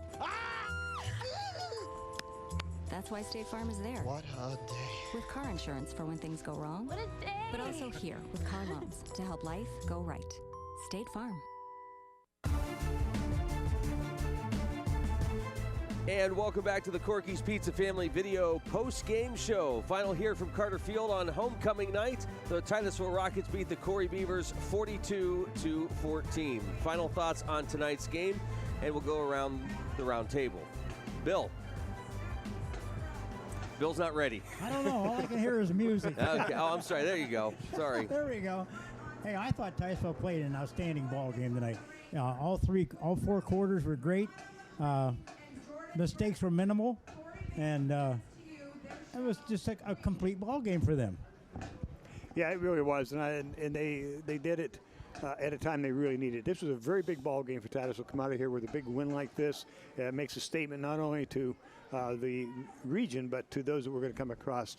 That's why State Farm is there. What a day. With car insurance for when things go wrong. What a day! But also here with car loans to help life go right. State Farm. And welcome back to the Corky's Pizza Family Video post-game show. Final here from Carter Field on homecoming night. The Titusville Rockets beat the Corry Beavers 42-14. Final thoughts on tonight's game, and we'll go around the round table. Bill. Bill's not ready. I don't know. All I can hear is music. Okay. Oh, I'm sorry. There you go. Sorry. There we go. Hey, I thought Titusville played an outstanding ball game tonight. All 4 quarters were great. Mistakes were minimal, and it was just a complete ball game for them. Yeah, it really was, and they did it at a time they really needed. This was a very big ball game for Titusville. Come out of here with a big win like this. It makes a statement not only to the region, but to those that we're going to come across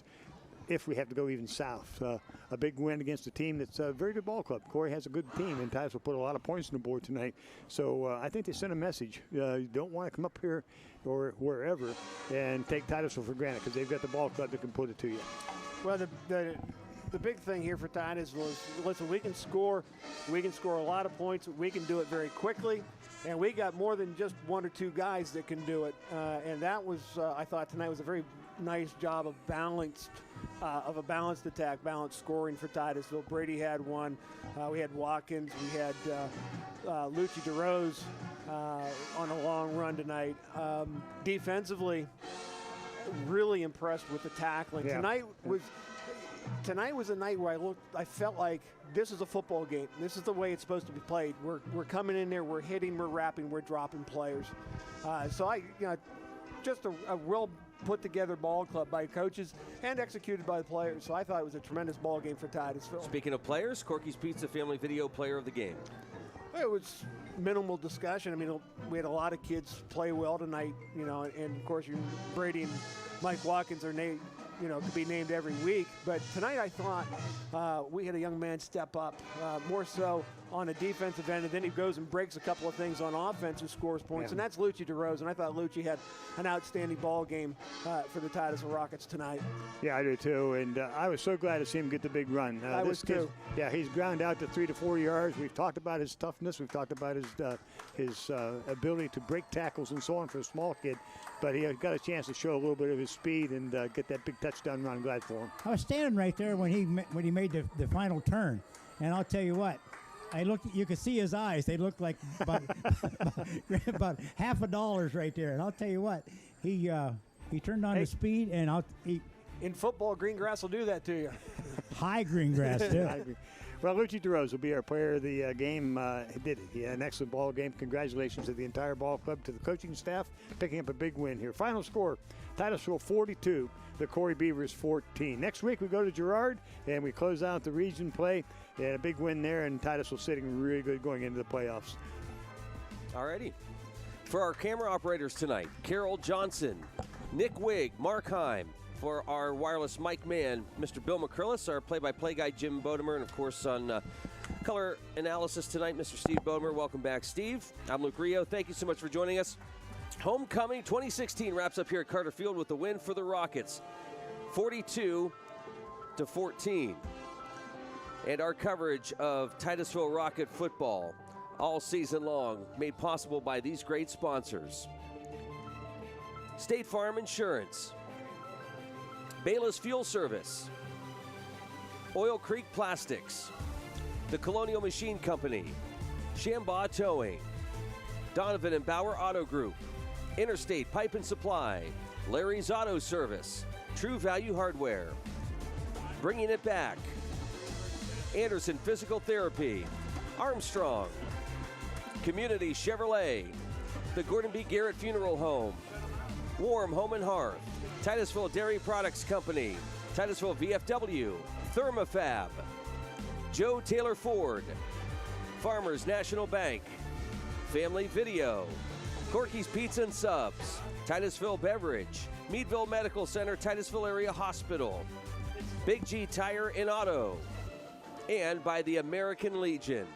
if we have to go even south. A big win against a team that's a very good ball club. Corry has a good team, and Titusville put a lot of points on the board tonight. So I think they sent a message. You don't want to come up here or wherever and take Titusville for granted, because they've got the ball club that can put it to you. Well, the big thing here for Titusville is, listen, we can score a lot of points. We can do it very quickly, and we got more than just 1 or 2 guys that can do it. And that was, I thought tonight was a very nice job of a balanced attack, balanced scoring for Titusville. Brady had one. We had Watkins. We had Lucci DeRose on a long run tonight. Defensively, really impressed with the tackling. Yeah. Tonight was a night where I felt like this is a football game. This is the way it's supposed to be played. We're coming in there, we're hitting, we're wrapping, we're dropping players. Just a real put together ball club by coaches and executed by the players. So I thought it was a tremendous ball game for Titusville. Speaking of players, Corky's Pizza Family Video Player of the Game. It was minimal discussion. I mean, we had a lot of kids play well tonight, and of course, Brady and Mike Watkins are could be named every week. But tonight I thought we had a young man step up, more so on a defensive end, and then he goes and breaks a couple of things on offense and scores points, and that's Lucci DeRose. And I thought Lucci had an outstanding ball game for the Titusville Rockets tonight. Yeah, I do too, and I was so glad to see him get the big run. I was too. Yeah, he's ground out to 3 to 4 yards. We've talked about his toughness. We've talked about his ability to break tackles and so on for a small kid. But he got a chance to show a little bit of his speed and get that big touchdown run. I'm glad for him. I was standing right there when he made the final turn, and I'll tell you what. You could see his eyes. They looked like about $50 right there. And I'll tell you what, he turned on his speed, and in football, green grass will do that to you. High green grass too. Well, Lucci DeRose will be our player of the game. He did it. He had an excellent ball game. Congratulations to the entire ball club, to the coaching staff, picking up a big win here. Final score, Titusville 42, the Corry Beavers 14. Next week we go to Girard, and we close out the region play. And a big win there, and Titusville sitting really good going into the playoffs. Alrighty. For our camera operators tonight, Carol Johnson, Nick Wigg, Mark Heim. For our wireless mic man, Mr. Bill McCrillis, our play-by-play guy, Jim Bodemer, and, of course, on color analysis tonight, Mr. Steve Bodemer. Welcome back, Steve. I'm Luke Rio. Thank you so much for joining us. Homecoming 2016 wraps up here at Carter Field with the win for the Rockets, 42-14. And our coverage of Titusville Rocket football all season long made possible by these great sponsors. State Farm Insurance, Bayless Fuel Service, Oil Creek Plastics, the Colonial Machine Company, Shambaugh Towing, Donovan and Bauer Auto Group, Interstate Pipe and Supply, Larry's Auto Service, True Value Hardware, Bringing It Back, Anderson Physical Therapy, Armstrong, Community Chevrolet, the Gordon B. Garrett Funeral Home, Warm Home and Hearth, Titusville Dairy Products Company, Titusville VFW, Thermofab, Joe Taylor Ford, Farmers National Bank, Family Video, Corky's Pizza and Subs, Titusville Beverage, Meadville Medical Center, Titusville Area Hospital, Big G Tire and Auto, and by the American Legion.